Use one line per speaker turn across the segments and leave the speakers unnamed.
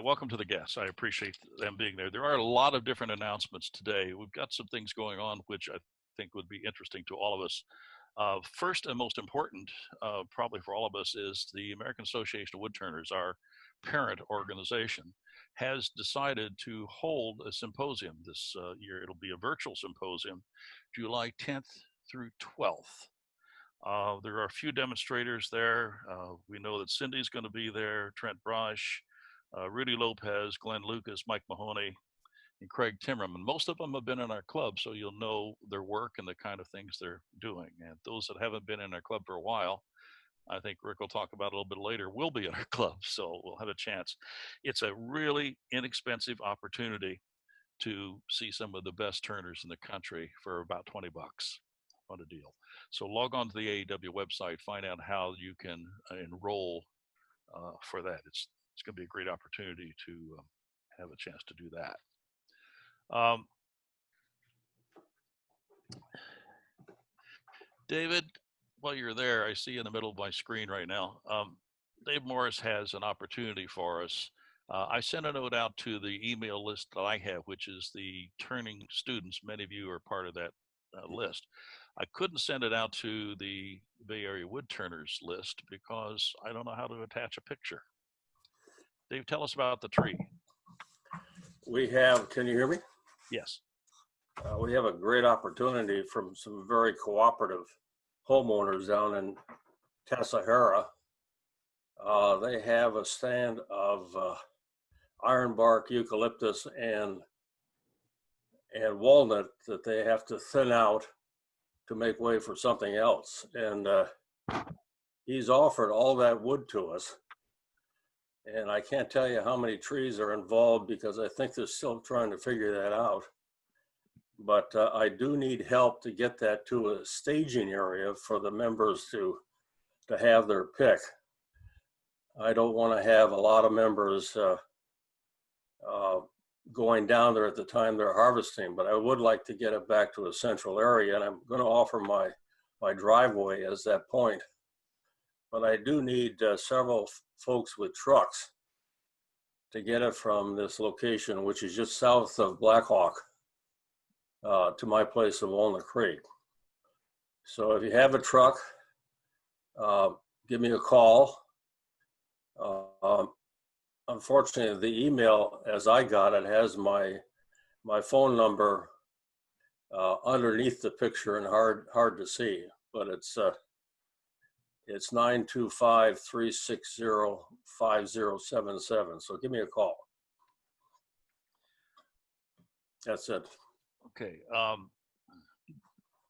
welcome to the guests. I appreciate them being there. There are a lot of different announcements today. We've got some things going on which I think would be interesting to all of us. First and most important, probably for all of us, is the American Association of Woodturners, our parent organization, has decided to hold a symposium this year. It'll be a virtual symposium, July 10th through 12th. There are a few demonstrators there. We know that Cindy's going to be there, Trent Brush, Rudy Lopez, Glenn Lucas, Mike Mahoney, and Craig Timmerman. Most of them have been in our club, so you'll know their work and the kind of things they're doing. And those that haven't been in our club for a while, I think Rick will talk about a little bit later, will be in our club, so we'll have a chance. It's a really inexpensive opportunity to see some of the best turners in the country for about 20 bucks. What a deal. So log on to the AEW website, find out how you can enroll for that. It's going to be a great opportunity to have a chance to do that. David, while you're there, I see in the middle of my screen right now, Dave Morris has an opportunity for us. I sent a note out to the email list that I have, which is the turning students. Many of you are part of that list. I couldn't send it out to the Bay Area Woodturners list because I don't know how to attach a picture. Dave, tell us about the tree.
We have, can you hear me?
Yes.
We have a great opportunity from some very cooperative homeowners down in Tassajara. They have a stand of ironbark, eucalyptus, and walnut that they have to thin out to make way for something else. And he's offered all that wood to us. And I can't tell you how many trees are involved because I think they're still trying to figure that out. But I do need help to get that to a staging area for the members to have their pick. I don't want to have a lot of members going down there at the time they're harvesting, but I would like to get it back to a central area, and I'm going to offer my driveway as that point. But I do need several folks with trucks to get it from this location, which is just south of Blackhawk, to my place in Walnut Creek. So if you have a truck, give me a call. Unfortunately, the email, as I got it, has my phone number underneath the picture and hard to see, but it's 925-360-5077. So give me a call. That's it.
Okay.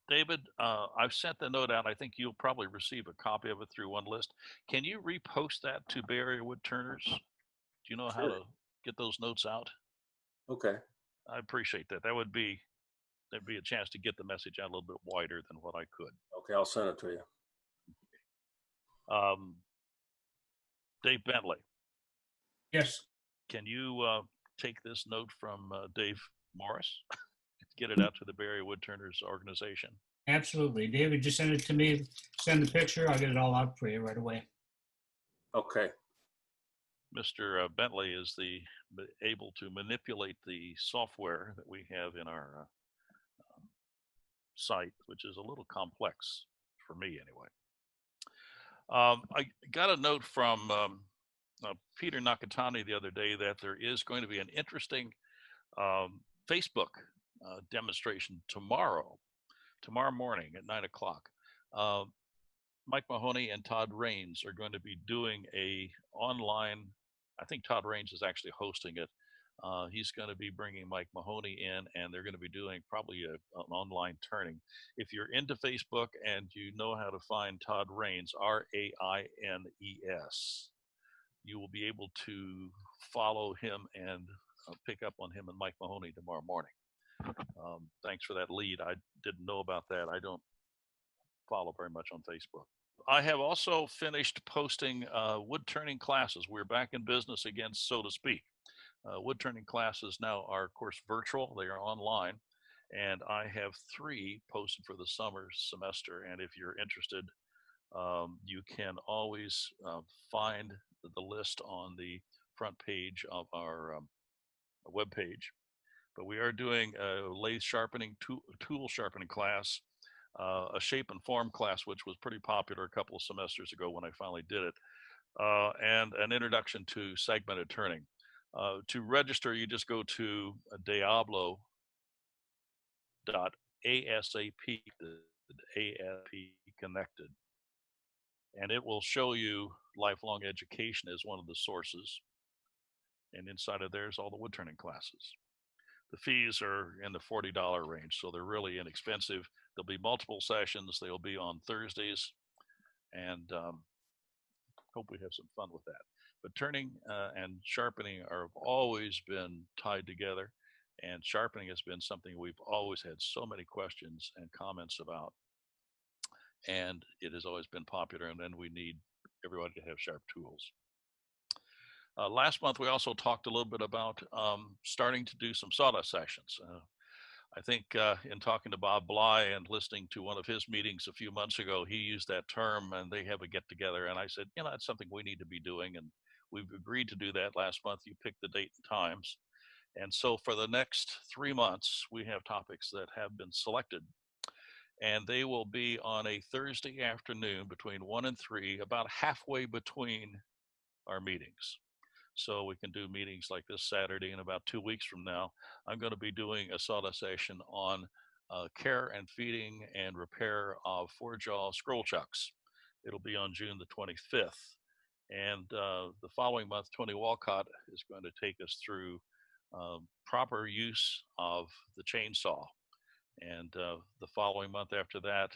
David, I've sent the note out. I think you'll probably receive a copy of it through one list. Can you repost that to Bay Area Woodturners? Do you know how to get those notes out?
Okay.
I appreciate that. There'd be a chance to get the message out a little bit wider than what I could.
Okay, I'll send it to you.
Dave Bentley.
Yes.
Can you take this note from Dave Morris? Get it out to the Bay Area Woodturners organization.
Absolutely. David, just send it to me. Send the picture. I'll get it all out for you right away.
Okay.
Mr. Bentley is able to manipulate the software that we have in our site, which is a little complex for me anyway. I got a note from Peter Nakatani the other day that there is going to be an interesting Facebook demonstration tomorrow morning at 9 o'clock. Mike Mahoney and Todd Raines are going to be doing a online, I think Todd Raines is actually hosting it. He's going to be bringing Mike Mahoney in, and they're going to be doing probably an online turning. If you're into Facebook and you know how to find Todd Raines, R-A-I-N-E-S, you will be able to follow him and pick up on him and Mike Mahoney tomorrow morning. Thanks for that lead. I didn't know about that. I don't follow very much on Facebook. I have also finished posting wood turning classes. We're back in business again, so to speak. Wood turning classes now are, of course, virtual. They are online, and I have 3 posted for the summer semester. And if you're interested, you can always find the list on the front page of our web page. But we are doing a lathe sharpening, tool sharpening class, a shape and form class, which was pretty popular a couple of semesters ago when I finally did it, and an introduction to segmented turning. To register, you just go to Diablo.asap, ASP connected, and it will show you lifelong education as one of the sources. And inside of there's all the wood turning classes. The fees are in the $40 range, so they're really inexpensive. There'll be multiple sessions. They'll be on Thursdays, and hope we have some fun with that. But turning and sharpening have always been tied together, and sharpening has been something we've always had so many questions and comments about, and it has always been popular, and then we need everybody to have sharp tools. Last month, we also talked a little bit about starting to do some sawdust sessions. I think in talking to Bob Bley and listening to one of his meetings a few months ago, he used that term, and they have a get together. And I said, you know, that's something we need to be doing. And we've agreed to do that last month. You picked the date and times. And so for the next 3 months, we have topics that have been selected. And they will be on a Thursday afternoon between 1 and 3, about halfway between our meetings. So we can do meetings like this Saturday, and about 2 weeks from now, I'm going to be doing a sawdust session on care and feeding and repair of 4-jaw scroll chucks. It'll be on June the 25th. And the following month, Tony Walcott is going to take us through proper use of the chainsaw. And the following month after that,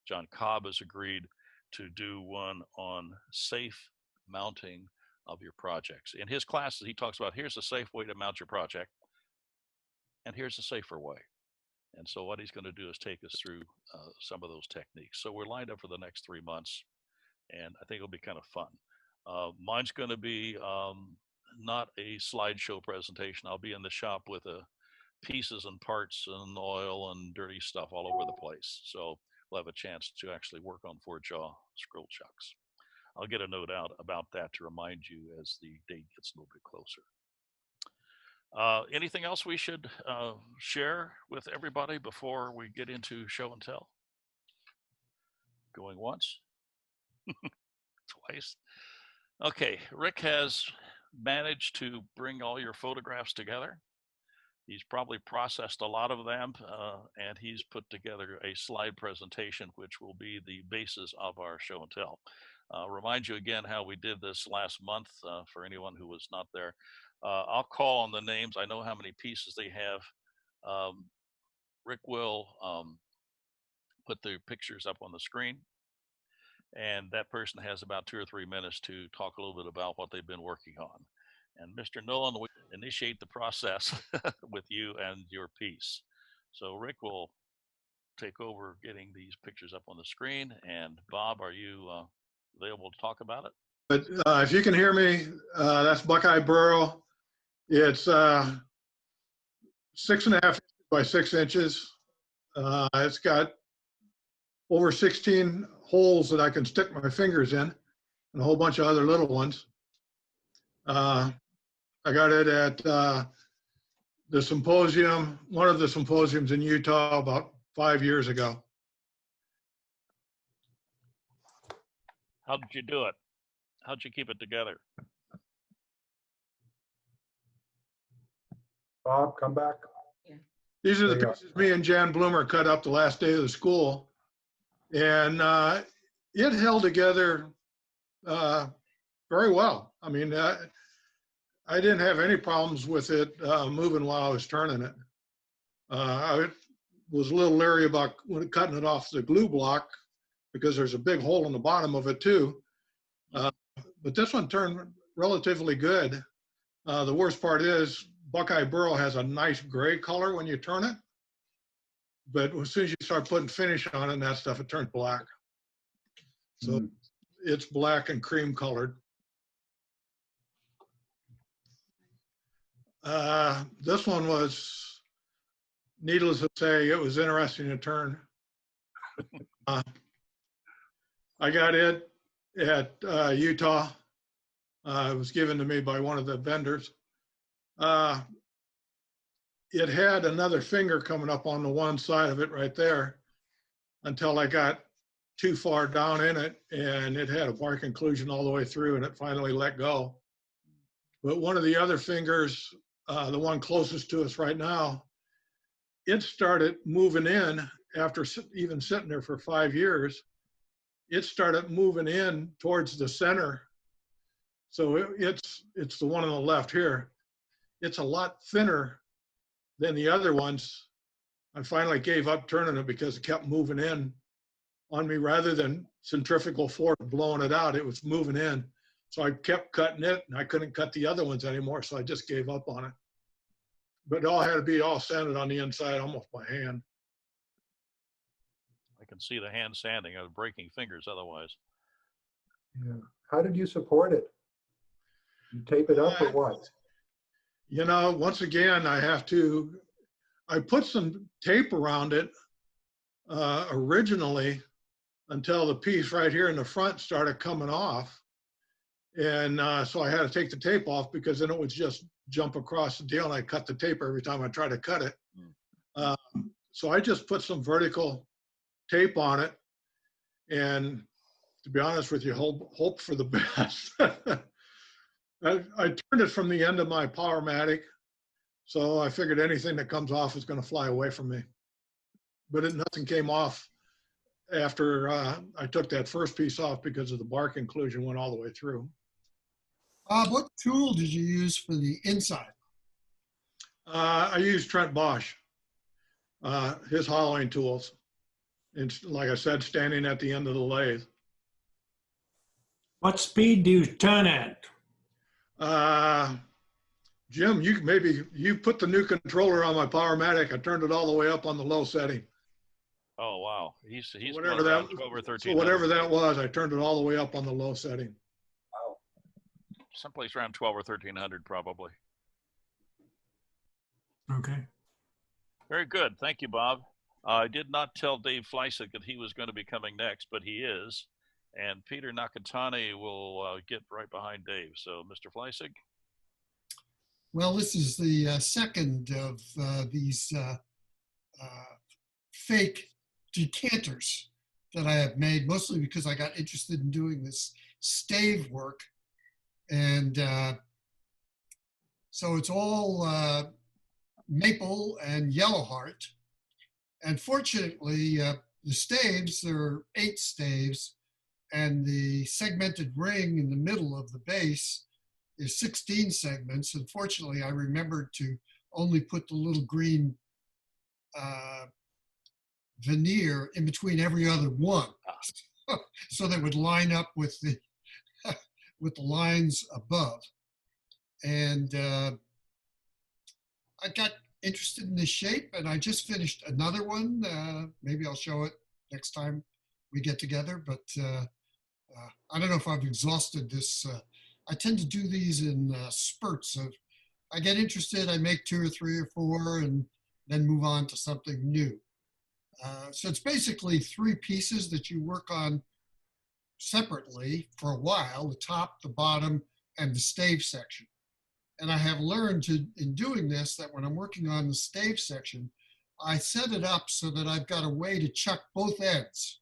John Cobb has agreed to do one on safe mounting of your projects. In his classes, he talks about here's a safe way to mount your project, and here's a safer way. And so what he's going to do is take us through some of those techniques. So we're lined up for the next 3 months, and I think it'll be kind of fun. Mine's going to be not a slideshow presentation. I'll be in the shop with pieces and parts and oil and dirty stuff all over the place. So we'll have a chance to actually work on 4-jaw scroll chucks. I'll get a note out about that to remind you as the date gets a little bit closer. Anything else we should share with everybody before we get into show and tell? Going once, twice. Okay, Rick has managed to bring all your photographs together. He's probably processed a lot of them, and he's put together a slide presentation, which will be the basis of our show and tell. Remind you again how we did this last month for anyone who was not there. I'll call on the names. I know how many pieces they have. Rick will put the pictures up on the screen, and that person has about 2 or 3 minutes to talk a little bit about what they've been working on. And Mr. Nolan will initiate the process with you and your piece. So Rick will take over getting these pictures up on the screen. And Bob, are you available to talk about it?
But if you can hear me, that's Buckeye Burrow. It's 6.5 by 6 inches. It's got over 16 holes that I can stick my fingers in, and a whole bunch of other little ones. I got it at the symposium, one of the symposiums in Utah about 5 years ago.
How did you do it? How'd you keep it together?
Bob, come back.
These are the pieces me and Jan Bloomer cut up the last day of the school. And it held together very well. I mean, I didn't have any problems with it moving while I was turning it. I was a little leery about cutting it off the glue block because there's a big hole in the bottom of it too. But this one turned relatively good. The worst part is Buckeye Burrow has a nice gray color when you turn it. But as soon as you start putting finish on it and that stuff, it turns black. So it's black and cream colored. This one was, needless to say, it was interesting to turn. I got it at Utah, It was given to me by one of the vendors. It had another finger coming up on the one side of it right there until I got too far down in it, and it had a bark inclusion all the way through, and it finally let go. But one of the other fingers, the one closest to us right now, it started moving in after even sitting there for 5 years. It started moving in towards the center. So it's the one on the left here. It's a lot thinner than the other ones. I finally gave up turning it because it kept moving in on me rather than centrifugal force blowing it out. It was moving in. So I kept cutting it, and I couldn't cut the other ones anymore, so I just gave up on it. But it all had to be all sanded on the inside, almost by hand.
I can see the hand sanding. I was breaking fingers otherwise.
Yeah. How did you support it? You tape it up or what?
You know, once again, I put some tape around it originally until the piece right here in the front started coming off. And so I had to take the tape off because then it would just jump across the deal, and I cut the tape every time I tried to cut it. So I just put some vertical tape on it, and to be honest with you, hope for the best. I turned it from the end of my Powermatic, so I figured anything that comes off is going to fly away from me. But nothing came off after I took that first piece off because of the bark inclusion went all the way through.
What tool did you use for the inside?
I used Trent Bosch, his hollowing tools. And like I said, standing at the end of the lathe.
What speed do you turn at?
Jim, you put the new controller on my Powermatic. I turned it all the way up on the low setting.
Oh, wow. He's
Whatever
around
that,
12 or 13.
so whatever that was, I turned it all the way up on the low setting.
Someplace around 12 or 1300 probably.
Okay.
Very good. Thank you, Bob. I did not tell Dave Fleisig that he was going to be coming next, but he is. And Peter Nakatani will get right behind Dave. So, Mr. Fleisig.
Well, this is the second of these fake decanters that I have made, mostly because I got interested in doing this stave work. And so it's all maple and yellow heart. And fortunately, the staves, there are 8 staves, and the segmented ring in the middle of the base is 16 segments. Unfortunately, I remembered to only put the little green veneer in between every other one, so they would line up with the with the lines above. And I got interested in this shape, and I just finished another one. Maybe I'll show it next time we get together, but I don't know if I've exhausted this. I tend to do these in spurts of, I get interested, I make 2 or 3 or 4, and then move on to something new. So it's basically 3 pieces that you work on separately for a while, the top, the bottom, and the stave section. And I have learned in doing this that when I'm working on the stave section, I set it up so that I've got a way to chuck both ends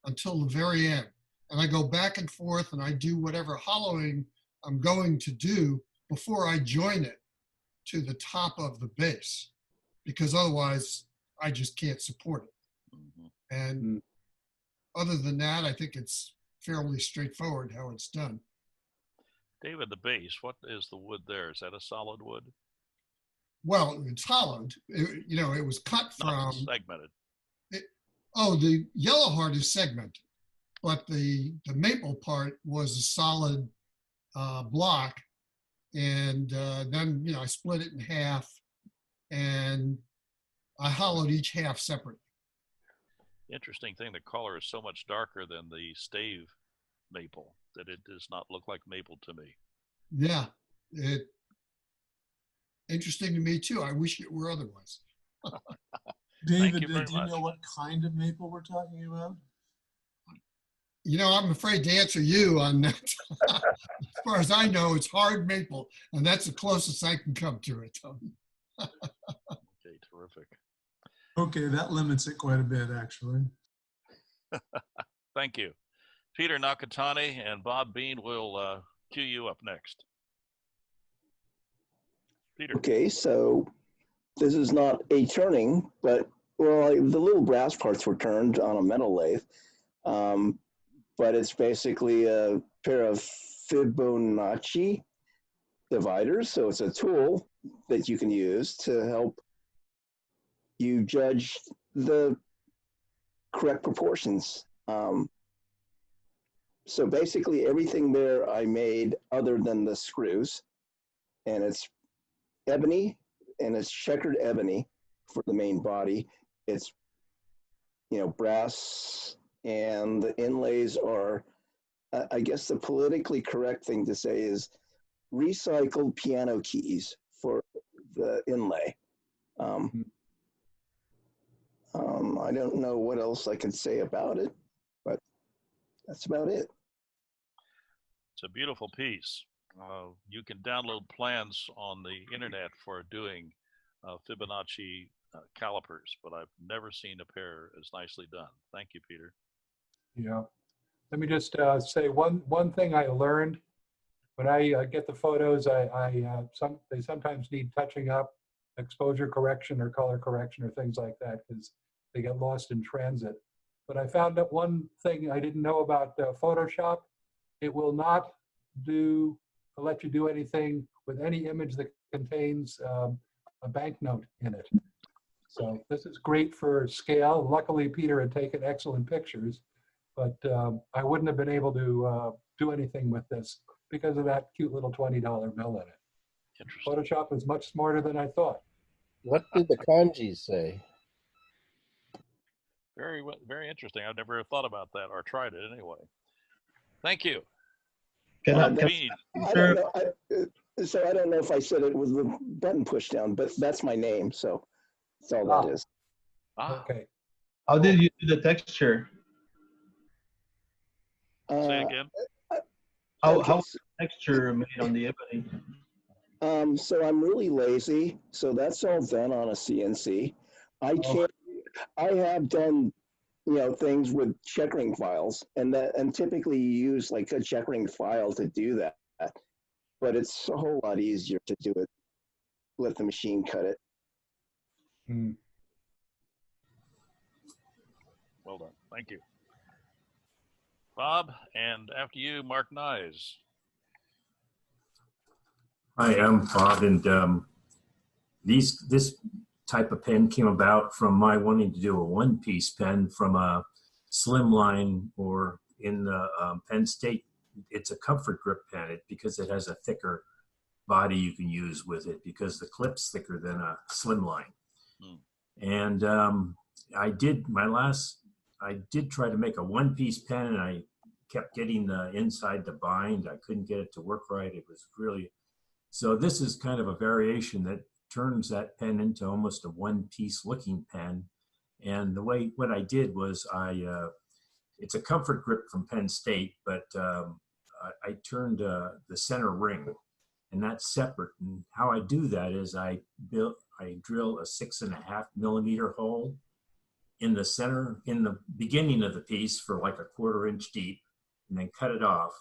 until the very end. And I go back and forth, and I do whatever hollowing I'm going to do before I join it to the top of the base, because otherwise I just can't support it. And other than that, I think it's fairly straightforward how it's done.
David, the base, what is the wood there? Is that a solid wood?
Well, it's hollowed. It was cut
Not
from.
segmented.
The yellow heart is segmented, but the maple part was a solid block. And then, I split it in half, and I hollowed each half separately.
Interesting thing, the color is so much darker than the stave maple that it does not look like maple to me.
Yeah, interesting to me too. I wish it were otherwise.
David,
you very
do you
much.
know what kind of maple we're talking about?
You know, I'm afraid to answer you on that. As far as I know, it's hard maple, and that's the closest I can come to it.
Okay, terrific.
Okay, that limits it quite a bit, actually.
Thank you. Peter Nakatani and Bob Bean will cue you up next. Peter.
Okay, so this is not a turning, but well, the little brass parts were turned on a metal lathe, but it's basically a pair of Fibonacci dividers. So it's a tool that you can use to help you judge the correct proportions. So basically everything there I made other than the screws, and it's ebony, and it's checkered ebony for the main body. It's, brass, and the inlays are, I guess the politically correct thing to say is recycled piano keys for the inlay. I don't know what else I can say about it, but that's about it.
It's a beautiful piece. You can download plans on the internet for doing Fibonacci calipers, but I've never seen a pair as nicely done. Thank you, Peter.
Yeah. Let me just say one thing I learned when I get the photos. They sometimes need touching up, exposure correction or color correction or things like that because they get lost in transit. But I found out one thing I didn't know about Photoshop. It will not let you do anything with any image that contains a banknote in it. So this is great for scale. Luckily, Peter had taken excellent pictures, but I wouldn't have been able to do anything with this because of that cute little $20 bill in it. Photoshop is much smarter than I thought.
What did the kanji say?
Very, very interesting. I've never thought about that or tried it anyway. Thank you.
I don't know. So I don't know if I said it with the button push down, but that's my name, so that's all that is.
Okay.
How did you do the texture?
Say again.
How texture made on the ebony?
So I'm really lazy, so that's all done on a CNC. I have done, things with checkering files, and typically you use like a checkering file to do that, but it's a whole lot easier to do it. Let the machine cut it.
Well done. Thank you. Bob, and after you, Mark Nyes.
Hi, I'm Bob, and this type of pen came about from my wanting to do a one-piece pen from a slimline, or in the Penn State, it's a comfort grip pen because it has a thicker body you can use with it because the clip's thicker than a slimline. And I did try to make a one-piece pen, and I kept getting the inside to bind. I couldn't get it to work right. It was really, so this is kind of a variation that turns that pen into almost a one-piece looking pen. And what I did was it's a comfort grip from Penn State, but I turned the center ring, and that's separate. And how I do that is I drill a 6.5 millimeter hole in the center, in the beginning of the piece for like a 1/4 inch deep, and then cut it off.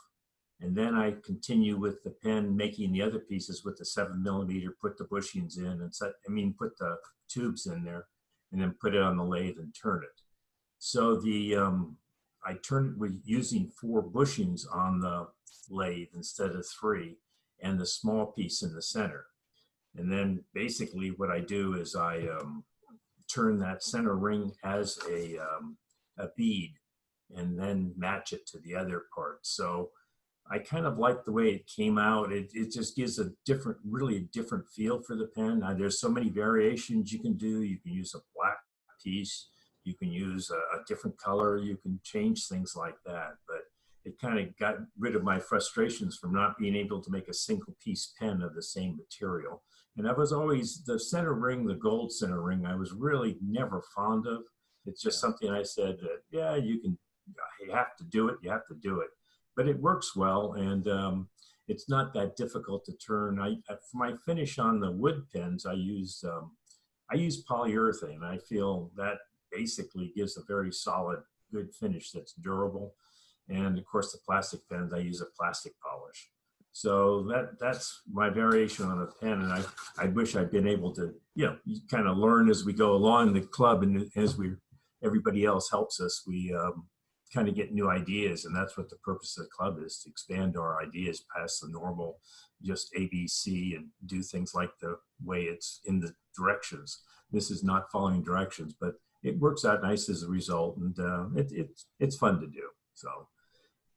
And then I continue with the pen making the other pieces with the 7 millimeter, put the bushings in and put the tubes in there, and then put it on the lathe and turn it. So I turned it with using 4 bushings on the lathe instead of 3, and the small piece in the center. And then basically what I do is I turn that center ring as a bead and then match it to the other part. So I kind of like the way it came out. It just gives really a different feel for the pen. There's so many variations you can do. You can use a black piece. You can use a different color. You can change things like that. But it kind of got rid of my frustrations from not being able to make a single piece pen of the same material. And I was always, the center ring, the gold center ring, I was really never fond of. It's just something I said that, yeah, you can you have to do it, you have to do it. But it works well, and it's not that difficult to turn. For my finish on the wood pens, I use polyurethane. I feel that basically gives a very solid, good finish that's durable. And of course, the plastic pens, I use a plastic polish. So that's my variation on a pen, and I wish I'd been able to, you kind of learn as we go along in the club, and as everybody else helps us, we kind of get new ideas, and that's what the purpose of the club is, to expand our ideas past the normal, just ABC, and do things like the way it's in the directions. This is not following directions, but it works out nice as a result, and it's fun to do. So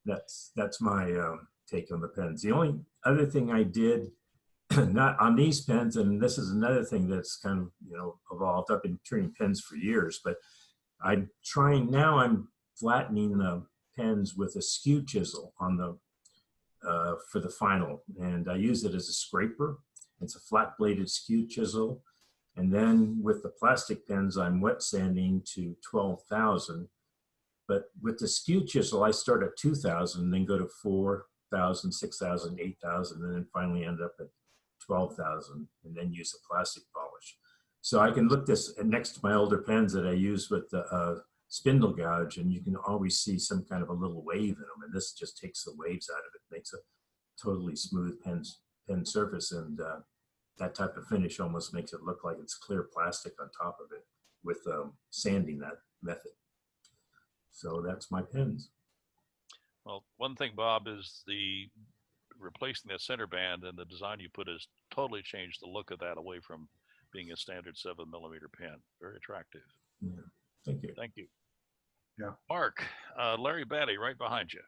that's my take on the pens. The only other thing I did, not on these pens, and this is another thing that's kind of evolved. I've been turning pens for years, but I'm flattening the pens with a skew chisel on the for the final, and I use it as a scraper. It's a flat bladed skew chisel, and then with the plastic pens, I'm wet sanding to 12,000. But with the skew chisel, I start at 2,000, then go to 4,000, 6,000, 8,000, and then finally end up at 12,000, and then use a plastic polish. So I can look this next to my older pens that I use with the spindle gouge, and you can always see some kind of a little wave in them, and this just takes the waves out of it, makes a totally smooth pen surface, and that type of finish almost makes it look like it's clear plastic on top of it with sanding that method. So that's my pens.
Well, one thing, Bob, is replacing the center band and the design you put has totally changed the look of that away from being a standard 7mm pen. Very attractive.
Yeah. Thank you.
Thank you.
Yeah.
Mark, Larry Batty, right behind you.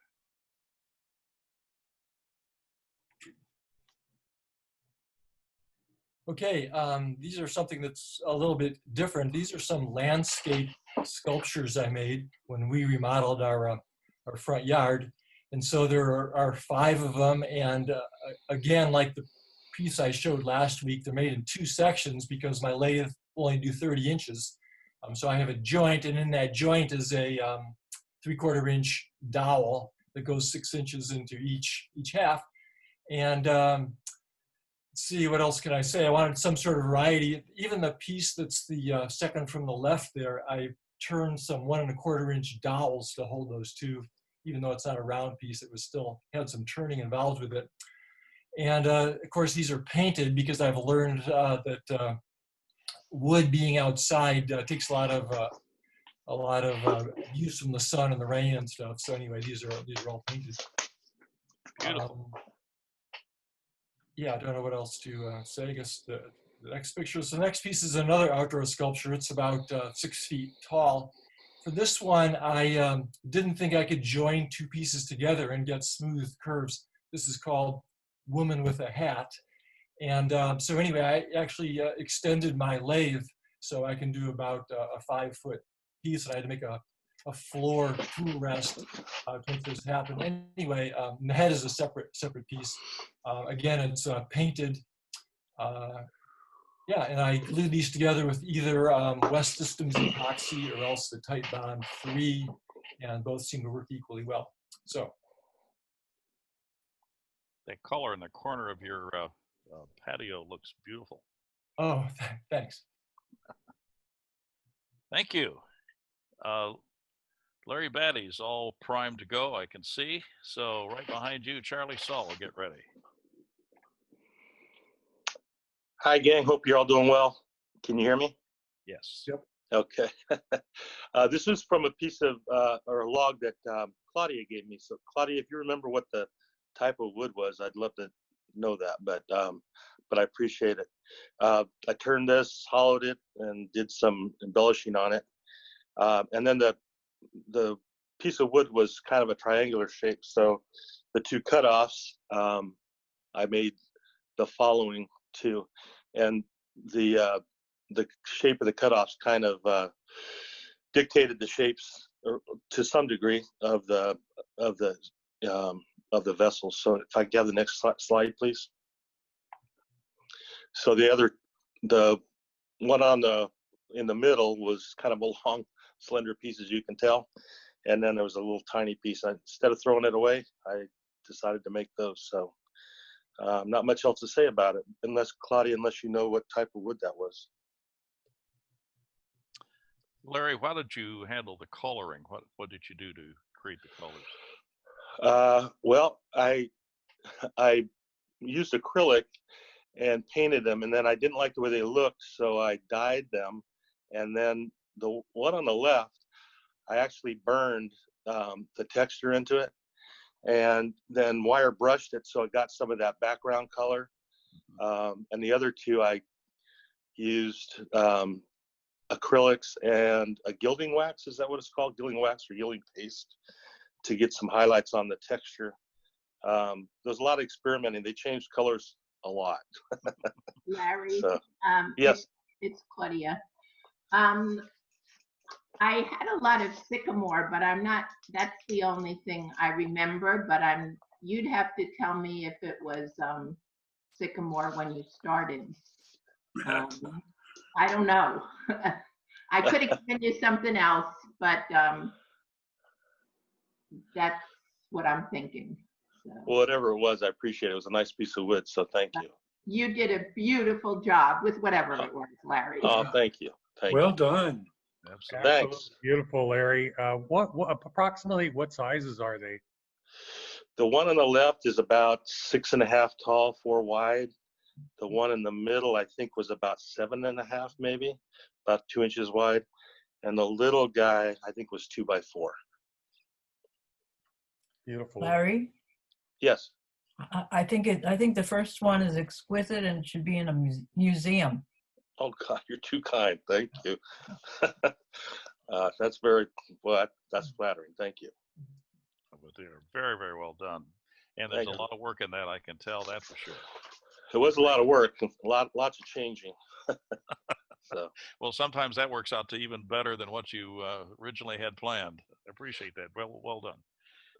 Okay, these are something that's a little bit different. These are some landscape sculptures I made when we remodeled our front yard. And so there are 5 of them. And again, like the piece I showed last week, they're made in 2 sections because my lathe will only do 30 inches. So I have a joint, and in that joint is a 3/4 inch dowel that goes 6 inches into each half. And let's see, what else can I say? I wanted some sort of variety. Even the piece that's the second from the left there, I turned some 1 1/4 inch dowels to hold those 2. Even though it's not a round piece, it was still had some turning involved with it. And of course, these are painted because I've learned that wood being outside takes a lot of use from the sun and the rain and stuff. So anyway, these are all painted.
Beautiful.
Yeah, I don't know what else to say. I guess the next picture. So the next piece is another outdoor sculpture. It's about 6 feet tall. For this one, I didn't think I could join 2 pieces together and get smooth curves. This is called Woman with a Hat. And so anyway, I actually extended my lathe so I can do about a 5-foot piece. And I had to make a floor tool rest to make this happen. Anyway, the head is a separate piece. Again, it's painted. Yeah, and I glued these together with either West Systems epoxy or else the Tight Bond 3, and both seem to work equally well. So
that color in the corner of your patio looks beautiful.
Oh, thanks.
Thank you. Larry Batty's all primed to go, I can see. So right behind you, Charlie Saul, get ready.
Hi, gang. Hope you're all doing well. Can you hear me?
Yes.
Yep.
Okay. This is from a piece of, or a log that Claudia gave me. So Claudia, if you remember what the type of wood was, I'd love to know that, but I appreciate it. I turned this, hollowed it, and did some embellishing on it. And then the piece of wood was kind of a triangular shape. So the 2 cutoffs, I made the following 2, and the shape of the cutoffs kind of dictated the shapes, or to some degree, of the vessel. So if I can have the next slide, please. So the one in the middle was kind of a long, slender piece, as you can tell, and then there was a little tiny piece. Instead of throwing it away, I decided to make those. So not much else to say about it, unless Claudia, unless you know what type of wood that was.
Larry, how did you handle the coloring? What did you do to create the colors?
Well, I used acrylic and painted them, and then I didn't like the way they looked, so I dyed them. And then the one on the left, I actually burned the texture into it, and then wire brushed it so it got some of that background color. And the other two, I used acrylics and a gilding wax. Is that what it's called? Gilding wax or gilding paste, to get some highlights on the texture. There's a lot of experimenting. They changed colors a lot.
Larry,
So, yes.
it's Claudia. I had a lot of sycamore, but that's the only thing I remember, but you'd have to tell me if it was sycamore when you started. I don't know. I could have given you something else, but that's what I'm thinking. So.
Well, whatever it was, I appreciate it. It was a nice piece of wood, so thank you.
You did a beautiful job with whatever it was, Larry.
Oh, thank you.
Well done.
Absolutely.
Thanks.
Beautiful, Larry. Approximately what sizes are they?
The one on the left is about 6.5 tall, 4 wide. The one in the middle, I think, was about 7.5, maybe, about 2 inches wide. And the little guy, I think, was 2 by 4.
Beautiful.
Larry,
Yes.
I think the first one is exquisite and should be in a museum.
Oh God, you're too kind. Thank you. That's very well. That's flattering. Thank you.
But they are very, very well done. And there's a lot of work in that, I can tell that for sure.
It was a lot of work, lots of changing. So.
Well, sometimes that works out to even better than what you originally had planned. I appreciate that. Well done.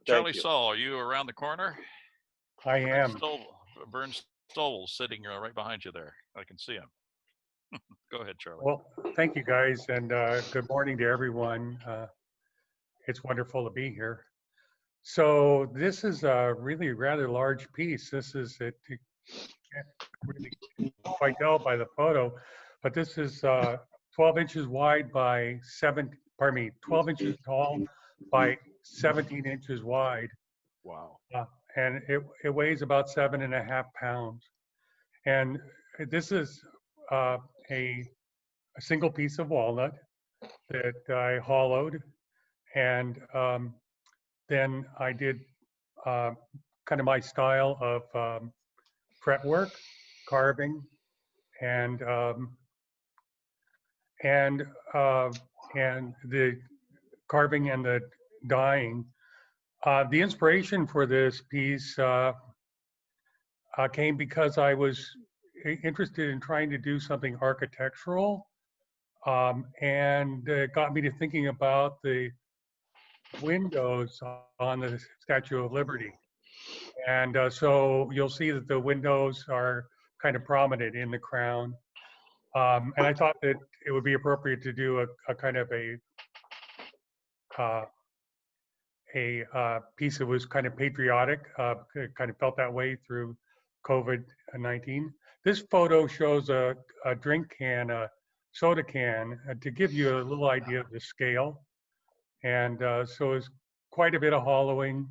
Charlie Saul, are you around the corner?
I am.
Vern Stovall's sitting right behind you there. I can see him. Go ahead, Charlie.
Well, thank you guys, and good morning to everyone. It's wonderful to be here. So this is a really rather large piece. This is, it can't really quite tell by the photo, but this is 12 inches wide by 12 inches tall by 17 inches wide.
Wow.
And it weighs about 7.5 pounds. And this is a single piece of walnut that I hollowed, and then I did kind of my style of fretwork, carving, and the carving and the dyeing. The inspiration for this piece came because I was interested in trying to do something architectural, and it got me to thinking about the windows on the Statue of Liberty. And so you'll see that the windows are kind of prominent in the crown. And I thought that it would be appropriate to do a kind of a piece that was kind of patriotic, kind of felt that way through COVID-19. This photo shows a drink can, a soda can, to give you a little idea of the scale. And so it was quite a bit of hollowing,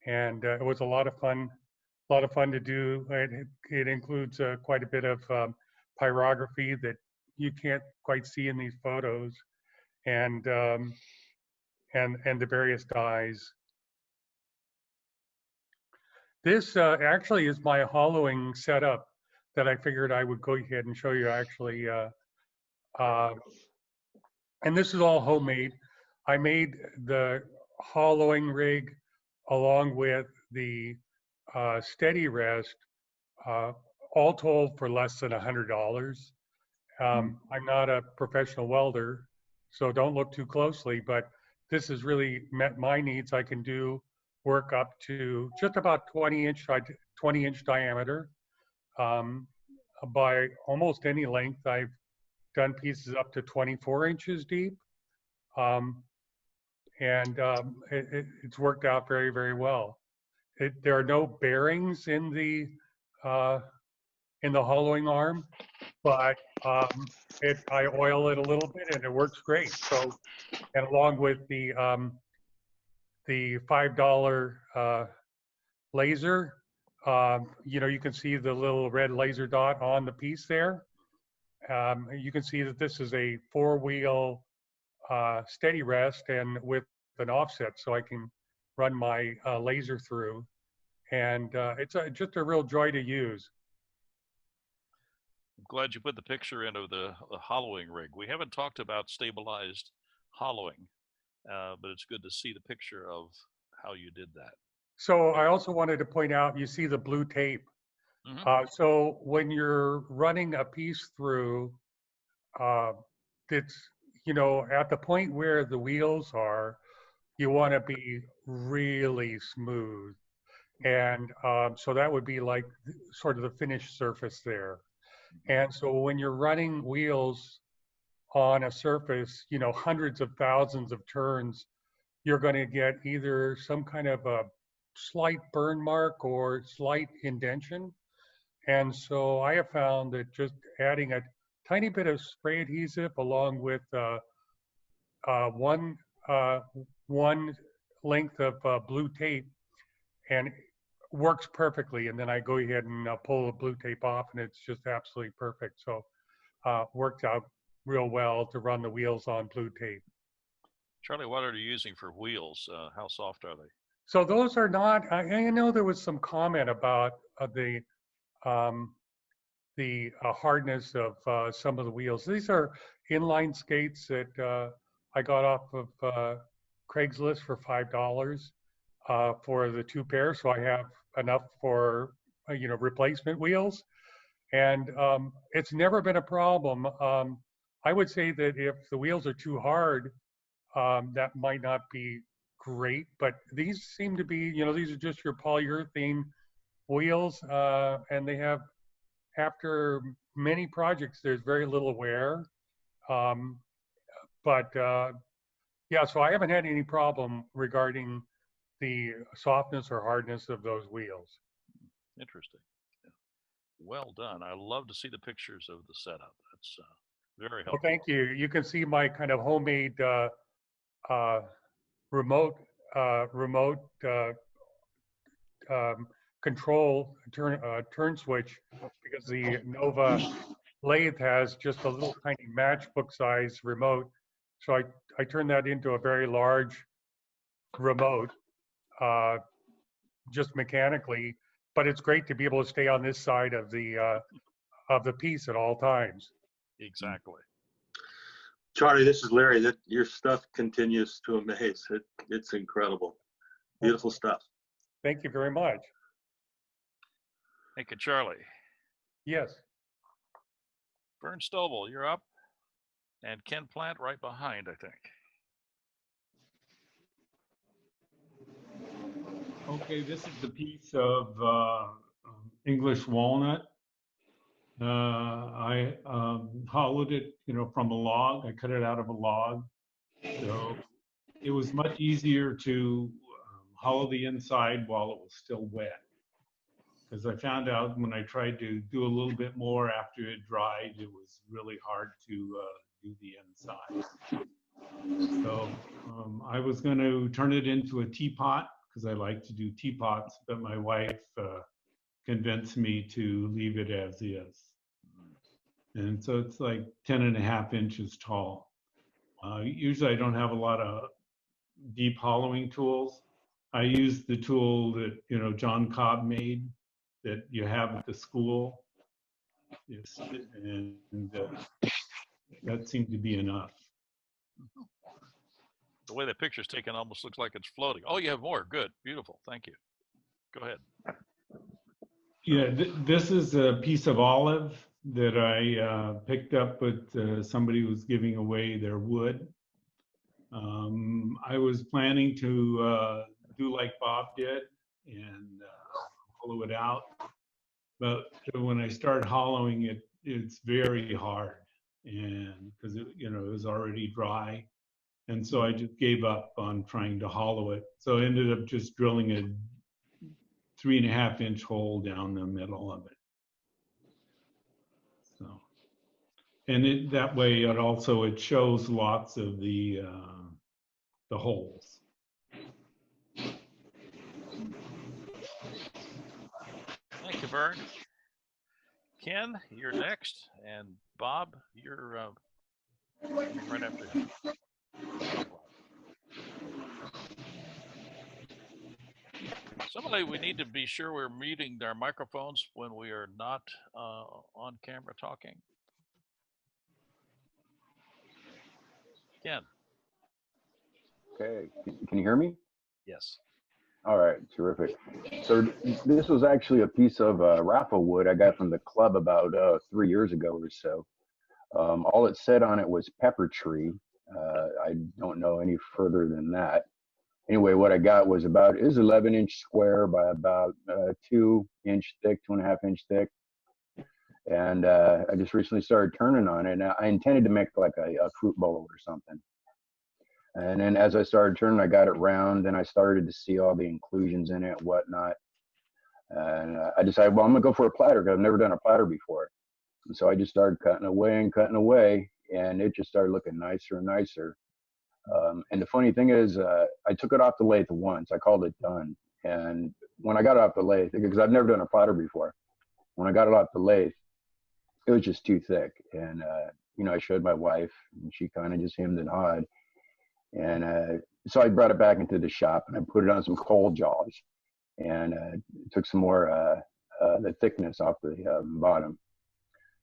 and it was a lot of fun to do. It includes quite a bit of pyrography that you can't quite see in these photos, and the various dyes. This actually is my hollowing setup that I figured I would go ahead and show you actually. And this is all homemade. I made the hollowing rig along with the steady rest, all told for less than $100. I'm not a professional welder, so don't look too closely, but this has really met my needs. I can do work up to just about 20-inch diameter by almost any length. I've done pieces up to 24 inches deep. and it's worked out very, very well. There are no bearings in the hollowing arm, but I oil it a little bit and it works great. So, and along with the $5 laser, you can see the little red laser dot on the piece there. You can see that this is a 4-wheel steady rest and with an offset, so I can run my laser through, and it's just a real joy to use.
I'm glad you put the picture in of the hollowing rig. We haven't talked about stabilized hollowing, but it's good to see the picture of how you did that.
So I also wanted to point out, you see the blue tape. So when you're running a piece through, it's, at the point where the wheels are, you want to be really smooth. And so that would be like sort of the finished surface there. And so when you're running wheels on a surface, hundreds of thousands of turns, you're going to get either some kind of a slight burn mark or slight indentation. And so I have found that just adding a tiny bit of spray adhesive along with one length of blue tape, and works perfectly. And then I go ahead and pull the blue tape off, and it's just absolutely perfect. So worked out real well to run the wheels on blue tape.
Charlie, what are you using for wheels? How soft are they?
So those are not, I know there was some comment about the hardness of some of the wheels. These are inline skates that I got off of Craigslist for $5 for the 2 pairs. So I have enough for, replacement wheels. And it's never been a problem. I would say that if the wheels are too hard, that might not be great, but these seem to be, these are just your polyurethane wheels, and they have, after many projects, there's very little wear. Yeah, so I haven't had any problem regarding the softness or hardness of those wheels.
Interesting. Yeah. Well done. I love to see the pictures of the setup. That's very helpful.
Well, thank you. You can see my kind of homemade remote control turn switch, because the Nova lathe has just a little tiny matchbook size remote. So I turned that into a very large remote, just mechanically, but it's great to be able to stay on this side of the piece at all times.
Exactly.
Charlie, this is Larry. That your stuff continues to amaze. It's incredible. Beautiful stuff.
Thank you very much.
Thank you, Charlie.
Yes.
Vern Stovall, you're up. And Ken Plant right behind, I think.
Okay, this is the piece of English walnut. I hollowed it, from a log. I cut it out of a log. So it was much easier to hollow the inside while it was still wet. Because I found out when I tried to do a little bit more after it dried, it was really hard to do the inside. So I was going to turn it into a teapot, because I like to do teapots, but my wife convinced me to leave it as is. And so it's like 10.5 inches tall. Usually I don't have a lot of deep hollowing tools. I use the tool that, John Cobb made that you have at the school. Yes, and that seemed to be enough.
The way the picture's taken almost looks like it's floating. Oh, you have more. Good. Beautiful. Thank you. Go ahead.
Yeah, this is a piece of olive that I picked up with somebody who was giving away their wood. I was planning to do like Bob did and hollow it out. But when I start hollowing it, it's very hard, and because it was already dry. And so I just gave up on trying to hollow it. So I ended up just drilling a 3.5-inch hole down the middle of it. So, and that way it shows lots of the holes.
Thank you, Vern. Ken, you're next, and Bob, you're right after him. Somebody, we need to be sure we're muting our microphones when we are not on camera talking. Ken.
Okay, can you hear me?
Yes.
All right, terrific. So this was actually a piece of raffle wood I got from the club about 3 years ago or so. All it said on it was pepper tree. I don't know any further than that. Anyway, what I got was about 11-inch square by about 2-inch thick, 2.5-inch thick. And I just recently started turning on it. And I intended to make like a fruit bowl or something. And then as I started turning, I got it round, and I started to see all the inclusions in it and whatnot. And I decided, well, I'm gonna go for a platter because I've never done a platter before. And so I just started cutting away, and it just started looking nicer and nicer. And the funny thing is, I took it off the lathe once. I called it done. And when I got it off the lathe, because I've never done a platter before, when I got it off the lathe, it was just too thick. And I showed my wife, and she kind of just hemmed and hawed. And so I brought it back into the shop, and I put it on some cold jaws, and took some more the thickness off the bottom.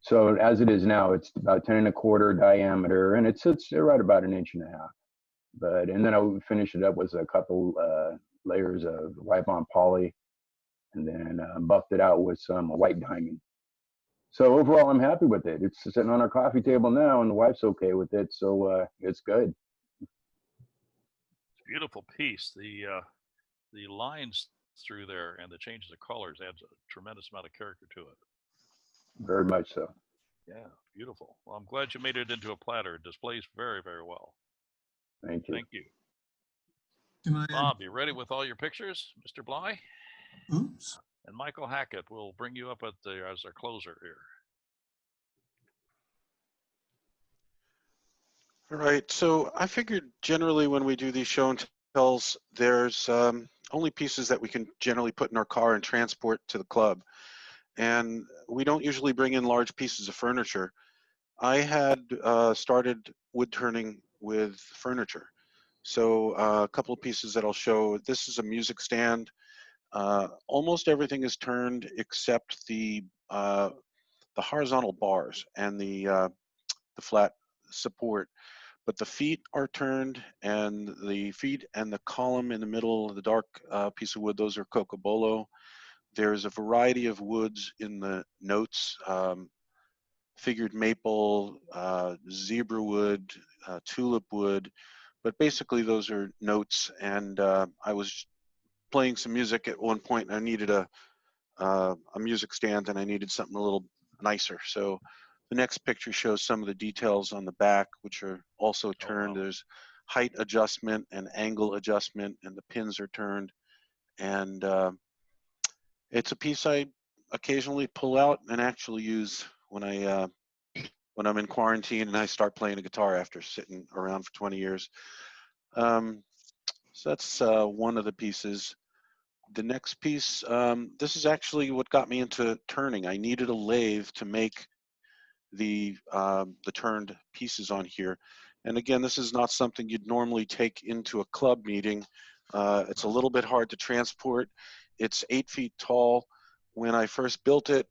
So as it is now, it's about 10.25 diameter, and it sits right about 1.5 inches. And then I would finish it up with a couple layers of wipe-on poly, and then buffed it out with some white diamond. So overall, I'm happy with it. It's sitting on our coffee table now, and the wife's okay with it, so it's good.
Beautiful piece. The lines through there and the changes of colors adds a tremendous amount of character to it.
Very much so.
Yeah, beautiful. Well, I'm glad you made it into a platter. It displays very, very well.
Thank you.
Thank you. Bob, you ready with all your pictures, Mr. Bley?
Oops.
And Michael Hackett will bring you up as our closer here.
All right, so I figured generally when we do these show and tells, there's only pieces that we can generally put in our car and transport to the club. And we don't usually bring in large pieces of furniture. I had started wood turning with furniture. So a couple of pieces that I'll show. This is a music stand. Almost everything is turned except the horizontal bars and the flat support. But the feet are turned, and the feet and the column in the middle, the dark piece of wood, those are cocobolo. There's a variety of woods in the notes, figured maple, zebra wood, tulip wood, but basically those are notes. And I was playing some music at one point, and I needed a music stand, and I needed something a little nicer. So the next picture shows some of the details on the back, which are also turned. There's height adjustment and angle adjustment, and the pins are turned. And it's a piece I occasionally pull out and actually use when I'm in quarantine and I start playing a guitar after sitting around for 20 years. So that's one of the pieces. The next piece, this is actually what got me into turning. I needed a lathe to make the turned pieces on here. And again, this is not something you'd normally take into a club meeting. It's a little bit hard to transport. It's 8 feet tall. When I first built it,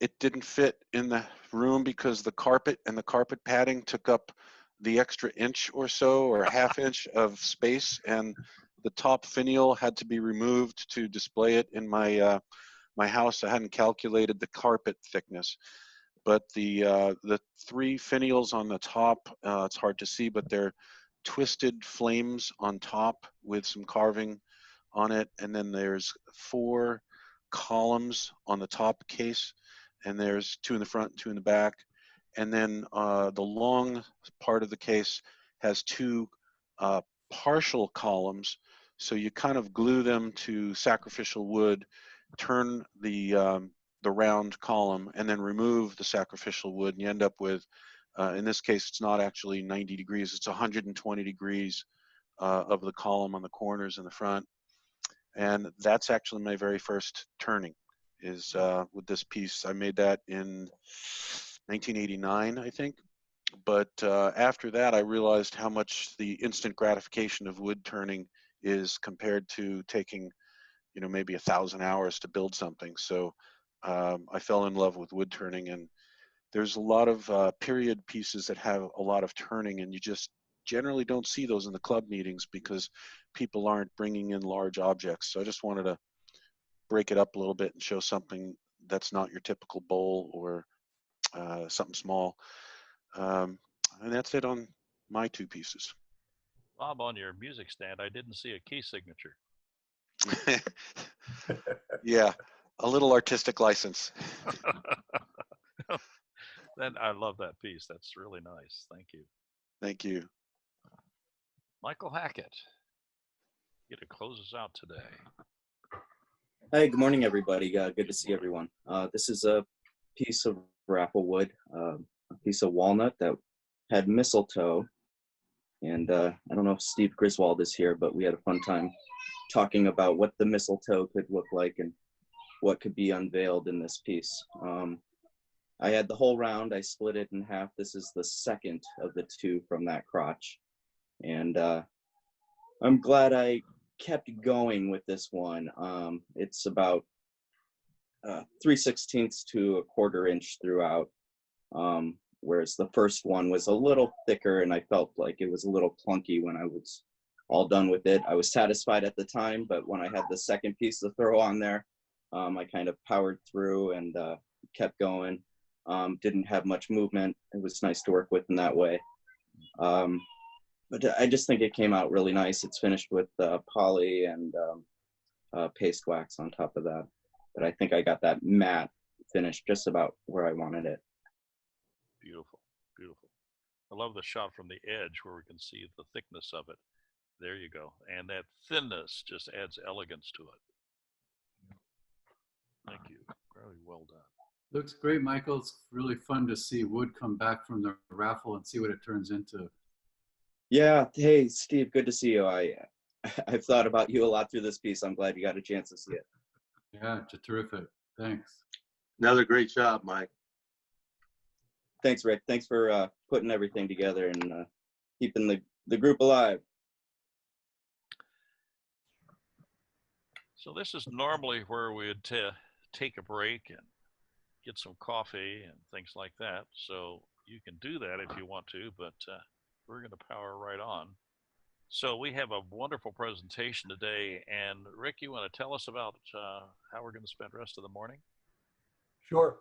it didn't fit in the room because the carpet and the carpet padding took up the extra inch or so, or a half inch of space, and the top finial had to be removed to display it in my my house. I hadn't calculated the carpet thickness, but the 3 finials on the top, it's hard to see, but they're twisted flames on top with some carving on it, and then there's 4 columns on the top case, and there's 2 in the front, 2 in the back, and then the long part of the case has two partial columns. So you kind of glue them to sacrificial wood, turn the round column, and then remove the sacrificial wood, and you end up with, in this case, it's not actually 90 degrees, it's 120 degrees of the column on the corners in the front. And that's actually my very first turning, is with this piece. I made that in 1989, I think. But after that, I realized how much the instant gratification of wood turning is compared to taking, you know, maybe 1,000 hours to build something. So I fell in love with wood turning, and there's a lot of period pieces that have a lot of turning, and you just generally don't see those in the club meetings because people aren't bringing in large objects. So I just wanted to break it up a little bit and show something that's not your typical bowl or something small. And that's it on my two pieces.
Bob, on your music stand, I didn't see a key signature.
Yeah, a little artistic license.
Then I love that piece. That's really nice. Thank you.
Thank you.
Michael Hackett, you get to close us out today.
Hi, good morning, everybody. Good to see everyone. This is a piece of raffle wood, a piece of walnut that had mistletoe. And I don't know if Steve Griswold is here, but we had a fun time talking about what the mistletoe could look like and what could be unveiled in this piece. I had the whole round. I split it in half. This is the second of the two from that crotch. And I'm glad I kept going with this one. It's about 3/16 to 1/4 inch throughout, whereas the first one was a little thicker, and I felt like it was a little clunky when I was all done with it. I was satisfied at the time, but when I had the second piece to throw on there, I kind of powered through and kept going. Didn't have much movement. It was nice to work with in that way. But I just think it came out really nice. It's finished with poly and paste wax on top of that. But I think I got that matte finish just about where I wanted it.
Beautiful, beautiful. I love the shot from the edge where we can see the thickness of it. There you go. And that thinness just adds elegance to it. Thank you. Very well done.
Looks great, Michael. It's really fun to see wood come back from the raffle and see what it turns into.
Yeah. Hey, Steve, good to see you. I've thought about you a lot through this piece. I'm glad you got a chance to see it.
Yeah, it's terrific. Thanks.
Another great job, Mike.
Thanks, Rick. Thanks for putting everything together and keeping the group alive.
So this is normally where we'd take a break and get some coffee and things like that. So you can do that if you want to, but we're going to power right on. So we have a wonderful presentation today. And Rick, you want to tell us about how we're going to spend the rest of the morning?
Sure.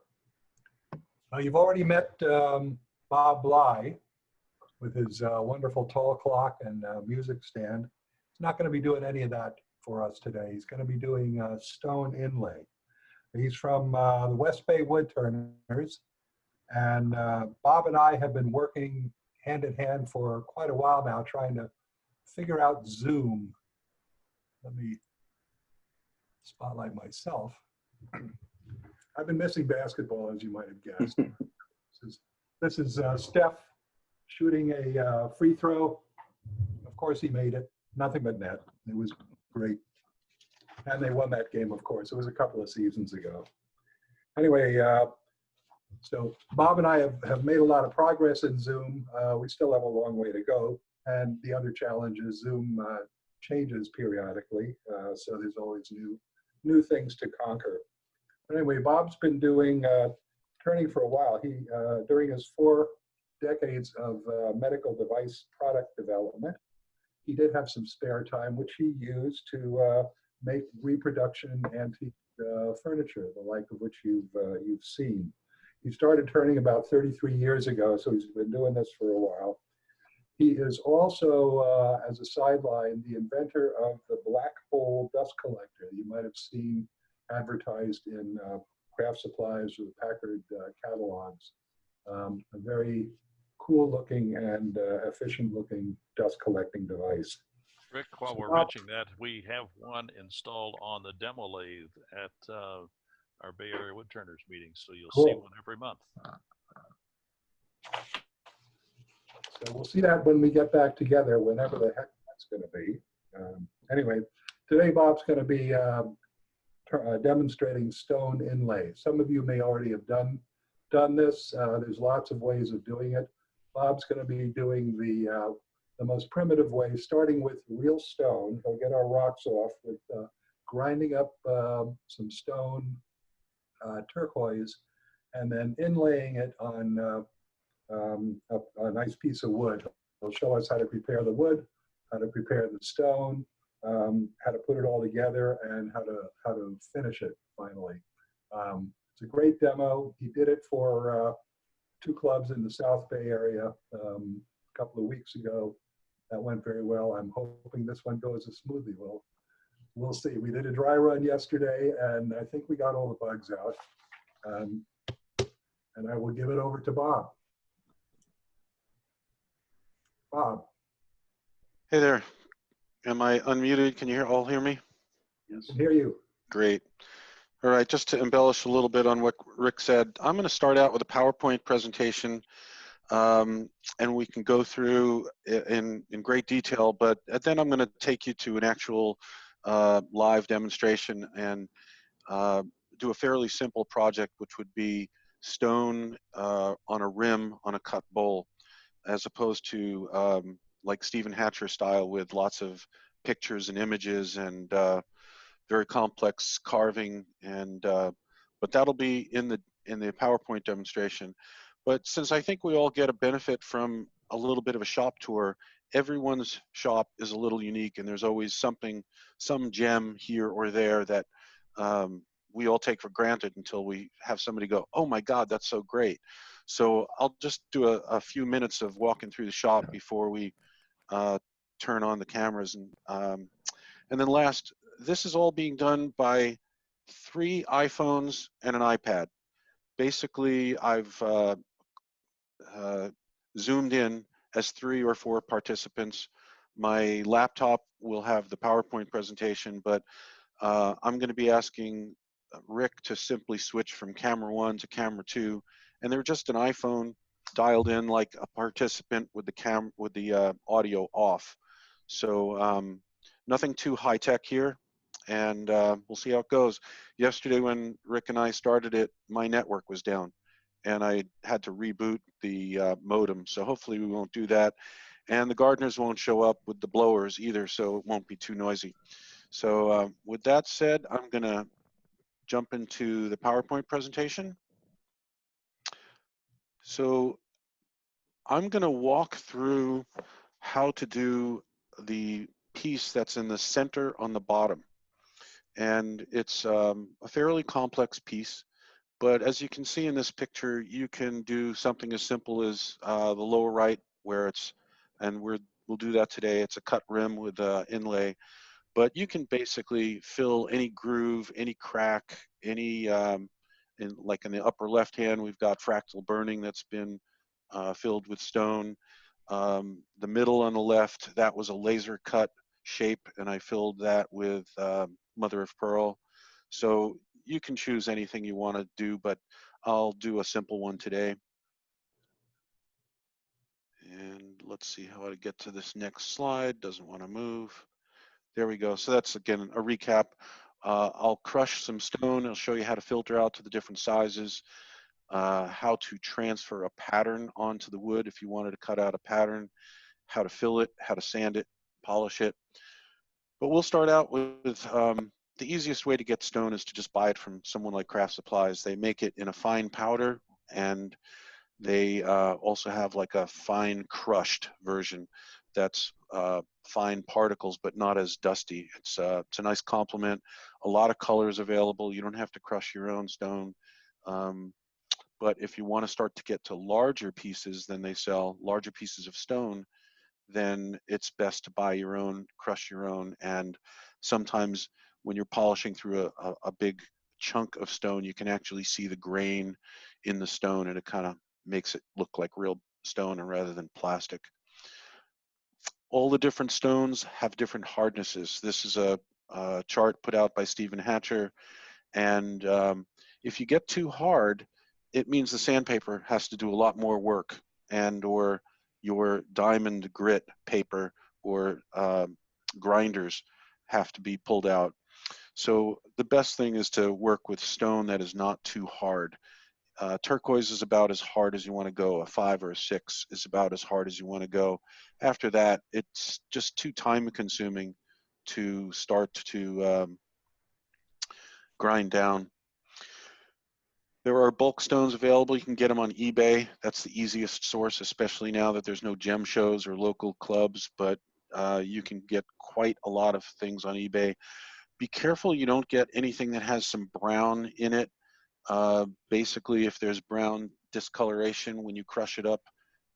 You've already met Bob Bley with his wonderful tall clock and music stand. He's not going to be doing any of that for us today. He's going to be doing stone inlay. He's from the West Bay Woodturners, and Bob and I have been working hand in hand for quite a while now, trying to figure out Zoom. Let me spotlight myself. I've been missing basketball, as you might have guessed. This is Steph shooting a free throw. Of course, he made it. Nothing but net. It was great. And they won that game, of course. It was a couple of seasons ago. Anyway, so Bob and I have made a lot of progress in Zoom. We still have a long way to go. And the other challenge is Zoom changes periodically. So there's always new things to conquer. But anyway, Bob's been doing turning for a while. He during his 4 decades of medical device product development, he did have some spare time, which he used to make reproduction antique furniture, the like of which you've seen. He started turning about 33 years ago, so he's been doing this for a while. He is also, as a sideline, the inventor of the black hole dust collector you might have seen advertised in craft supplies or Packard catalogs. A very cool looking and efficient looking dust collecting device.
Rick, while we're
Bob,
mentioning that, we have one installed on the demo lathe at our Bay Area Woodturners meeting, so you'll see
cool.
one every month.
So we'll see that when we get back together, whenever the heck that's going to be. Anyway, today Bob's going to be demonstrating stone inlay. Some of you may already have done this. There's lots of ways of doing it. Bob's going to be doing the most primitive way, starting with real stone. He'll get our rocks off with grinding up some stone turquoise, and then inlaying it on a nice piece of wood. He'll show us how to prepare the wood, how to prepare the stone, how to put it all together, and how to finish it finally. It's a great demo. He did it for 2 clubs in the South Bay area a couple of weeks ago. That went very well. I'm hoping this one goes as smoothly. We'll see. We did a dry run yesterday, and I think we got all the bugs out. And I will give it over to Bob. Bob.
Hey there. Am I unmuted? Can you all hear me?
Yes. I can hear you.
Great. All right, just to embellish a little bit on what Rick said, I'm going to start out with a PowerPoint presentation, and we can go through in great detail, but then I'm going to take you to an actual live demonstration and do a fairly simple project, which would be stone on a rim on a cut bowl, as opposed to like Stephen Hatcher style with lots of pictures and images and very complex carving, and but that'll be in the PowerPoint demonstration. But since I think we all get a benefit from a little bit of a shop tour, everyone's shop is a little unique, and there's always some gem here or there that we all take for granted until we have somebody go, "Oh my God, that's so great." So I'll just do a few minutes of walking through the shop before we turn on the cameras, and then last, this is all being done by 3 iPhones and an iPad. Basically, I've zoomed in as 3 or 4 participants. My laptop will have the PowerPoint presentation, but I'm going to be asking Rick to simply switch from camera 1 to camera 2, and they're just an iPhone dialed in like a participant with the audio off. So nothing too high tech here, and we'll see how it goes. Yesterday when Rick and I started it, my network was down, and I had to reboot the modem. So hopefully we won't do that, and the gardeners won't show up with the blowers either, so it won't be too noisy. So with that said, I'm gonna jump into the PowerPoint presentation. So I'm gonna walk through how to do the piece that's in the center on the bottom. And it's a fairly complex piece, but as you can see in this picture, you can do something as simple as the lower right, where it's, and we'll do that today, it's a cut rim with inlay, but you can basically fill any groove, any crack, any, like in the upper left hand, we've got fractal burning that's been filled with stone. The middle on the left, that was a laser cut shape, and I filled that with mother of pearl. So you can choose anything you want to do, but I'll do a simple one today. And let's see how I get to this next slide. Doesn't want to move. There we go. So that's, again, a recap. I'll crush some stone. I'll show you how to filter out to the different sizes, how to transfer a pattern onto the wood if you wanted to cut out a pattern, how to fill it, how to sand it, polish it. But we'll start out with the easiest way to get stone is to just buy it from someone like Craft Supplies. They make it in a fine powder, and they also have like a fine crushed version that's fine particles but not as dusty. It's a nice complement. A lot of colors available. You don't have to crush your own stone. But if you want to start to get to larger pieces, then they sell larger pieces of stone, then it's best to buy your own, crush your own, and sometimes when you're polishing through a big chunk of stone, you can actually see the grain in the stone, and it kind of makes it look like real stone and rather than plastic. All the different stones have different hardnesses. This is a chart put out by Stephen Hatcher, and if you get too hard, it means the sandpaper has to do a lot more work, and or your diamond grit paper or grinders have to be pulled out. So the best thing is to work with stone that is not too hard. Turquoise is about as hard as you want to go. A 5 or a 6 is about as hard as you want to go. After that, it's just too time consuming to start to grind down. There are bulk stones available. You can get them on eBay. That's the easiest source, especially now that there's no gem shows or local clubs, but you can get quite a lot of things on eBay. Be careful you don't get anything that has some brown in it. Basically, if there's brown discoloration, when you crush it up,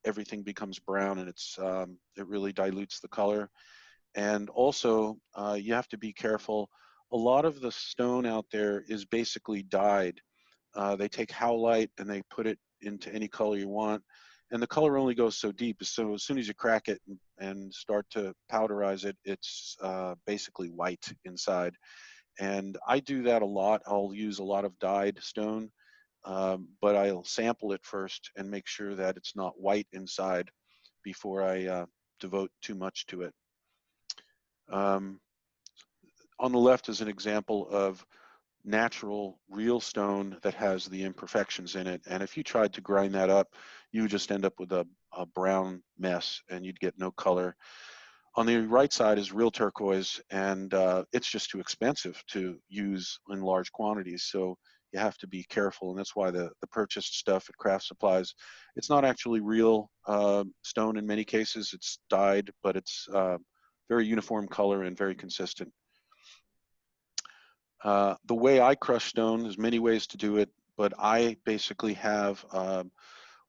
everything becomes brown, and it really dilutes the color. And also, you have to be careful. A lot of the stone out there is basically dyed. They take howlite and they put it into any color you want, and the color only goes so deep. So as soon as you crack it and start to powderize it, it's basically white inside. And I do that a lot. I'll use a lot of dyed stone, but I'll sample it first and make sure that it's not white inside before I devote too much to it. On the left is an example of natural real stone that has the imperfections in it, and if you tried to grind that up, you would just end up with a brown mess and you'd get no color. On the right side is real turquoise, and it's just too expensive to use in large quantities, so you have to be careful, and that's why the purchased stuff at craft supplies, it's not actually real stone in many cases. It's dyed, but it's very uniform color and very consistent. The way I crush stone, there's many ways to do it, but I basically have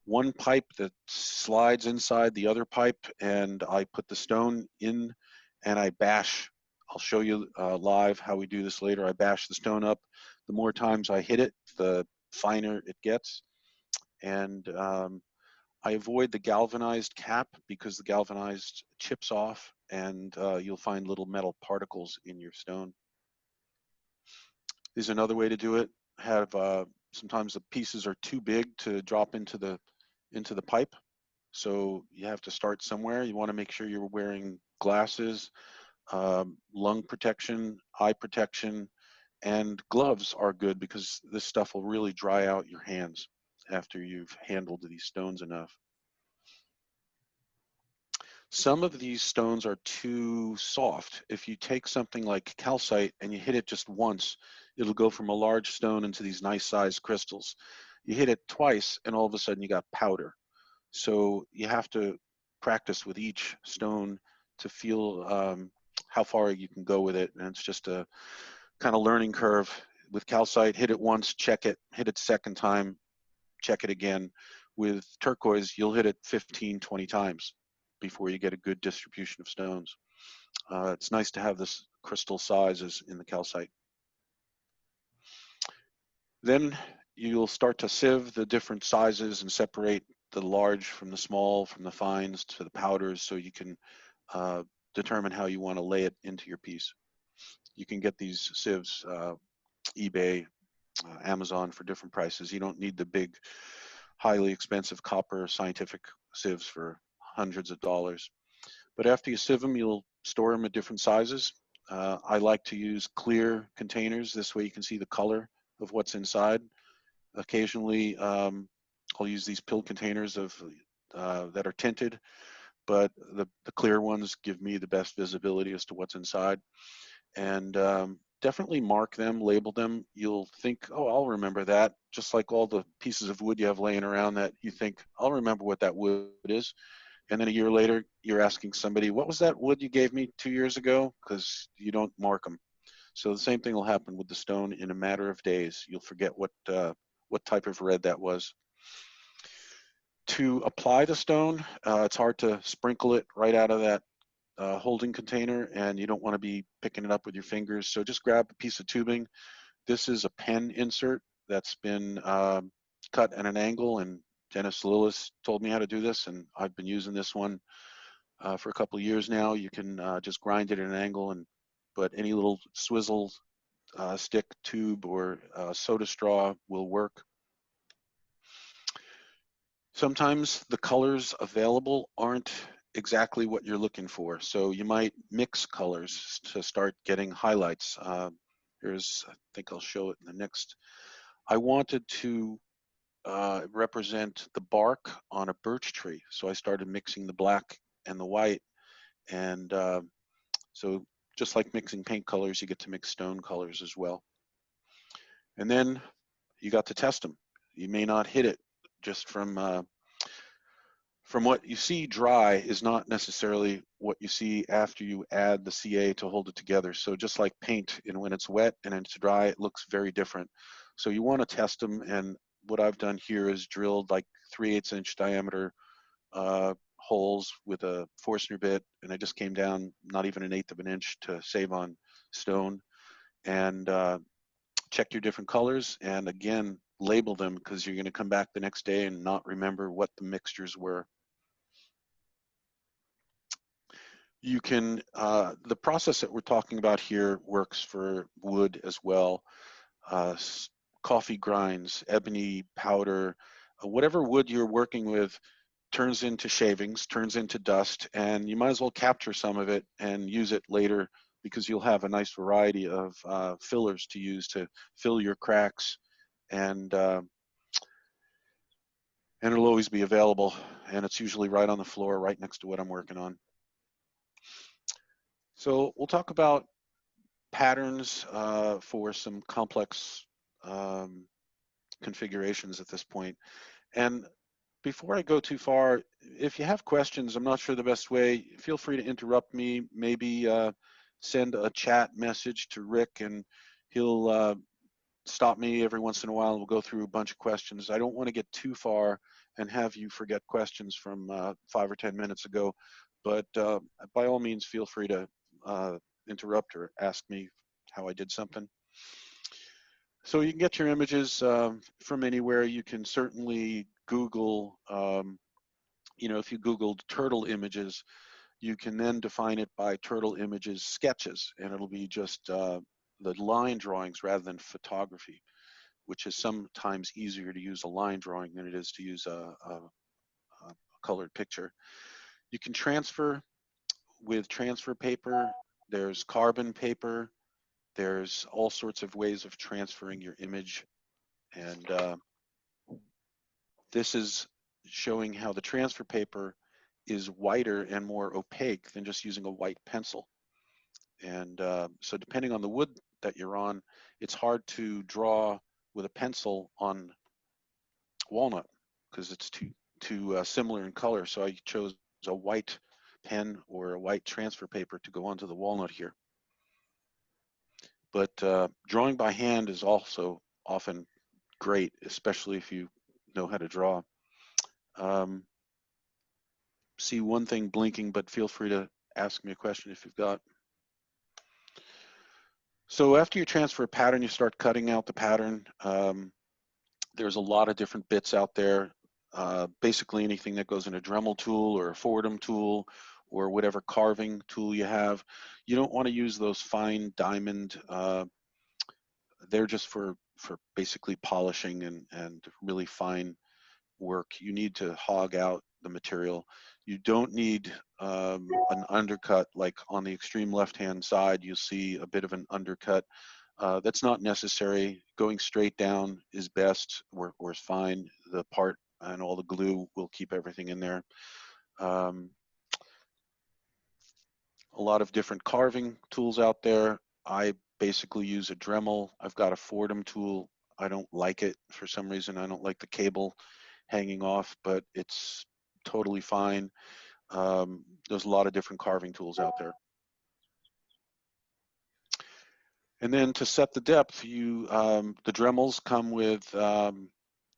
one pipe that slides inside the other pipe, and I put the stone in and I bash. I'll show you live how we do this later. I bash the stone up. The more times I hit it, the finer it gets. And I avoid the galvanized cap because the galvanized chips off, and you'll find little metal particles in your stone. There's another way to do it. Have sometimes the pieces are too big to drop into the pipe, so you have to start somewhere. You want to make sure you're wearing glasses, lung protection, eye protection, and gloves are good because this stuff will really dry out your hands after you've handled these stones enough. Some of these stones are too soft. If you take something like calcite and you hit it just once, it'll go from a large stone into these nice sized crystals. You hit it twice and all of a sudden you got powder. So you have to practice with each stone to feel how far you can go with it. And it's just a kind of learning curve. With calcite, hit it once, check it, hit it second time, check it again. With turquoise, you'll hit it 15, 20 times before you get a good distribution of stones. It's nice to have this crystal sizes in the calcite. Then you'll start to sieve the different sizes and separate the large from the small, from the fines to the powders, so you can determine how you want to lay it into your piece. You can get these sieves, eBay, Amazon for different prices. You don't need the big, highly expensive copper scientific sieves for hundreds of dollars. But after you sieve them, you'll store them at different sizes. I like to use clear containers. This way you can see the color of what's inside. Occasionally, I'll use these pill containers that are tinted, but the clear ones give me the best visibility as to what's inside. And definitely mark them, label them. You'll think, oh, I'll remember that. Just like all the pieces of wood you have laying around that you think, I'll remember what that wood is. And then a year later, you're asking somebody, what was that wood you gave me 2 years ago? Because you don't mark them. So the same thing will happen with the stone. In a matter of days, you'll forget what type of red that was. To apply the stone, it's hard to sprinkle it right out of that holding container, and you don't want to be picking it up with your fingers. So just grab a piece of tubing. This is a pen insert that's been cut at an angle and Dennis Lillis told me how to do this, and I've been using this one for a couple of years now. You can just grind it at an angle, but any little swizzle stick, tube, or soda straw will work. Sometimes the colors available aren't exactly what you're looking for, so you might mix colors to start getting highlights. I think I'll show it in the next. I wanted to represent the bark on a birch tree, so I started mixing the black and the white, and so just like mixing paint colors, you get to mix stone colors as well. And then you got to test them. You may not hit it just from what you see dry is not necessarily what you see after you add the CA to hold it together. So just like paint, when it's wet and it's dry, it looks very different. So you want to test them, and what I've done here is drilled like 3/8 inch diameter holes with a Forstner bit, and I just came down not even 1/8 of an inch to save on stone, and check your different colors, and again, label them, because you're going to come back the next day and not remember what the mixtures were. You can, the process that we're talking about here works for wood as well. Coffee grinds, ebony powder, whatever wood you're working with turns into shavings, turns into dust, and you might as well capture some of it and use it later, because you'll have a nice variety of fillers to use to fill your cracks, and it'll always be available, and it's usually right on the floor, right next to what I'm working on. So we'll talk about patterns for some complex configurations at this point. And before I go too far, if you have questions, I'm not sure the best way, feel free to interrupt me, maybe send a chat message to Rick, and he'll stop me every once in a while, and we'll go through a bunch of questions. I don't want to get too far and have you forget questions from 5 or 10 minutes ago, but by all means, feel free to interrupt or ask me how I did something. So you can get your images from anywhere. You can certainly Google, if you Googled turtle images, you can then define it by turtle images sketches, and it'll be just the line drawings rather than photography, which is sometimes easier to use a line drawing than it is to use a colored picture. You can transfer with transfer paper. There's carbon paper. There's all sorts of ways of transferring your image, and this is showing how the transfer paper is whiter and more opaque than just using a white pencil. And so depending on the wood that you're on, it's hard to draw with a pencil on walnut because it's too similar in color. So I chose a white pen or a white transfer paper to go onto the walnut here. But drawing by hand is also often great, especially if you know how to draw. See one thing blinking, but feel free to ask me a question if you've got. So after you transfer a pattern, you start cutting out the pattern. There's a lot of different bits out there. Basically anything that goes in a Dremel tool or a Fordham tool or whatever carving tool you have. You don't want to use those fine diamond. They're just for basically polishing and really fine work. You need to hog out the material. You don't need an undercut, like on the extreme left-hand side, you'll see a bit of an undercut. That's not necessary. Going straight down is best or is fine. The part and all the glue will keep everything in there. A lot of different carving tools out there. I basically use a Dremel. I've got a Fordham tool. I don't like it for some reason. I don't like the cable hanging off, but it's totally fine. There's a lot of different carving tools out there. And then to set the depth, the Dremels come with,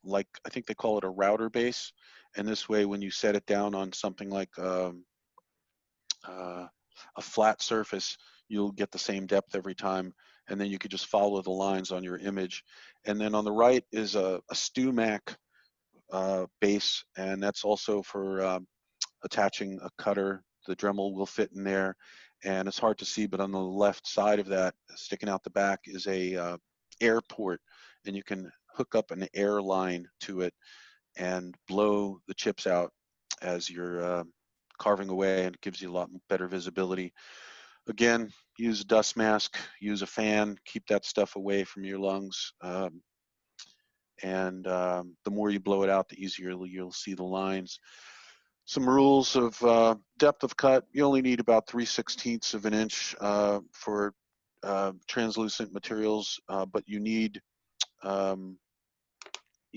like, I think they call it a router base. And this way, when you set it down on something like a flat surface, you'll get the same depth every time. And then you could just follow the lines on your image. And then on the right is a StuMac base, and that's also for attaching a cutter. The Dremel will fit in there, and it's hard to see, but on the left side of that, sticking out the back, is a air port, and you can hook up an air line to it and blow the chips out as you're carving away, and it gives you a lot better visibility. Again, use a dust mask, use a fan, keep that stuff away from your lungs. And the more you blow it out, the easier you'll see the lines. Some rules of depth of cut: you only need about 3/16 of an inch for translucent materials, but you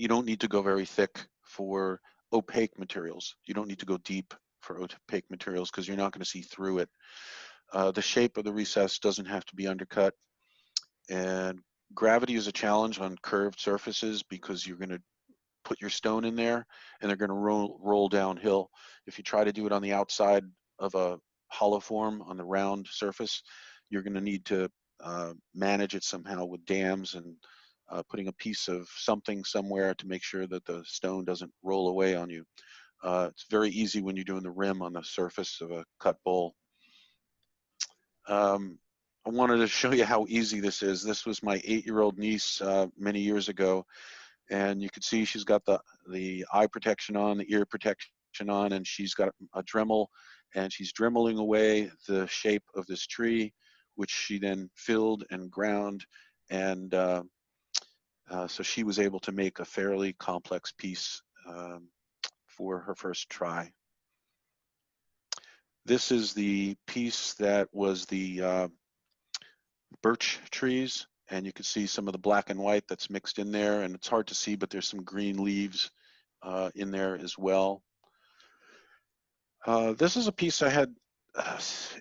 don't need to go very thick for opaque materials. You don't need to go deep for opaque materials because you're not going to see through it. The shape of the recess doesn't have to be undercut, and gravity is a challenge on curved surfaces because you're going to put your stone in there and they're going to roll downhill. If you try to do it on the outside of a hollow form on the round surface, you're going to need to manage it somehow with dams and putting a piece of something somewhere to make sure that the stone doesn't roll away on you. It's very easy when you're doing the rim on the surface of a cut bowl. I wanted to show you how easy this is. This was my 8-year-old niece many years ago, and you can see she's got the eye protection on, the ear protection on, and she's got a Dremel, and she's dremeling away the shape of this tree, which she then filled and ground, and so she was able to make a fairly complex piece for her first try. This is the piece that was the birch trees, and you can see some of the black and white that's mixed in there, and it's hard to see, but there's some green leaves in there as well. This is a piece I had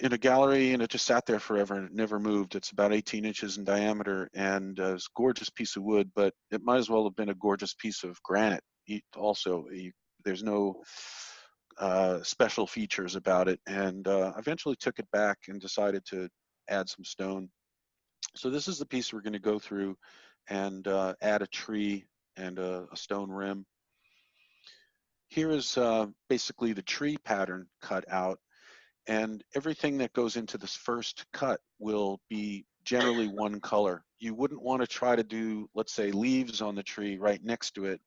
in a gallery, and it just sat there forever and it never moved. It's about 18 inches in diameter, and it's a gorgeous piece of wood, but it might as well have been a gorgeous piece of granite also. There's no special features about it, and I eventually took it back and decided to add some stone. So this is the piece we're going to go through and add a tree and a stone rim. Here is basically the tree pattern cut out, and everything that goes into this first cut will be generally one color. You wouldn't want to try to do, let's say, leaves on the tree right next to it,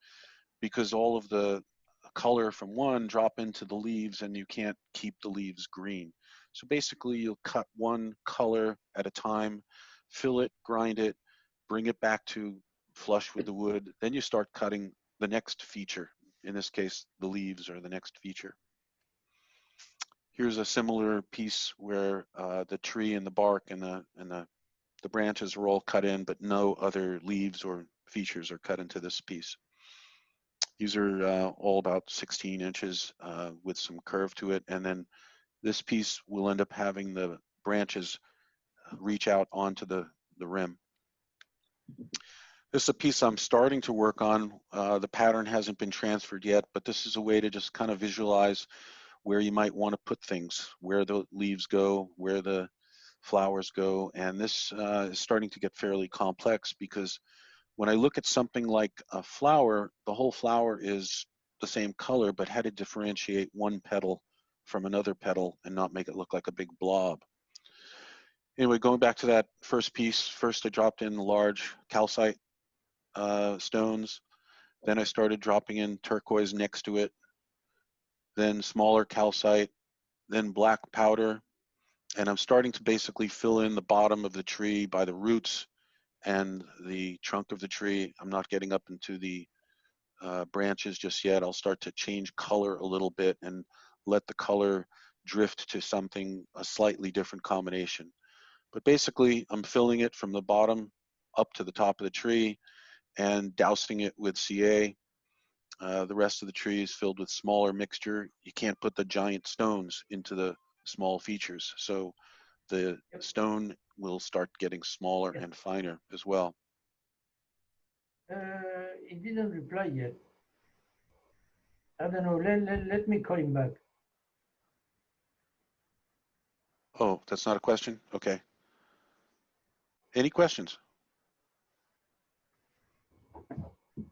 because all of the color from one drop into the leaves and you can't keep the leaves green. So basically you'll cut one color at a time, fill it, grind it, bring it back to flush with the wood, then you start cutting the next feature. In this case, the leaves are the next feature. Here's a similar piece where the tree and the bark and the branches are all cut in, but no other leaves or features are cut into this piece. These are all about 16 inches with some curve to it, and then this piece will end up having the branches reach out onto the rim. This is a piece I'm starting to work on. The pattern hasn't been transferred yet, but this is a way to just kind of visualize where you might want to put things, where the leaves go, where the flowers go, and this is starting to get fairly complex because when I look at something like a flower, the whole flower is the same color, but how to differentiate one petal from another petal and not make it look like a big blob. Anyway, going back to that first piece, first I dropped in large calcite stones, then I started dropping in turquoise next to it, then smaller calcite, then black powder, and I'm starting to basically fill in the bottom of the tree by the roots and the trunk of the tree. I'm not getting up into the branches just yet. I'll start to change color a little bit and let the color drift to something, a slightly different combination. But basically, I'm filling it from the bottom up to the top of the tree and dousing it with CA. The rest of the tree is filled with smaller mixture. You can't put the giant stones into the small features. So the stone will start getting smaller and finer as well.
He didn't reply yet. I don't know. Let me call him back.
Oh, that's not a question? Okay. Any questions?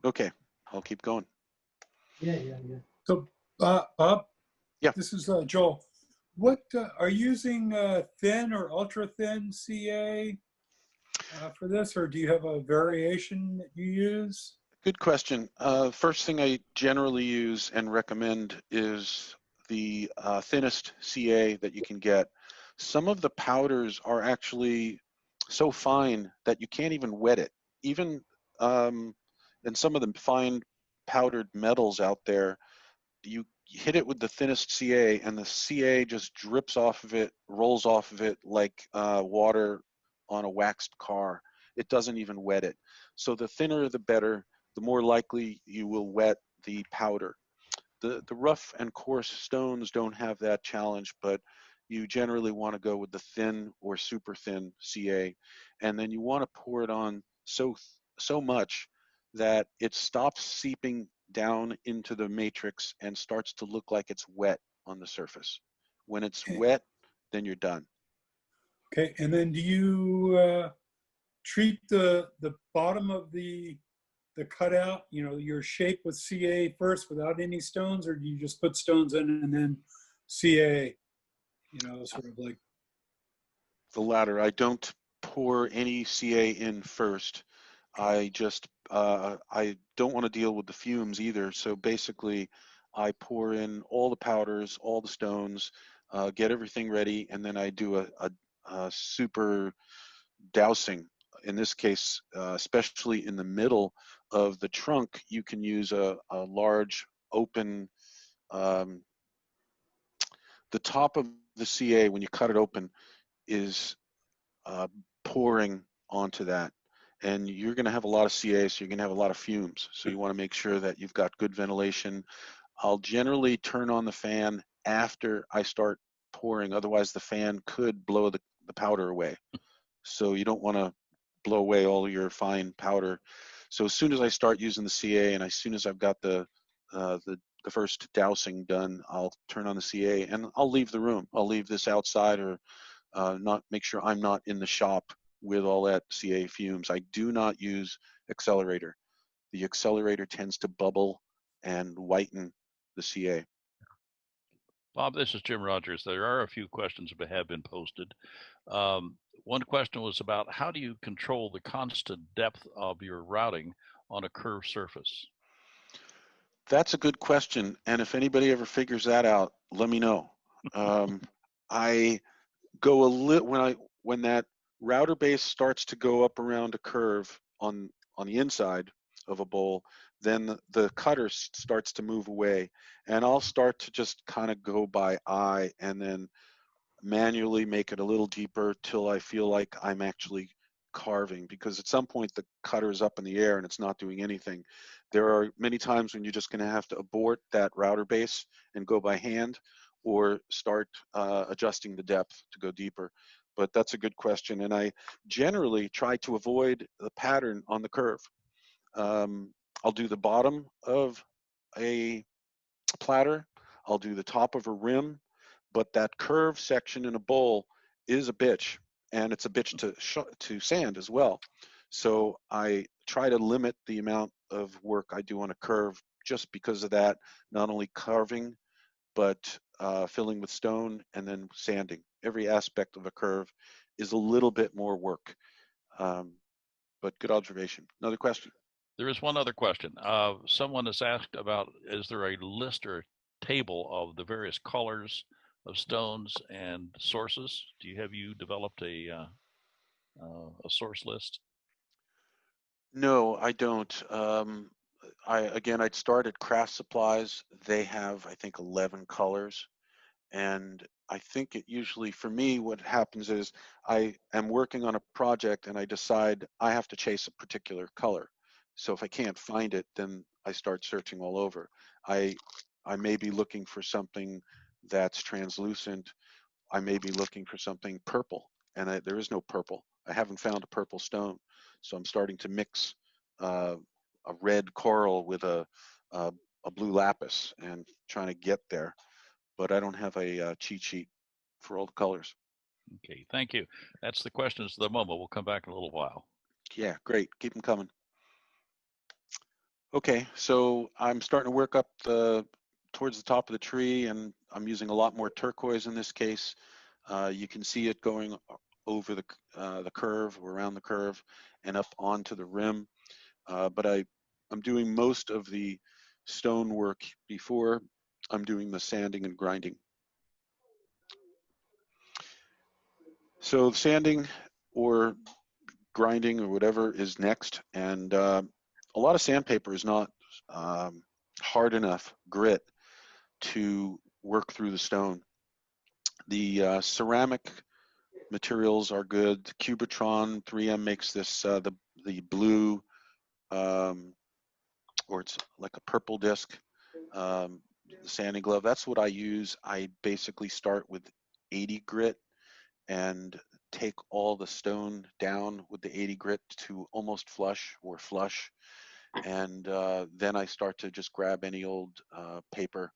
Okay, I'll keep going.
Yeah.
So, Bob?
Yeah.
This is Joel. What are you using thin or ultra thin CA for this, or do you have a variation that you use?
Good question. First thing I generally use and recommend is the thinnest CA that you can get. Some of the powders are actually so fine that you can't even wet it. Even and some of the fine powdered metals out there, you hit it with the thinnest CA and the CA just drips off of it, rolls off of it like water on a waxed car. It doesn't even wet it. So the thinner the better, the more likely you will wet the powder. The rough and coarse stones don't have that challenge, but you generally want to go with the thin or super thin CA. And then you want to pour it on so much that it stops seeping down into the matrix and starts to look like it's wet on the surface. When it's wet, then you're done.
Okay, and then do you treat the bottom of the cutout, your shape with CA first without any stones, or do you just put stones in and then CA, sort of like?
The latter. I don't pour any CA in first. I just, I don't want to deal with the fumes either. So basically, I pour in all the powders, all the stones, get everything ready, and then I do a super dousing. In this case, especially in the middle of the trunk, you can use a large open, the top of the CA, when you cut it open, is pouring onto that. And you're going to have a lot of CA, so you're going to have a lot of fumes. So you want to make sure that you've got good ventilation. I'll generally turn on the fan after I start pouring. Otherwise, the fan could blow the powder away. So you don't want to blow away all your fine powder. So as soon as I start using the CA, and as soon as I've got the first dousing done, I'll turn on the CA and I'll leave the room. I'll leave this outside, or not make sure I'm not in the shop with all that CA fumes. I do not use accelerator. The accelerator tends to bubble and whiten the CA.
Bob, this is Jim Rogers. There are a few questions that have been posted. One question was about how do you control the constant depth of your routing on a curved surface?
That's a good question. And if anybody ever figures that out, let me know. I go a little, when that router base starts to go up around a curve on the inside of a bowl, then the cutter starts to move away, and I'll start to just kind of go by eye and then manually make it a little deeper till I feel like I'm actually carving, because at some point the cutter is up in the air and it's not doing anything. There are many times when you're just going to have to abort that router base and go by hand, or start adjusting the depth to go deeper. But that's a good question, and I generally try to avoid the pattern on the curve. I'll do the bottom of a platter, I'll do the top of a rim, but that curve section in a bowl is a bitch, and it's a bitch to sand as well. So I try to limit the amount of work I do on a curve just because of that, not only carving, but filling with stone and then sanding. Every aspect of a curve is a little bit more work. But good observation. Another question?
There is one other question. Someone has asked about, is there a list or table of the various colors of stones and sources? Have you developed a source list?
No, I don't. I'd start at Craft Supplies. They have, I think, 11 colors. And I think it usually, for me, what happens is I am working on a project and I decide I have to chase a particular color. So if I can't find it, then I start searching all over. I may be looking for something that's translucent. I may be looking for something purple, and there is no purple. I haven't found a purple stone. So I'm starting to mix a red coral with a blue lapis and trying to get there. But I don't have a cheat sheet for all the colors.
Okay, thank you. That's the questions of the moment. We'll come back in a little while.
Yeah, great. Keep them coming. Okay, so I'm starting to work up towards the top of the tree, and I'm using a lot more turquoise in this case. You can see it going over the curve, or around the curve, and up onto the rim. But I'm doing most of the stone work before I'm doing the sanding and grinding. So sanding or grinding or whatever is next, and a lot of sandpaper is not hard enough grit to work through the stone. The ceramic materials are good. The Cubitron 3M makes this the blue, or it's like a purple disc, the sanding glove. That's what I use. I basically start with 80 grit and take all the stone down with the 80 grit to almost flush or flush, and then I start to just grab any old paper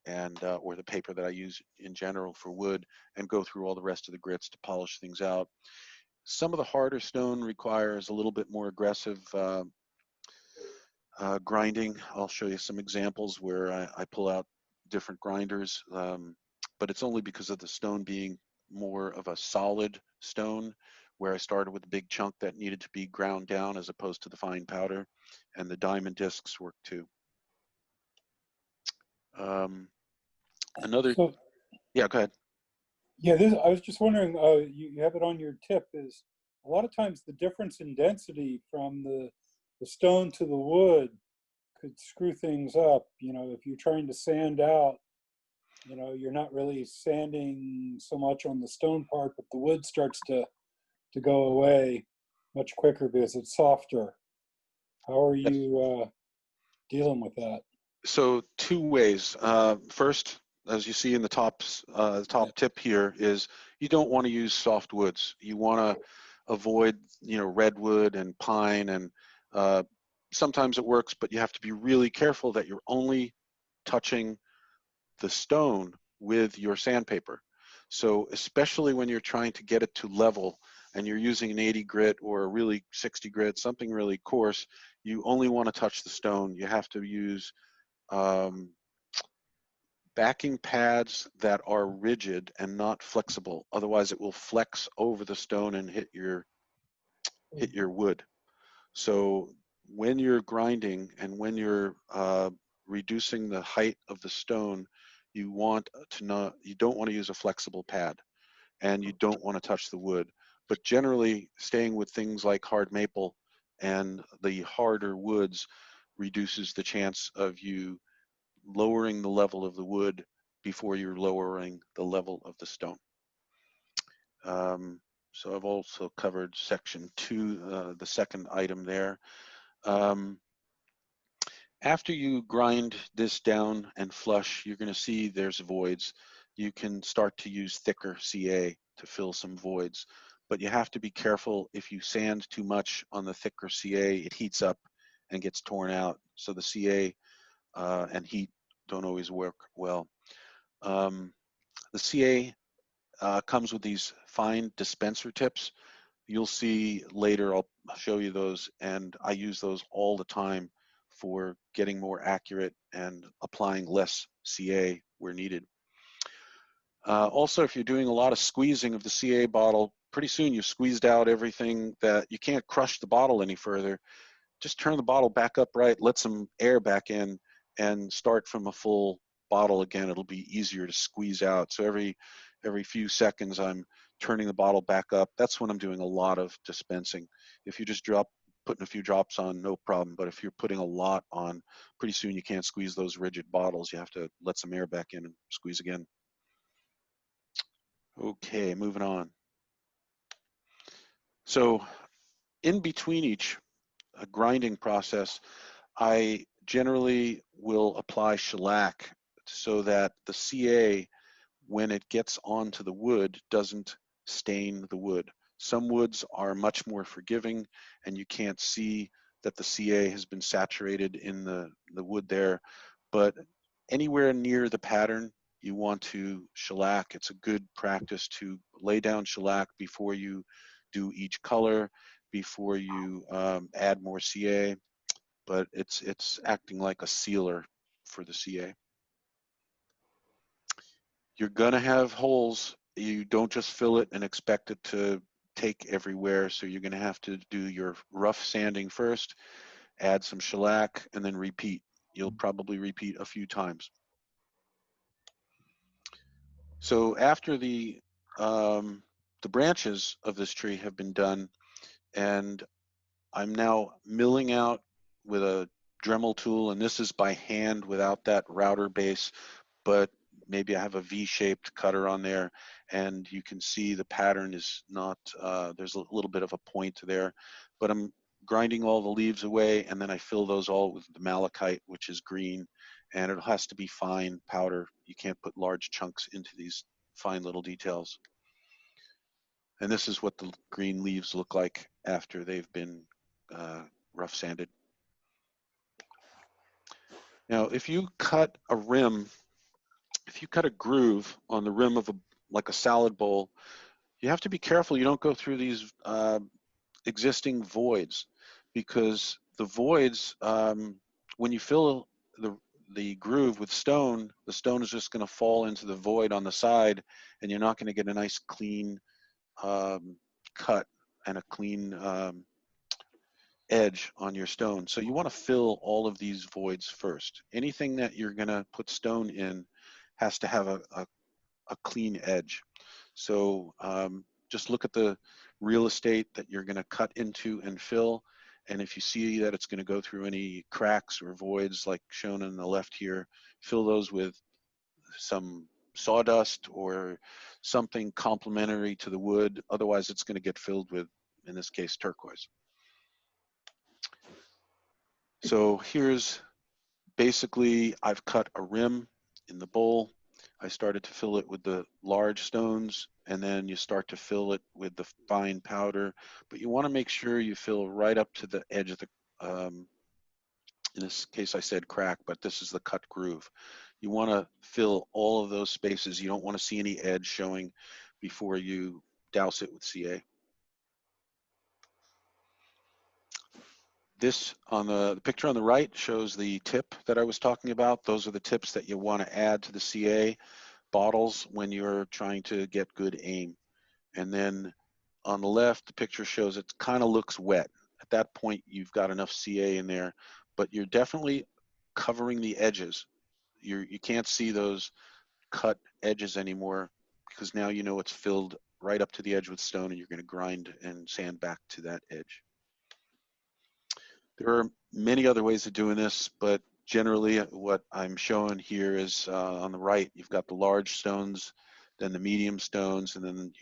and or the paper that I use in general for wood, and go through all the rest of the grits to polish things out. Some of the harder stone requires a little bit more aggressive grinding. I'll show you some examples where I pull out different grinders, but it's only because of the stone being more of a solid stone, where I started with a big chunk that needed to be ground down as opposed to the fine powder, and the diamond discs work too. Another,
So,
yeah, go ahead.
yeah, I was just wondering, you have it on your tip, is a lot of times the difference in density from the stone to the wood could screw things up. You know, if you're trying to sand out, you know, you're not really sanding so much on the stone part, but the wood starts to go away much quicker because it's softer. How are you dealing with that?
So two ways. First, as you see in the top tip here, is you don't want to use soft woods. You want to avoid, you know, redwood and pine, and sometimes it works, but you have to be really careful that you're only touching the stone with your sandpaper. So especially when you're trying to get it to level and you're using an 80 grit or a really 60 grit, something really coarse, you only want to touch the stone. You have to use backing pads that are rigid and not flexible. Otherwise it will flex over the stone and hit your wood. So when you're grinding and when you're reducing the height of the stone, you don't want to use a flexible pad, and you don't want to touch the wood. But generally, staying with things like hard maple and the harder woods reduces the chance of you lowering the level of the wood before you're lowering the level of the stone. So I've also covered section 2, the second item there. After you grind this down and flush, you're going to see there's voids. You can start to use thicker CA to fill some voids, but you have to be careful. If you sand too much on the thicker CA, it heats up and gets torn out. So the CA and heat don't always work well. The CA comes with these fine dispenser tips. You'll see later, I'll show you those, and I use those all the time for getting more accurate and applying less CA where needed. Also, if you're doing a lot of squeezing of the CA bottle, pretty soon you've squeezed out everything that you can't crush the bottle any further. Just turn the bottle back upright, let some air back in, and start from a full bottle again. It'll be easier to squeeze out. So every few seconds I'm turning the bottle back up. That's when I'm doing a lot of dispensing. If you just putting a few drops on, no problem. But if you're putting a lot on, pretty soon you can't squeeze those rigid bottles. You have to let some air back in and squeeze again. Okay, moving on. So in between each grinding process, I generally will apply shellac so that the CA, when it gets onto the wood, doesn't stain the wood. Some woods are much more forgiving and you can't see that the CA has been saturated in the wood there, but anywhere near the pattern you want to shellac. It's a good practice to lay down shellac before you do each color, before you add more CA. but it's acting like a sealer for the CA. You're gonna have holes. You don't just fill it and expect it to take everywhere. So you're gonna have to do your rough sanding first, add some shellac, and then repeat. You'll probably repeat a few times. So after the branches of this tree have been done, and I'm now milling out with a Dremel tool, and this is by hand without that router base, but maybe I have a V-shaped cutter on there, and you can see the pattern is not, there's a little bit of a point there, but I'm grinding all the leaves away, and then I fill those all with the malachite, which is green, and it has to be fine powder. You can't put large chunks into these fine little details. And this is what the green leaves look like after they've been rough sanded. Now, if you cut a rim, if you cut a groove on the rim of like a salad bowl, you have to be careful you don't go through these existing voids, because the voids, when you fill the groove with stone, the stone is just going to fall into the void on the side, and you're not going to get a nice clean cut and a clean edge on your stone. So you want to fill all of these voids first. Anything that you're going to put stone in has to have a clean edge. So just look at the real estate that you're going to cut into and fill. And if you see that it's going to go through any cracks or voids like shown on the left here, fill those with some sawdust or something complementary to the wood. Otherwise, it's going to get filled with, in this case, turquoise. So here's basically, I've cut a rim in the bowl. I started to fill it with the large stones, and then you start to fill it with the fine powder. But you want to make sure you fill right up to the edge of the, in this case I said crack, but this is the cut groove. You want to fill all of those spaces. You don't want to see any edge showing before you douse it with CA. This on the picture on the right shows the tip that I was talking about. Those are the tips that you want to add to the CA bottles when you're trying to get good aim. And then on the left, the picture shows it kind of looks wet. At that point, you've got enough CA in there, but you're definitely covering the edges. You can't see those cut edges anymore, because now you know it's filled right up to the edge with stone, and you're going to grind and sand back to that edge. There are many other ways of doing this, but generally what I'm showing here is on the right, you've got the large stones, then the medium stones, and then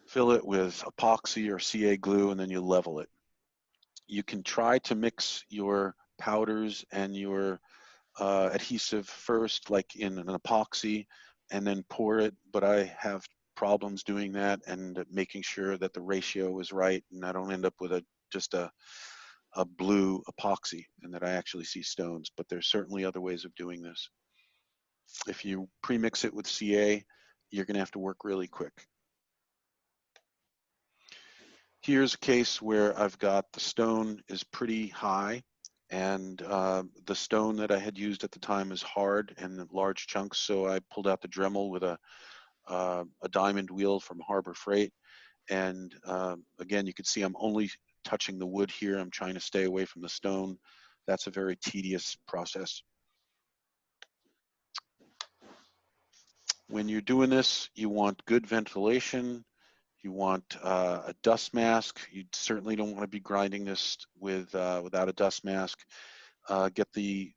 fill it with epoxy or CA glue, and then you level it. You can try to mix your powders and your adhesive first, like in an epoxy, and then pour it, but I have problems doing that and making sure that the ratio is right, and I don't end up with just a blue epoxy and that I actually see stones. But there's certainly other ways of doing this. If you pre-mix it with CA, you're going to have to work really quick. Here's a case where I've got the stone is pretty high, and the stone that I had used at the time is hard and in large chunks, so I pulled out the Dremel with a diamond wheel from Harbor Freight. And again, you can see I'm only touching the wood here. I'm trying to stay away from the stone. That's a very tedious process. When you're doing this, you want good ventilation. You want a dust mask. You certainly don't want to be grinding this with without a dust mask. Get the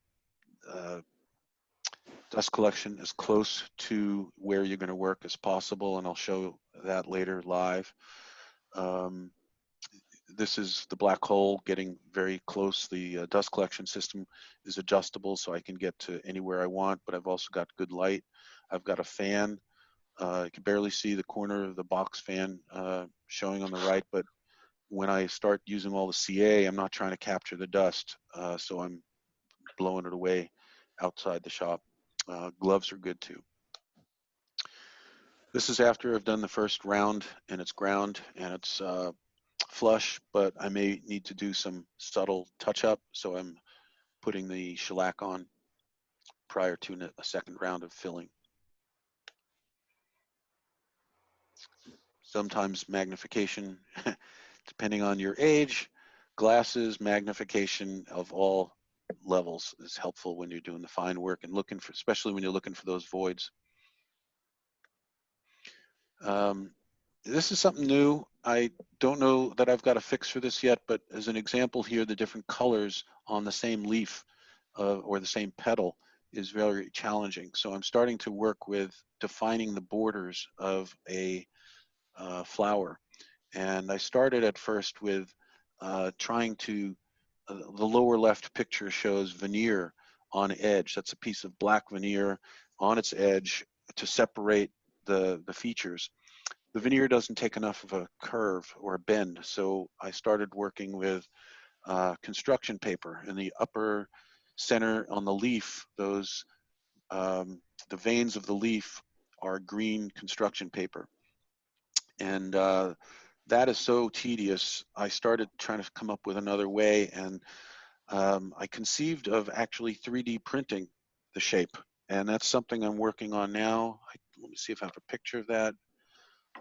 dust collection as close to where you're going to work as possible, and I'll show that later live. This is the black hole getting very close. The dust collection system is adjustable, so I can get to anywhere I want, but I've also got good light. I've got a fan. You can barely see the corner of the box fan showing on the right, but when I start using all the CA, I'm not trying to capture the dust, so I'm blowing it away outside the shop. Gloves are good too. This is after I've done the first round and it's ground, and it's flush, but I may need to do some subtle touch-up, so I'm putting the shellac on prior to a second round of filling. Sometimes magnification, depending on your age, glasses, magnification of all levels is helpful when you're doing the fine work and looking for, especially when you're looking for those voids. This is something new. I don't know that I've got a fix for this yet, but as an example here, the different colors on the same leaf or the same petal is very challenging. So I'm starting to work with defining the borders of a flower. And I started at first with trying to, the lower left picture shows veneer on edge. That's a piece of black veneer on its edge to separate the features. The veneer doesn't take enough of a curve or a bend, so I started working with construction paper. In the upper center on the leaf, those the veins of the leaf are green construction paper. And that is so tedious. I started trying to come up with another way, and I conceived of actually 3D printing the shape. And that's something I'm working on now. Let me see if I have a picture of that.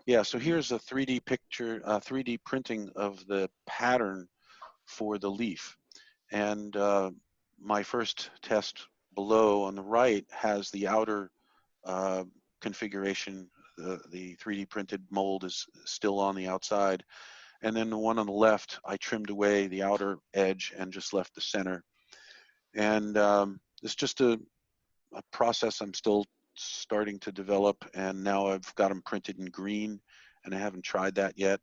Yeah, so here's a 3D picture, 3D printing of the pattern for the leaf. And my first test below on the right has the outer configuration. The 3D printed mold is still on the outside. And then the one on the left, I trimmed away the outer edge and just left the center. And it's just a process I'm still starting to develop, and now I've got them printed in green, and I haven't tried that yet,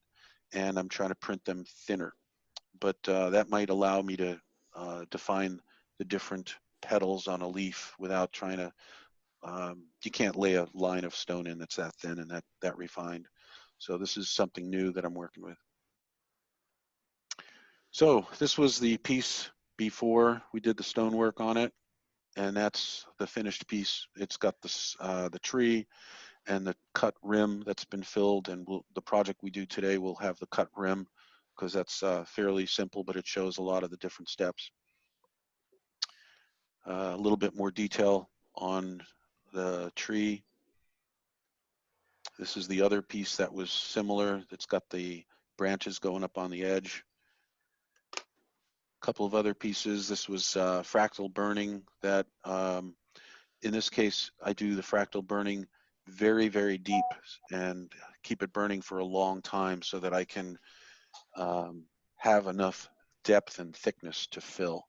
and I'm trying to print them thinner. But that might allow me to define the different petals on a leaf without trying to, you can't lay a line of stone in that's that thin and that refined. So this is something new that I'm working with. So this was the piece before we did the stonework on it, and that's the finished piece. It's got this, the tree and the cut rim that's been filled, and the project we do today will have the cut rim because that's fairly simple, but it shows a lot of the different steps. A little bit more detail on the tree. This is the other piece that was similar. That's got the branches going up on the edge. A couple of other pieces. This was fractal burning that, in this case, I do the fractal burning very, very deep and keep it burning for a long time so that I can have enough depth and thickness to fill.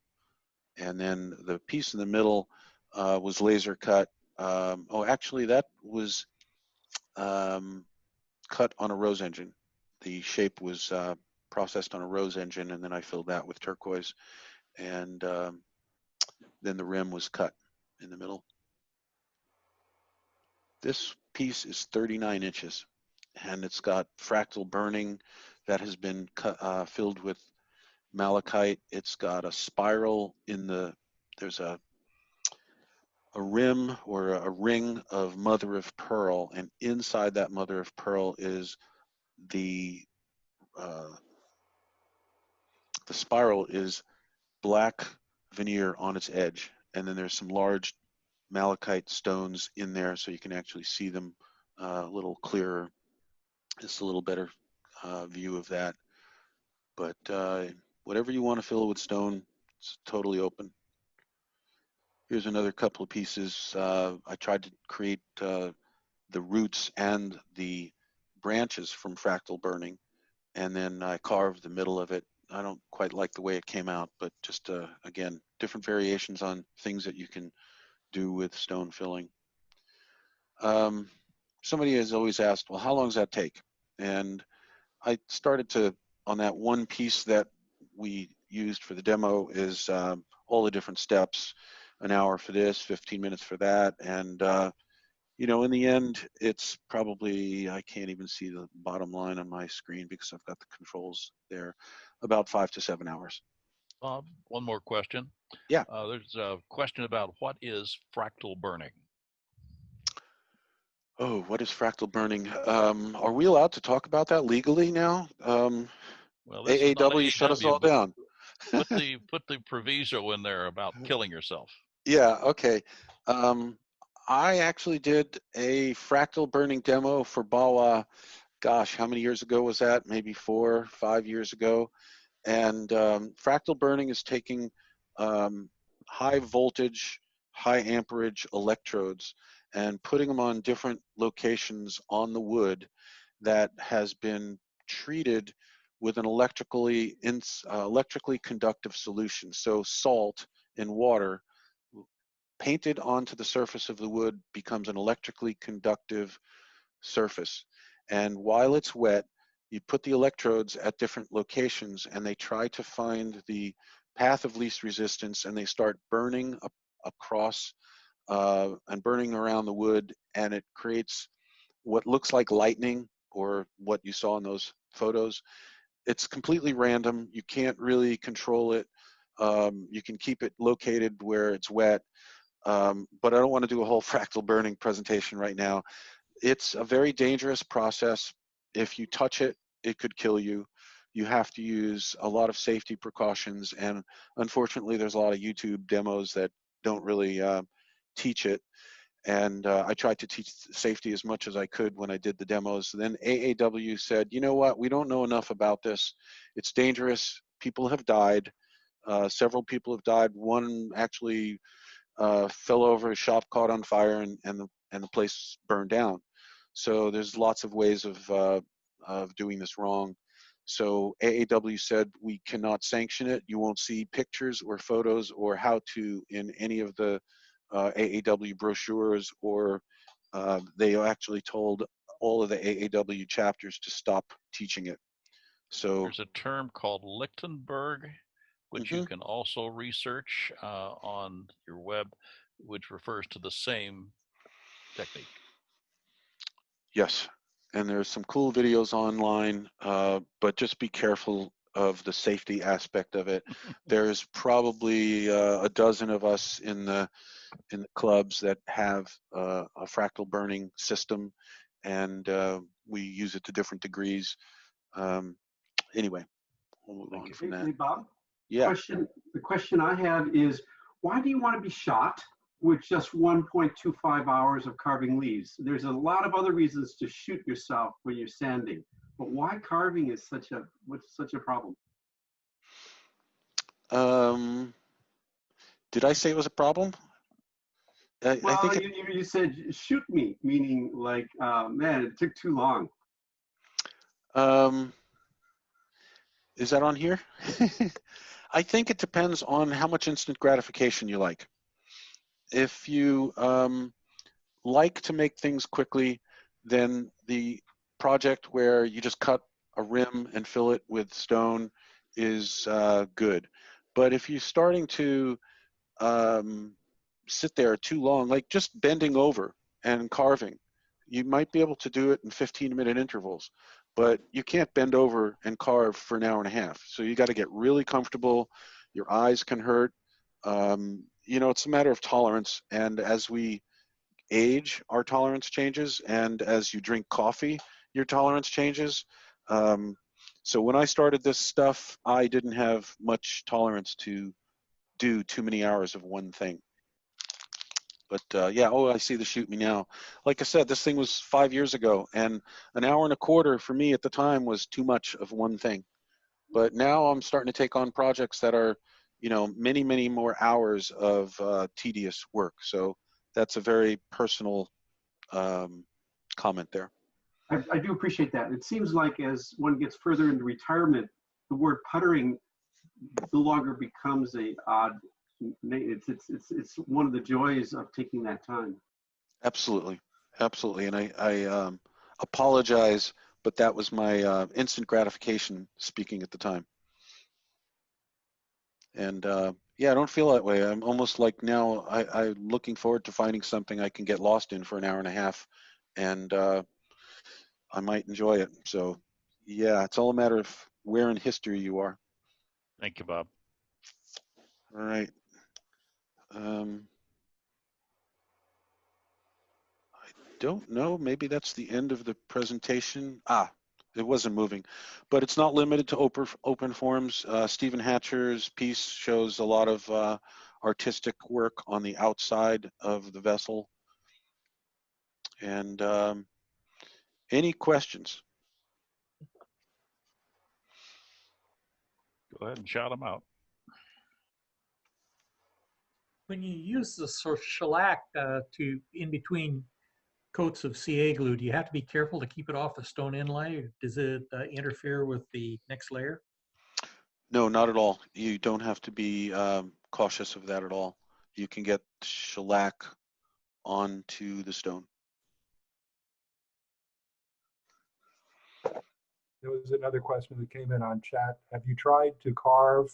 And then the piece in the middle was laser cut. Oh, actually, that was cut on a rose engine. The shape was processed on a rose engine, and then I filled that with turquoise. And then the rim was cut in the middle. This piece is 39 inches, and it's got fractal burning that has been cut, filled with malachite. It's got a spiral in the, there's a rim or a ring of mother of pearl, and inside that mother of pearl is the spiral is black veneer on its edge, and then there's some large malachite stones in there so you can actually see them a little clearer. It's a little better view of that. But whatever you want to fill with stone, it's totally open. Here's another couple of pieces. I tried to create the roots and the branches from fractal burning, and then I carved the middle of it. I don't quite like the way it came out, but just again, different variations on things that you can do with stone filling. Somebody has always asked, well, how long does that take? And I started to, on that one piece that we used for the demo is all the different steps, an hour for this, 15 minutes for that. And, you know, in the end, it's probably, I can't even see the bottom line on my screen because I've got the controls there, about 5 to 7 hours.
One more question.
Yeah.
There's a question about what is fractal burning?
Oh, what is fractal burning? Are we allowed to talk about that legally now?
Well, this is not
AAW shut us all
but
down.
put the proviso in there about killing yourself.
Yeah, okay. I actually did a fractal burning demo for BAWA, gosh, how many years ago was that? Maybe 4 or 5 years ago. And fractal burning is taking high voltage, high amperage electrodes and putting them on different locations on the wood that has been treated with an electrically conductive solution. So salt and water painted onto the surface of the wood becomes an electrically conductive surface. And while it's wet, you put the electrodes at different locations and they try to find the path of least resistance, and they start burning across and burning around the wood, and it creates what looks like lightning, or what you saw in those photos. It's completely random. You can't really control it. You can keep it located where it's wet, but I don't want to do a whole fractal burning presentation right now. It's a very dangerous process. If you touch it, it could kill you. You have to use a lot of safety precautions, and unfortunately there's a lot of YouTube demos that don't really teach it. And I tried to teach safety as much as I could when I did the demos. Then AAW said, you know what, we don't know enough about this. It's dangerous. People have died. Several people have died. One actually fell over, his shop caught on fire, and the place burned down. So there's lots of ways of doing this wrong. So AAW said we cannot sanction it. You won't see pictures or photos or how to in any of the AAW brochures, or they actually told all of the AAW chapters to stop teaching it. So
there's a term called Lichtenberg, which you can also research on your web, which refers to the same technique.
yes, and there's some cool videos online, but just be careful of the safety aspect of it. There's probably a dozen of us in the clubs that have a fractal burning system, and we use it to different degrees. Anyway, we'll move on from that.
Hey, Bob.
Yeah.
The question I have is, why do you want to be shot with just 1.25 hours of carving leaves? There's a lot of other reasons to shoot yourself when you're sanding, but why carving is such a problem?
Did I say it was a problem?
Well,
I think
you said shoot me, meaning like, man, it took too long.
Is that on here? I think it depends on how much instant gratification you like. If you like to make things quickly, then the project where you just cut a rim and fill it with stone is good. But if you're starting to sit there too long, like just bending over and carving, you might be able to do it in 15-minute intervals, but you can't bend over and carve for an hour and a half. So you got to get really comfortable. Your eyes can hurt. You know, it's a matter of tolerance. And as we age, our tolerance changes. And as you drink coffee, your tolerance changes. So when I started this stuff, I didn't have much tolerance to do too many hours of one thing. But yeah, oh, I see the shoot me now. Like I said, this thing was 5 years ago, and an hour and a quarter for me at the time was too much of one thing. But now I'm starting to take on projects that are, you know, many, many more hours of tedious work. So that's a very personal comment there.
I do appreciate that. It seems like as one gets further into retirement, the word puttering no longer becomes a odd. It's one of the joys of taking that time.
Absolutely, absolutely. And I apologize, but that was my instant gratification speaking at the time. And yeah, I don't feel that way. I'm almost like now I'm looking forward to finding something I can get lost in for an hour and a half, and I might enjoy it. So yeah, it's all a matter of where in history you are.
Thank you, Bob.
All right. I don't know. Maybe that's the end of the presentation. Ah, it wasn't moving. But it's not limited to open forms. Stephen Hatcher's piece shows a lot of artistic work on the outside of the vessel. And any questions?
Go ahead and shout them out.
When you use the sort of shellac to in between coats of CA glue, do you have to be careful to keep it off the stone inlay? Or does it interfere with the next layer?
No, not at all. You don't have to be cautious of that at all. You can get shellac onto the stone.
There was another question that came in on chat. Have you tried to carve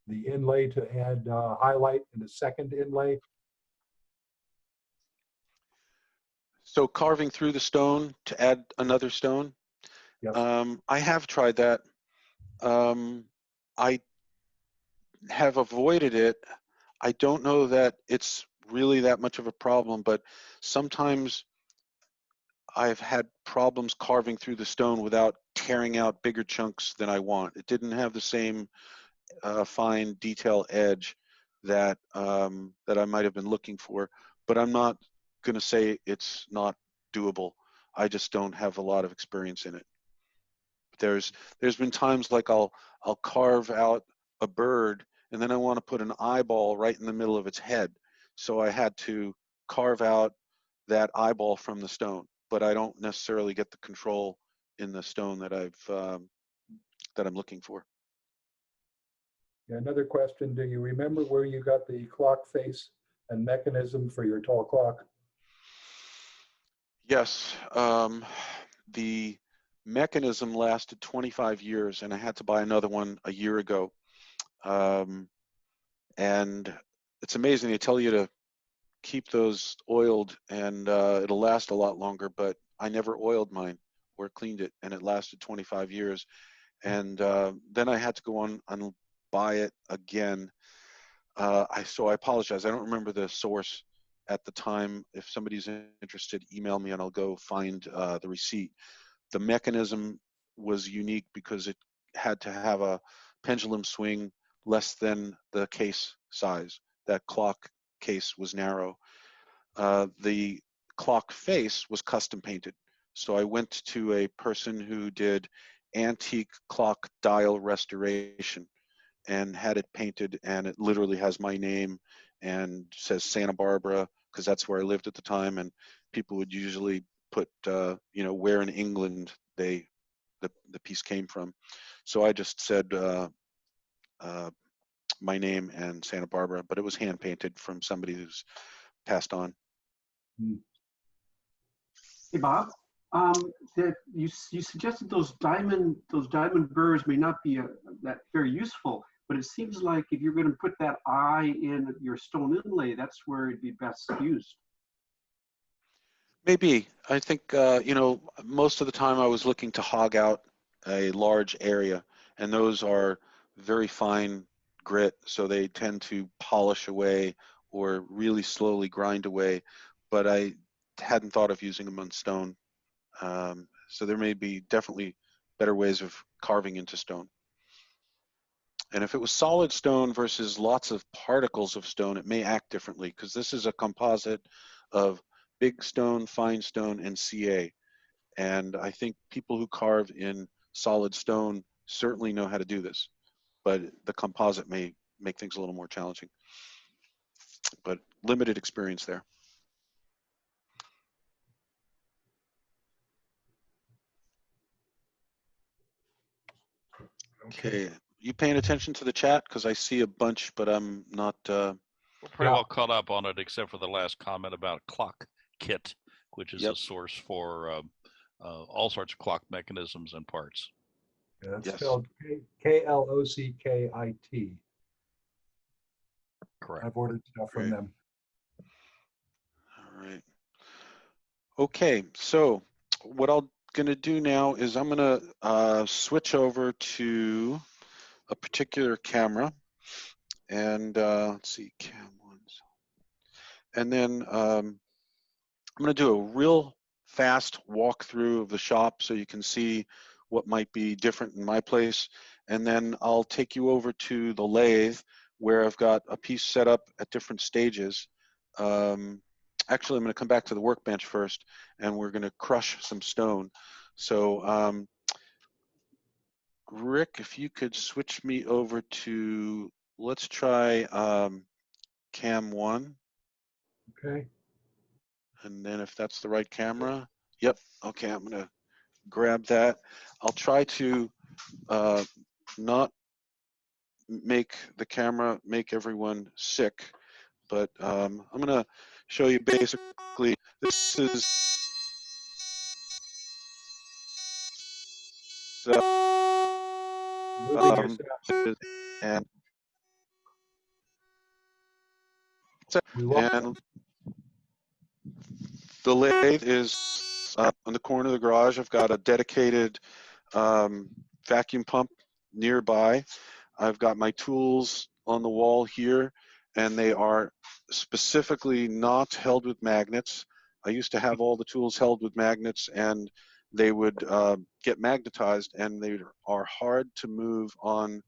the inlay to add highlight in the second inlay?
So carving through the stone to add another stone?
Yes.
I have tried that. I have avoided it. I don't know that it's really that much of a problem, but sometimes I've had problems carving through the stone without tearing out bigger chunks than I want. It didn't have the same fine detail edge that that I might have been looking for, but I'm not going to say it's not doable. I just don't have a lot of experience in it. There's been times like I'll carve out a bird and then I want to put an eyeball right in the middle of its head, so I had to carve out that eyeball from the stone, but I don't necessarily get the control in the stone that that I'm looking for.
Yeah, another question, do you remember where you got the clock face and mechanism for your tall clock?
Yes, the mechanism lasted 25 years and I had to buy another one a year ago. And it's amazing, they tell you to keep those oiled and it'll last a lot longer, but I never oiled mine or cleaned it, and it lasted 25 years. And then I had to go on and buy it again. So I apologize, I don't remember the source at the time. If somebody's interested, email me and I'll go find the receipt. The mechanism was unique because it had to have a pendulum swing less than the case size. That clock case was narrow. The clock face was custom painted. So I went to a person who did antique clock dial restoration and had it painted, and it literally has my name and says Santa Barbara, because that's where I lived at the time, and people would usually put you know, where in England the piece came from. So I just said my name and Santa Barbara, but it was hand painted from somebody who's passed on.
Hey Bob, that you suggested those diamond burrs may not be that very useful, but it seems like if you're going to put that eye in your stone inlay, that's where it'd be best used.
Maybe. I think, you know, most of the time I was looking to hog out a large area, and those are very fine grit, so they tend to polish away or really slowly grind away, but I hadn't thought of using them on stone. So there may be definitely better ways of carving into stone. And if it was solid stone versus lots of particles of stone, it may act differently, because this is a composite of big stone, fine stone, and CA. And I think people who carve in solid stone certainly know how to do this, but the composite may make things a little more challenging. But limited experience there. Okay, you paying attention to the chat? Because I see a bunch, but I'm not.
We're pretty well caught up on it, except for the last comment about clock kit, which is a source for all sorts of clock mechanisms and parts.
Yeah, it's spelled Klockit.
Correct.
I've ordered stuff from them.
All right. Okay, so what I'm going to do now is I'm going to switch over to a particular camera, and let's see, cam ones, and then I'm going to do a real fast walkthrough of the shop so you can see what might be different in my place. And then I'll take you over to the lathe where I've got a piece set up at different stages. Actually, I'm going to come back to the workbench first, and we're going to crush some stone. So, Rick, if you could switch me over to, let's try cam 1.
Okay.
And then if that's the right camera, yep. Okay, I'm going to grab that. I'll try to not make the camera make everyone sick, but I'm going to show you basically, this is and the lathe is on the corner of the garage. I've got a dedicated vacuum pump nearby. I've got my tools on the wall here, and they are specifically not held with magnets. I used to have all the tools held with magnets, and they would get magnetized, and they are hard to move on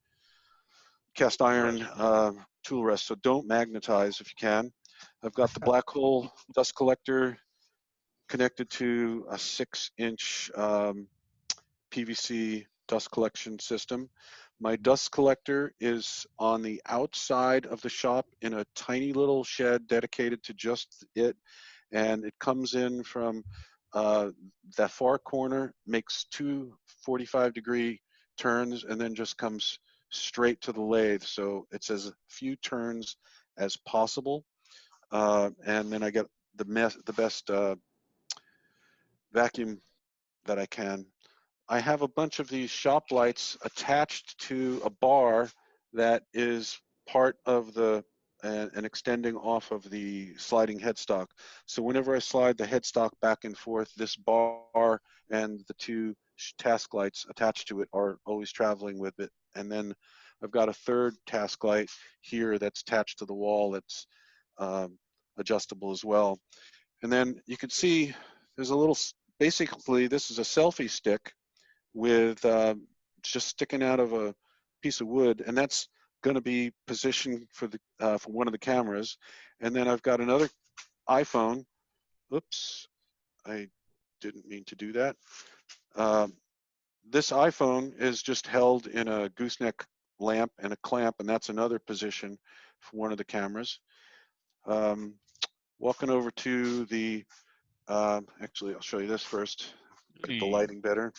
cast iron tool rest. So don't magnetize if you can. I've got the black hole dust collector connected to a 6-inch PVC dust collection system. My dust collector is on the outside of the shop in a tiny little shed dedicated to just it, and it comes in from that far corner, makes 2 45-degree turns, and then just comes straight to the lathe. So it's as few turns as possible, and then I get the best vacuum that I can. I have a bunch of these shop lights attached to a bar that is part of the and extending off of the sliding headstock. So whenever I slide the headstock back and forth, this bar and the 2 task lights attached to it are always traveling with it. And then I've got a third task light here that's attached to the wall that's adjustable as well. And then you can see there's a little, basically this is a selfie stick with just sticking out of a piece of wood, and that's going to be positioned for the for one of the cameras. And then I've got another iPhone. Oops, I didn't mean to do that. This iPhone is just held in a gooseneck lamp and a clamp, and that's another position for one of the cameras. Walking over to the, actually I'll show you this first, get the lighting better.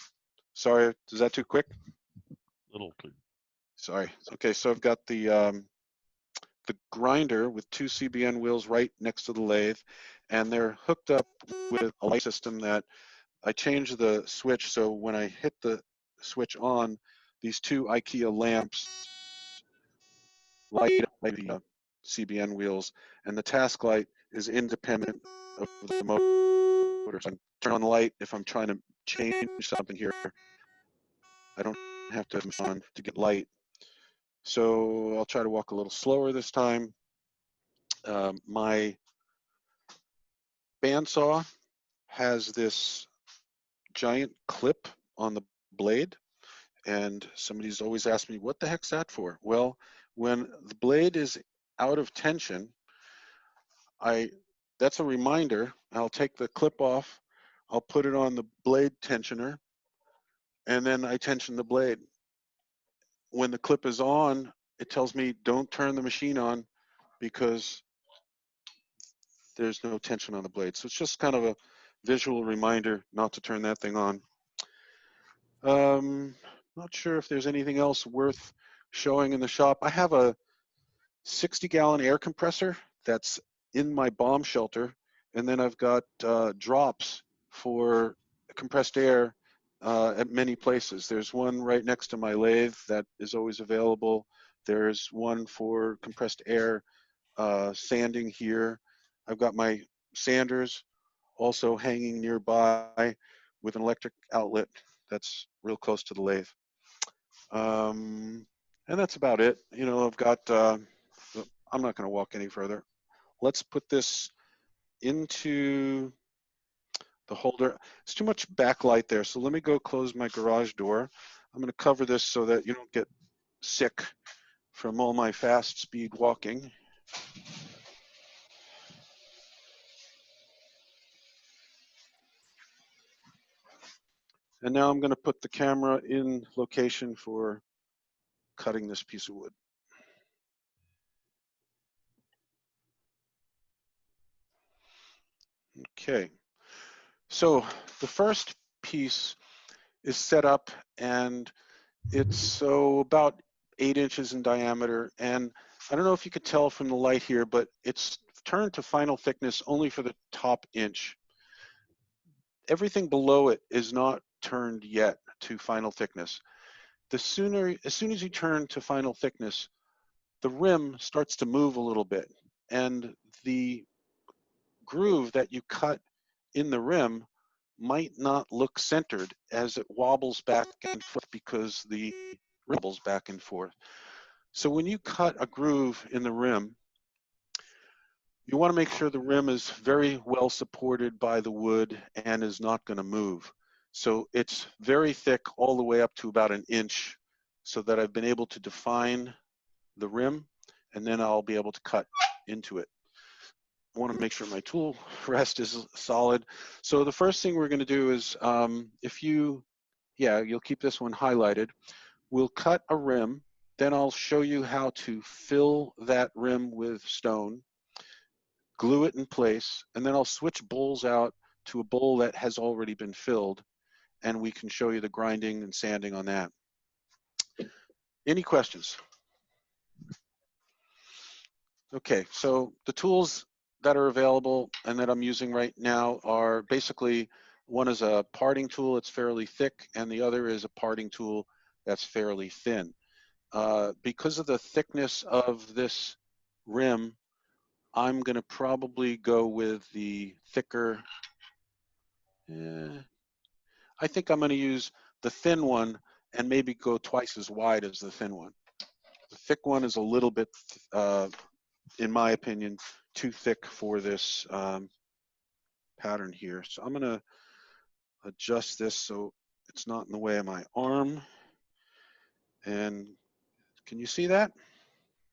Sorry, is that too quick?
Little too.
Sorry. Okay, so I've got the grinder with 2 CBN wheels right next to the lathe, and they're hooked up with a light system that I change the switch, so when I hit the switch on, these 2 IKEA lamps light up the CBN wheels, and the task light is independent of the motor. So I turn on the light if I'm trying to change something here. I don't have to have on to get light. So I'll try to walk a little slower this time. My bandsaw has this giant clip on the blade, and somebody's always asked me, what the heck's that for? Well, when the blade is out of tension, that's a reminder. I'll take the clip off, I'll put it on the blade tensioner, and then I tension the blade. When the clip is on, it tells me don't turn the machine on because there's no tension on the blade. So it's just kind of a visual reminder not to turn that thing on. Not sure if there's anything else worth showing in the shop. I have a 60-gallon air compressor that's in my bomb shelter, and then I've got drops for compressed air at many places. There's one right next to my lathe that is always available. There's one for compressed air sanding here. I've got my sanders also hanging nearby with an electric outlet that's real close to the lathe. And that's about it. You know, I've got, I'm not going to walk any further. Let's put this into the holder. It's too much backlight there, so let me go close my garage door. I'm going to cover this so that you don't get sick from all my fast speed walking. And now I'm going to put the camera in location for cutting this piece of wood. Okay, so the first piece is set up, and it's so about 8 inches in diameter. And I don't know if you could tell from the light here, but it's turned to final thickness only for the top inch. Everything below it is not turned yet to final thickness. As soon as you turn to final thickness, the rim starts to move a little bit, and the groove that you cut in the rim might not look centered as it wobbles back and forth because the wobbles back and forth. So when you cut a groove in the rim, you want to make sure the rim is very well supported by the wood and is not going to move. So it's very thick all the way up to about 1 inch, so that I've been able to define the rim, and then I'll be able to cut into it. I want to make sure my tool rest is solid. So the first thing we're going to do is, you'll keep this one highlighted. We'll cut a rim, then I'll show you how to fill that rim with stone, glue it in place, and then I'll switch bowls out to a bowl that has already been filled, and we can show you the grinding and sanding on that. Any questions? Okay, so the tools that are available and that I'm using right now are basically, one is a parting tool, it's fairly thick, and the other is a parting tool that's fairly thin. Because of the thickness of this rim, I'm going to probably go with the thicker. I think I'm going to use the thin one and maybe go twice as wide as the thin one. The thick one is a little bit, in my opinion, too thick for this pattern here. So I'm going to adjust this so it's not in the way of my arm. And can you see that?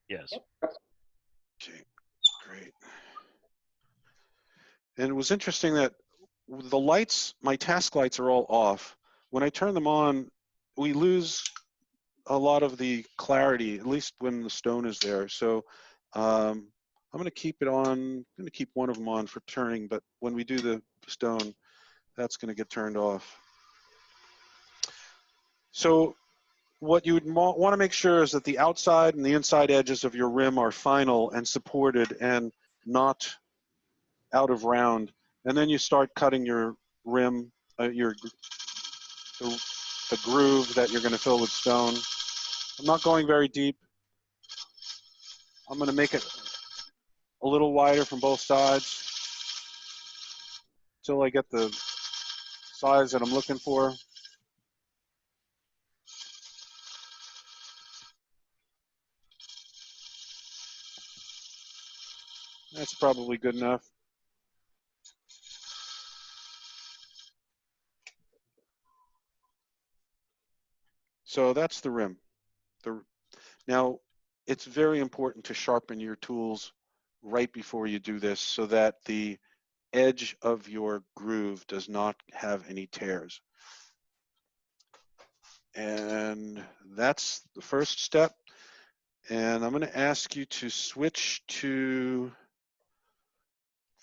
Yes.
Okay, great. And it was interesting that the lights, my task lights are all off. When I turn them on, we lose a lot of the clarity, at least when the stone is there. So I'm going to keep it on. I'm going to keep one of them on for turning, but when we do the stone, that's going to get turned off. So what you would want to make sure is that the outside and the inside edges of your rim are final and supported and not out of round. And then you start cutting your rim, the groove that you're going to fill with stone. I'm not going very deep. I'm going to make it a little wider from both sides until I get the size that I'm looking for. That's probably good enough. So that's the rim. Now, it's very important to sharpen your tools right before you do this so that the edge of your groove does not have any tears. And that's the first step. And I'm going to ask you to switch to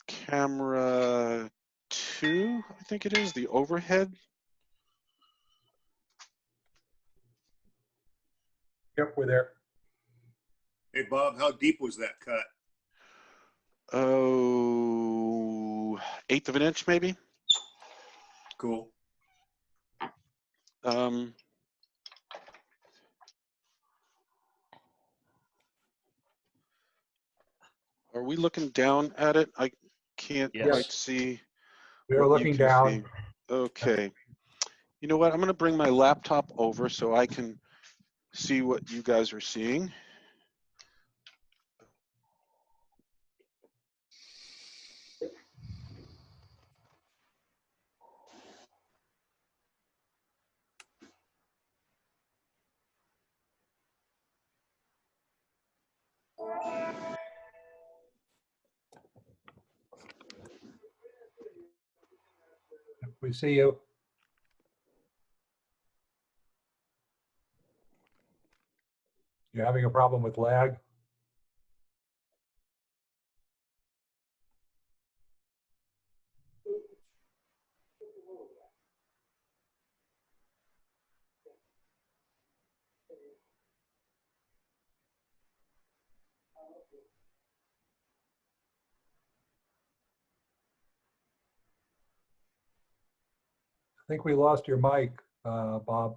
camera 2, I think it is, the overhead.
Yep, we're there.
Hey, Bob, how deep was that cut?
Oh, 1/8 of an inch, maybe.
Cool.
Are we looking down at it? I can't quite see.
We're looking down.
Okay. You know what? I'm going to bring my laptop over so I can see what you guys are seeing.
We see you. You're having a problem with lag? I think we lost your mic, Bob.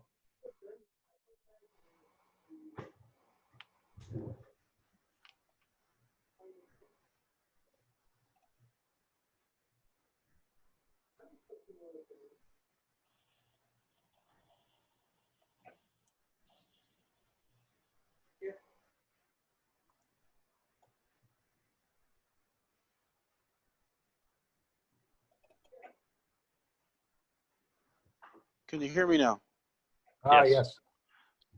Can you hear me now?
Ah, yes.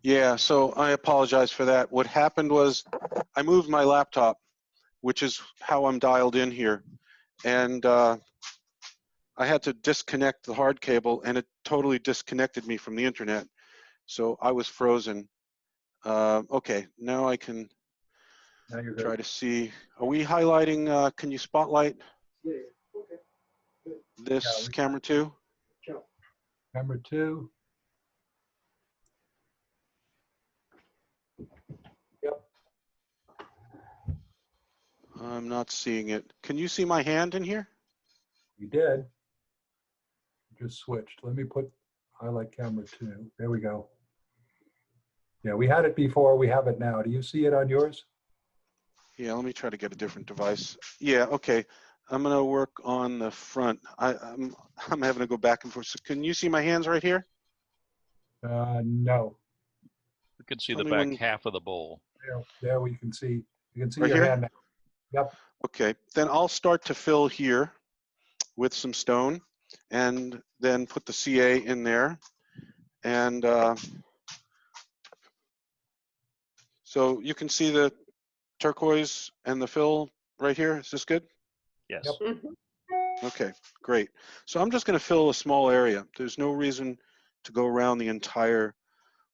Yeah, so I apologize for that. What happened was I moved my laptop, which is how I'm dialed in here, and I had to disconnect the hard cable, and it totally disconnected me from the internet. So I was frozen. Okay, now I can try to see. Are we highlighting, can you spotlight this camera too?
Camera 2. Yep.
I'm not seeing it. Can you see my hand in here?
You did. Just switched. Let me put highlight camera 2. There we go. Yeah, we had it before. We have it now. Do you see it on yours?
Yeah, let me try to get a different device. Yeah, okay. I'm gonna work on the front. I'm having to go back and forth. So can you see my hands right here?
No.
You can see
Tell
the
me
back
when-
half of the bowl.
There we can see. You can see
Right
your
here?
hand now. Yep.
Okay, then I'll start to fill here with some stone and then put the CA in there. And so you can see the turquoise and the fill right here. Is this good?
Yes.
Yep.
Okay, great. So I'm just going to fill a small area. There's no reason to go around the entire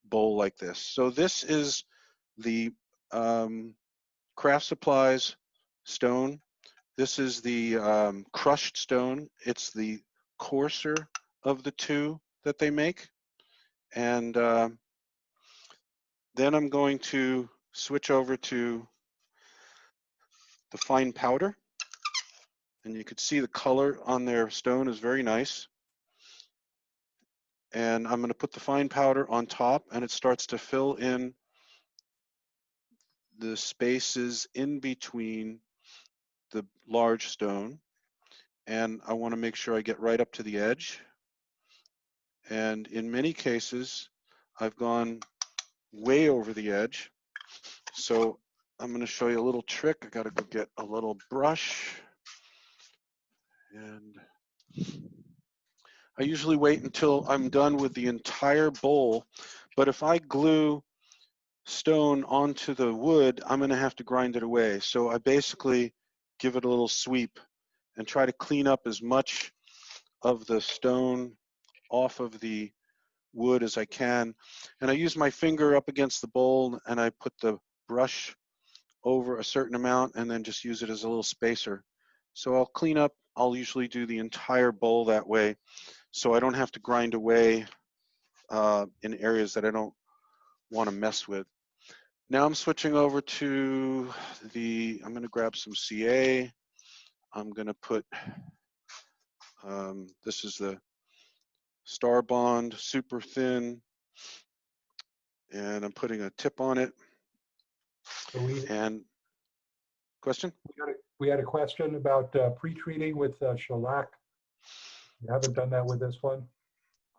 bowl like this. So this is the craft supplies stone. This is the crushed stone. It's the coarser of the two that they make. And then I'm going to switch over to the fine powder. And you could see the color on their stone is very nice. And I'm going to put the fine powder on top, and it starts to fill in the spaces in between the large stone. And I want to make sure I get right up to the edge. And in many cases, I've gone way over the edge. So I'm going to show you a little trick. I got to go get a little brush. And I usually wait until I'm done with the entire bowl. But if I glue stone onto the wood, I'm going to have to grind it away. So I basically give it a little sweep and try to clean up as much of the stone off of the wood as I can. And I use my finger up against the bowl, and I put the brush over a certain amount and then just use it as a little spacer. So I'll clean up. I'll usually do the entire bowl that way, so I don't have to grind away in areas that I don't want to mess with. Now I'm switching over to I'm going to grab some CA. I'm going to put, this is the Star Bond super thin, and I'm putting a tip on it. And question?
We had a question about pre-treating with shellac. You haven't done that with this one?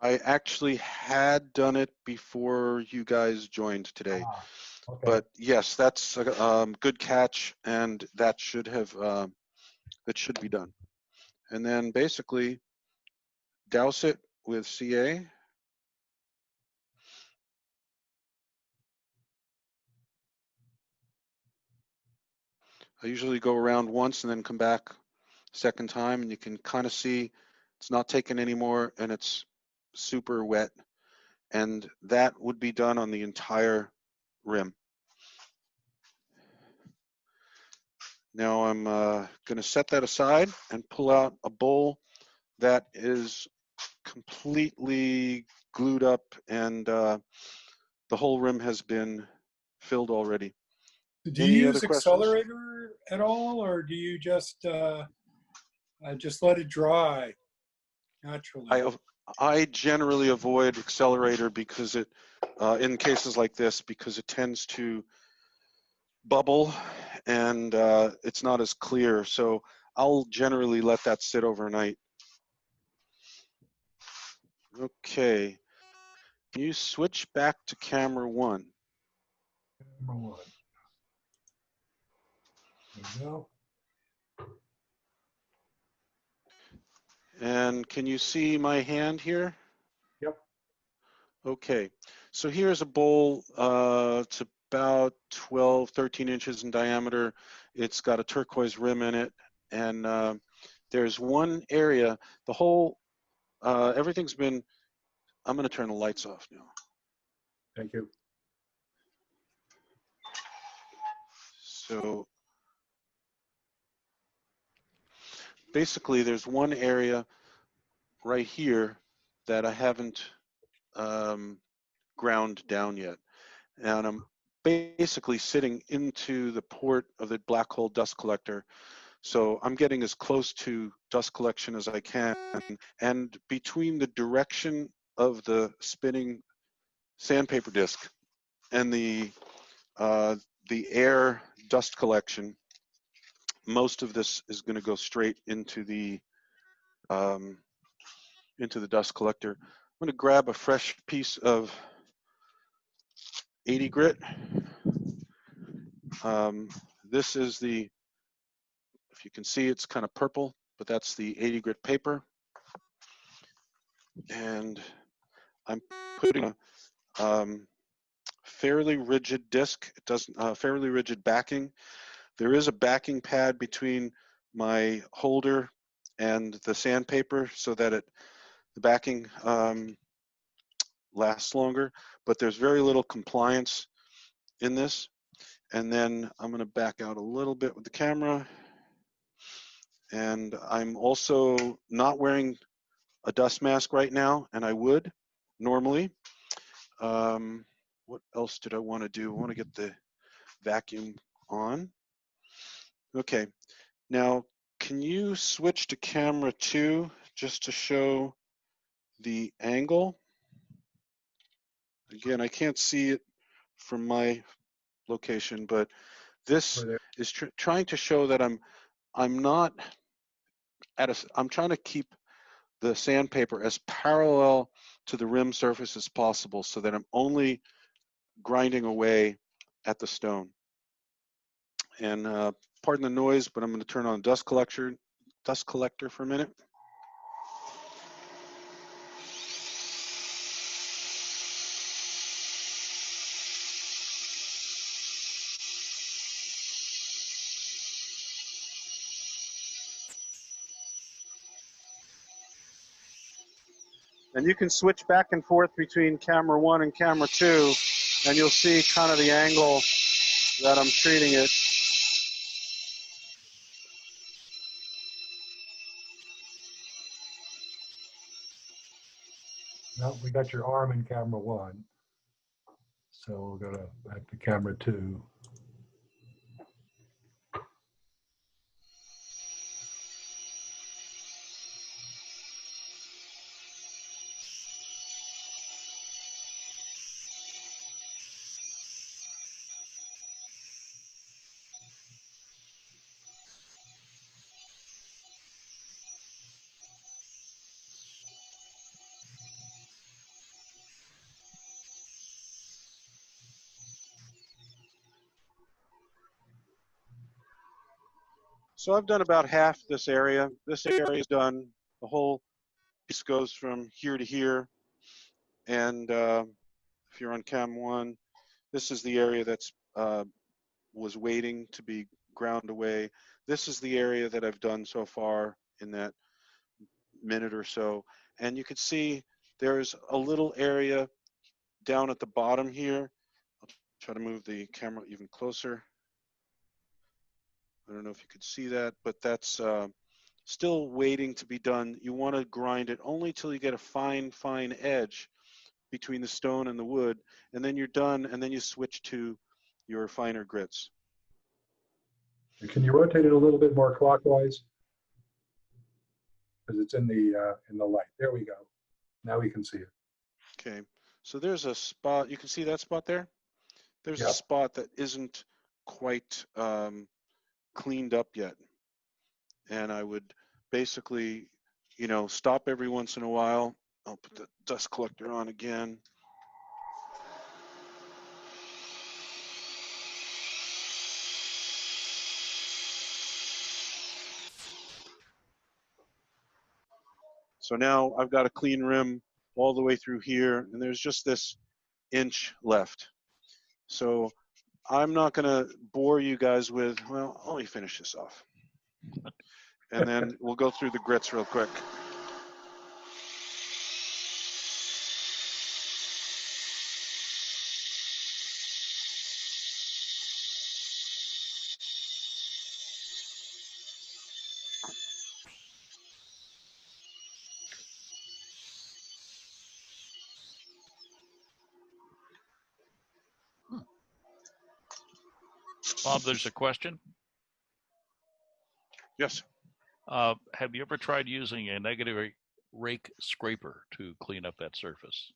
I actually had done it before you guys joined today.
Okay.
But yes, that's a good catch, and that should be done. And then basically douse it with CA. I usually go around once and then come back second time, and you can kind of see it's not taking anymore and it's super wet. And that would be done on the entire rim. Now I'm going to set that aside and pull out a bowl that is completely glued up, and the whole rim has been filled already.
Do you use accelerator at all, or do you just let it dry naturally?
I generally avoid accelerator because it, in cases like this, because it tends to bubble and it's not as clear. So I'll generally let that sit overnight. Okay. Can you switch back to camera 1?
Camera 1. There we go.
And can you see my hand here?
Yep.
Okay. So here's a bowl. It's about 12, 13 inches in diameter. It's got a turquoise rim in it. And there's one area, the whole, everything's been, I'm going to turn the lights off now.
Thank you.
So basically there's one area right here that I haven't ground down yet. And I'm basically sitting into the port of the black hole dust collector. So I'm getting as close to dust collection as I can. And between the direction of the spinning sandpaper disc and the air dust collection, most of this is going to go straight into the dust collector. I'm going to grab a fresh piece of 80 grit. This is the, if you can see, it's kind of purple, but that's the 80 grit paper. And I'm putting a fairly rigid disc. It doesn't, fairly rigid backing. There is a backing pad between my holder and the sandpaper so that the backing lasts longer, but there's very little compliance in this. And then I'm going to back out a little bit with the camera. And I'm also not wearing a dust mask right now, and I would normally. What else did I want to do? I want to get the vacuum on. Okay, now can you switch to camera 2 just to show the angle? Again, I can't see it from my location, but this is trying to show that I'm not at a, I'm trying to keep the sandpaper as parallel to the rim surface as possible so that I'm only grinding away at the stone. And pardon the noise, but I'm going to turn on dust collector for a minute. And you can switch back and forth between camera 1 and camera 2, and you'll see kind of the angle that I'm treating it.
Now we got your arm in camera 1. So we'll go back to camera 2.
So I've done about half this area. This area is done. The whole piece goes from here to here. And if you're on cam 1, this is the area that's was waiting to be ground away. This is the area that I've done so far in that minute or so. And you can see there's a little area down at the bottom here. I'll try to move the camera even closer. I don't know if you could see that, but that's still waiting to be done. You want to grind it only till you get a fine, fine edge between the stone and the wood, and then you're done, and then you switch to your finer grits.
Can you rotate it a little bit more clockwise? Because it's in the light. There we go. Now we can see it.
Okay, so there's a spot. You can see that spot there? There's
Yeah.
a spot that isn't quite cleaned up yet. And I would basically, you know, stop every once in a while. I'll put the dust collector on again. So now I've got a clean rim all the way through here, and there's just this inch left. So I'm not going to bore you guys with, well, let me finish this off. And then we'll go through the grits real quick.
Bob, there's a question.
Yes.
Have you ever tried using a negative rake scraper to clean up that surface?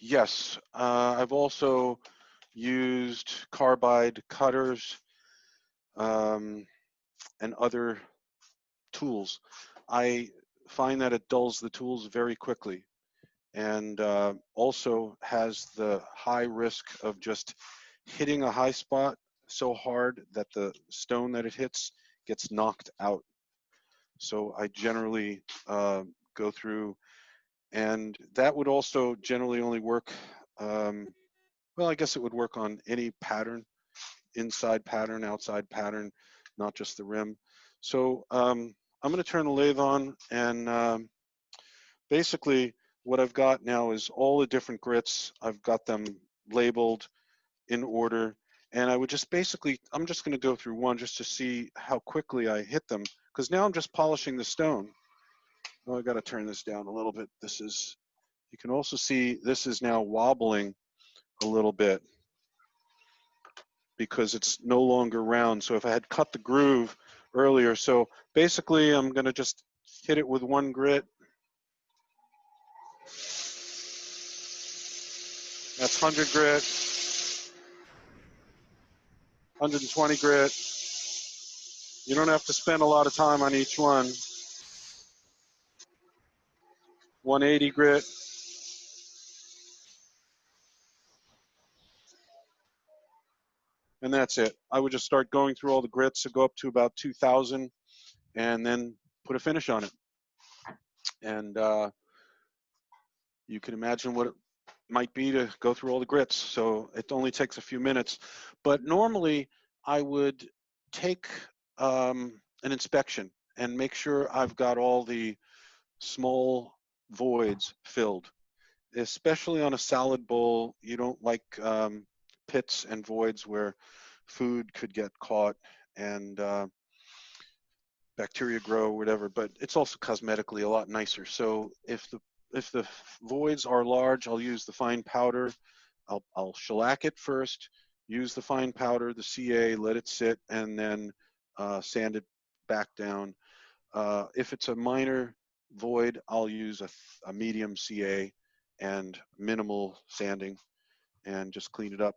Yes. I've also used carbide cutters and other tools. I find that it dulls the tools very quickly, and also has the high risk of just hitting a high spot so hard that the stone that it hits gets knocked out. So I generally go through, and that would also generally only work, well, I guess it would work on any pattern, inside pattern, outside pattern, not just the rim. So I'm going to turn the lathe on, and basically what I've got now is all the different grits. I've got them labeled in order, and I would just basically, I'm just going to go through one just to see how quickly I hit them, because now I'm just polishing the stone. Oh, I got to turn this down a little bit. This is, you can also see this is now wobbling a little bit because it's no longer round. So if I had cut the groove earlier, so basically I'm going to just hit it with one grit. That's 100 grit, 120 grit. You don't have to spend a lot of time on each one. 180 grit. And that's it. I would just start going through all the grits to go up to about 2,000 and then put a finish on it. And you can imagine what it might be to go through all the grits. So it only takes a few minutes. But normally I would take an inspection and make sure I've got all the small voids filled. Especially on a salad bowl, you don't like pits and voids where food could get caught and bacteria grow or whatever, but it's also cosmetically a lot nicer. So if the voids are large, I'll use the fine powder. I'll shellac it first, use the fine powder, the CA, let it sit, and then sand it back down. If it's a minor void, I'll use a medium CA and minimal sanding and just clean it up.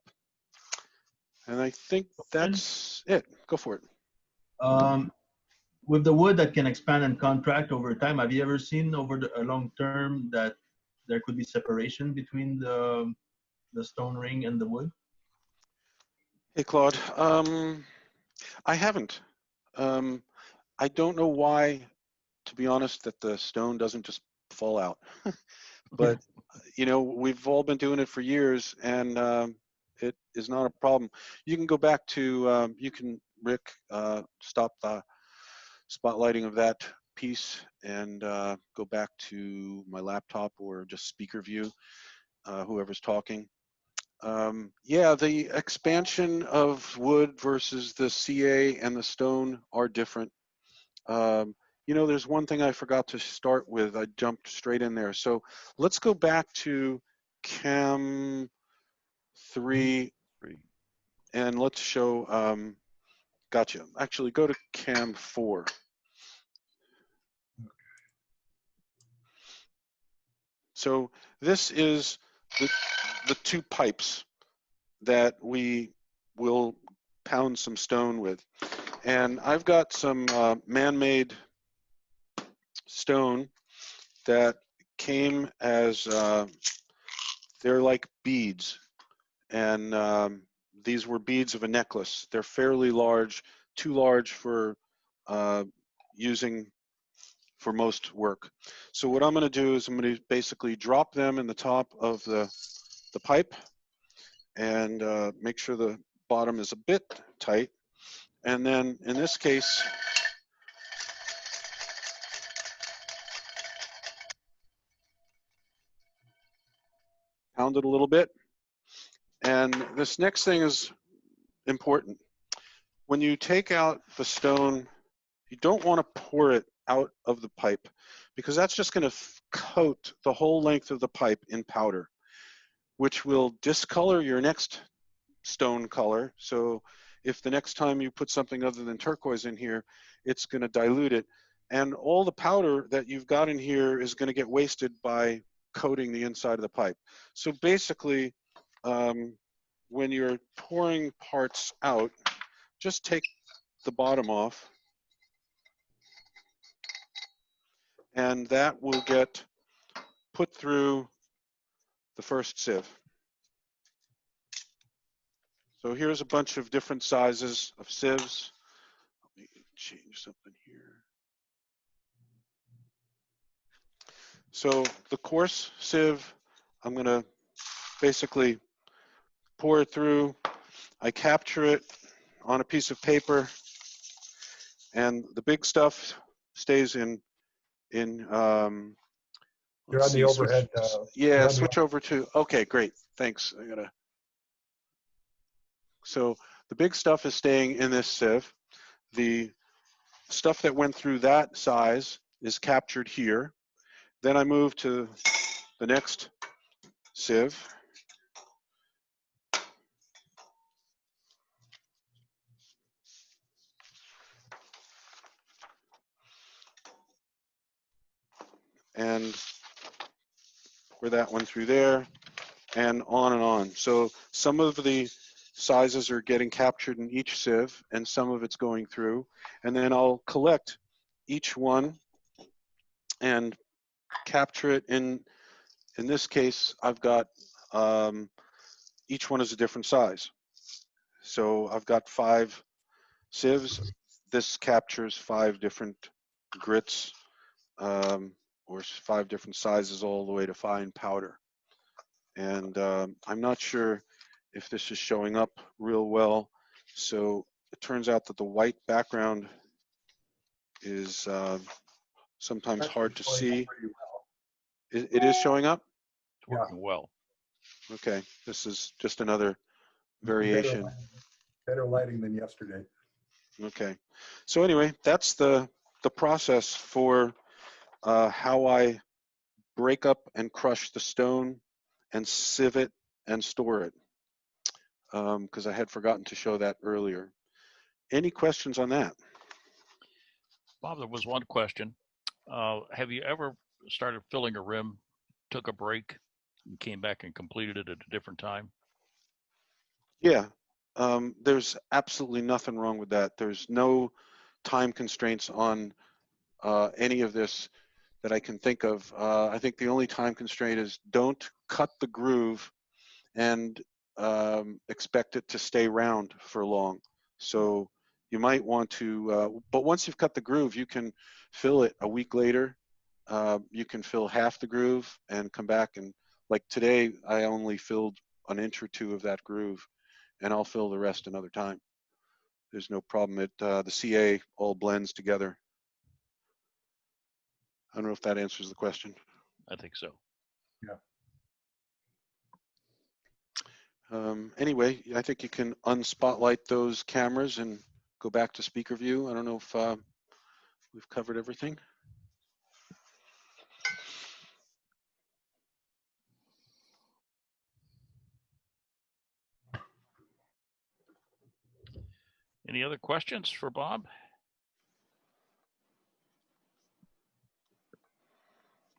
And I think that's it. Go for it.
With the wood that can expand and contract over time, have you ever seen over a long term that there could be separation between the stone ring and the wood?
Hey, Claude. I haven't. I don't know why, to be honest, that the stone doesn't just fall out. But, you know, we've all been doing it for years, and it is not a problem. You can go back to, Rick, stop the spotlighting of that piece and go back to my laptop or just speaker view, whoever's talking. Yeah, the expansion of wood versus the CA and the stone are different. There's one thing I forgot to start with. I jumped straight in there. So let's go back to Chem 3 and let's show, gotcha. Actually, go to Chem 4. So this is the two pipes that we will pound some stone with. And I've got some man-made stone that came as, they're like beads. And these were beads of a necklace. They're fairly large, too large for using for most work. So what I'm going to do is I'm going to basically drop them in the top of the pipe and make sure the bottom is a bit tight. And then in this case, pound it a little bit. And this next thing is important. When you take out the stone, you don't want to pour it out of the pipe because that's just going to coat the whole length of the pipe in powder, which will discolor your next stone color. So if the next time you put something other than turquoise in here, it's going to dilute it. And all the powder that you've got in here is going to get wasted by coating the inside of the pipe. So basically, when you're pouring parts out, just take the bottom off, and that will get put through the first sieve. So here's a bunch of different sizes of sieves. Let me change something here. So the coarse sieve, I'm going to basically pour it through. I capture it on a piece of paper, and the big stuff stays in.
You're on the overhead.
Yeah, switch over to. Okay, great. Thanks. So the big stuff is staying in this sieve. The stuff that went through that size is captured here. Then I move to the next sieve. And pour that one through there, and on and on. So some of the sizes are getting captured in each sieve, and some of it's going through. And then I'll collect each one and capture it in this case, I've got, each one is a different size. So I've got 5 sieves. This captures 5 different grits, or 5 different sizes all the way to fine powder. And I'm not sure if this is showing up real well. So it turns out that the white background is sometimes hard to see. It is showing up?
It's working well.
Okay, this is just another variation.
Better lighting than yesterday.
Okay, so anyway, that's the process for how I break up and crush the stone and sieve it and store it, because I had forgotten to show that earlier. Any questions on that?
Bob, there was one question. Have you ever started filling a rim, took a break, and came back and completed it at a different time?
Yeah, there's absolutely nothing wrong with that. There's no time constraints on any of this that I can think of. I think the only time constraint is don't cut the groove and expect it to stay round for long. So you might want to, but once you've cut the groove, you can fill it a week later. You can fill half the groove and come back, and like today, I only filled an inch or two of that groove, and I'll fill the rest another time. There's no problem. The CA all blends together. I don't know if that answers the question.
I think so.
Yeah.
Anyway, I think you can unspotlight those cameras and go back to speaker view. I don't know if we've covered everything.
Any other questions for Bob?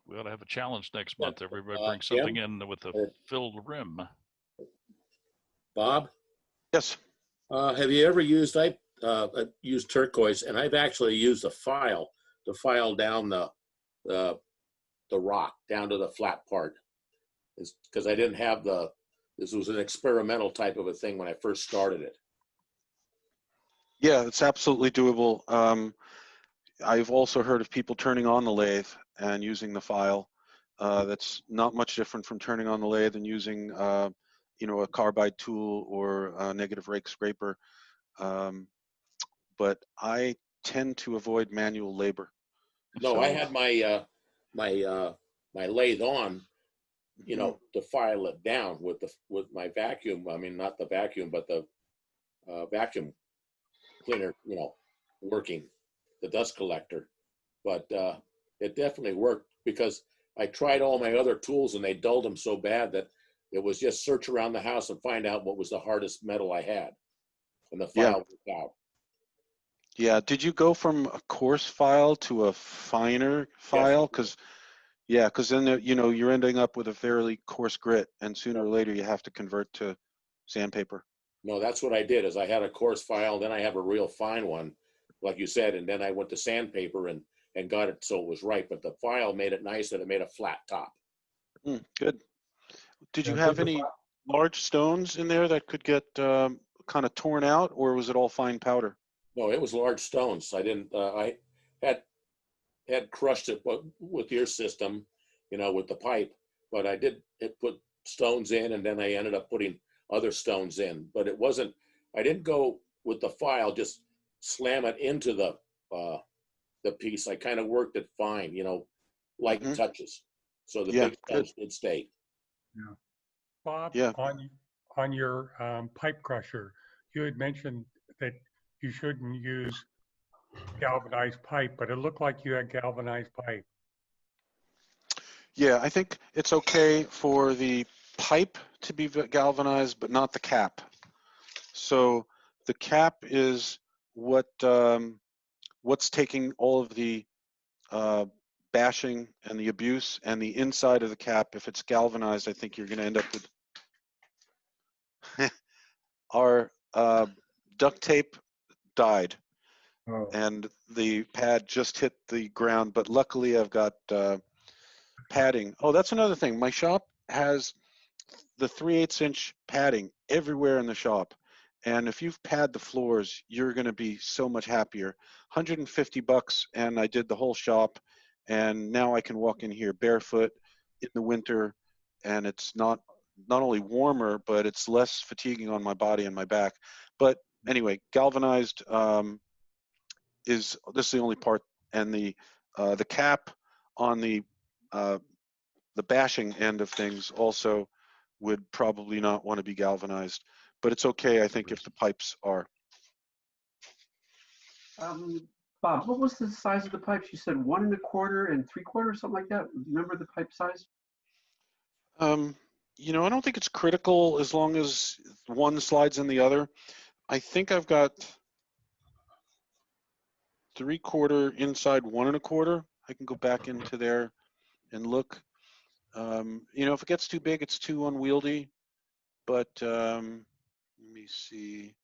We ought to have a challenge next month. Everybody bring something
Jim?
in with a filled rim.
Bob?
Yes.
Have you ever used, I used turquoise, and I've actually used a file to file down the rock, down to the flat part. It's because I didn't have this was an experimental type of a thing when I first started it.
Yeah, it's absolutely doable. I've also heard of people turning on the lathe and using the file. That's not much different from turning on the lathe and using, you know, a carbide tool or a negative rake scraper. But I tend to avoid manual labor.
No,
So,
I had my my lathe on, you know, to file it down with my vacuum. I mean, not the vacuum, but the vacuum cleaner, you know, working, the dust collector. But it definitely worked because I tried all my other tools and they dulled them so bad that it was just search around the house and find out what was the hardest metal I had, and the file worked out.
yeah. Did you go from a coarse file to a finer file? Because then you know you're ending up with a fairly coarse grit, and sooner or later you have to convert to sandpaper.
No, that's what I did. Is I had a coarse file, then I have a real fine one, like you said, and then I went to sandpaper and got it so it was right. But the file made it nice that it made a flat top.
Good. Did you have any large stones in there that could get kind of torn out, or was it all fine powder?
No, it was large stones. I didn't. I had crushed it with your system, you know, with the pipe. But I did put stones in, and then I ended up putting other stones in. But it wasn't. I didn't go with the file, just slam it into the piece. I kind of worked it fine, you know, light touches, so the big stones did stay.
Yeah. Bob,
Yeah.
on your pipe crusher, you had mentioned that you shouldn't use galvanized pipe, but it looked like you had galvanized pipe.
Yeah, I think it's okay for the pipe to be galvanized, but not the cap. So the cap is what's taking all of the bashing and the abuse, and the inside of the cap, if it's galvanized, I think you're going to end up with our duct tape died. And the pad just hit the ground, but luckily I've got padding. Oh, that's another thing. My shop has the 3/8 inch padding everywhere in the shop. And if you've pad the floors, you're going to be so much happier. $150, and I did the whole shop. And now I can walk in here barefoot in the winter, and it's not only warmer, but it's less fatiguing on my body and my back. But anyway, galvanized this is the only part, and the cap on the bashing end of things also would probably not want to be galvanized, but it's okay, I think, if the pipes are.
Bob, what was the size of the pipes? You said 1 1/4 and 3/4, something like that. Remember the pipe size?
You know, I don't think it's critical as long as one slides in the other. I think I've got 3/4 inside 1 1/4. I can go back into there and look. You know, if it gets too big, it's too unwieldy. But let me see.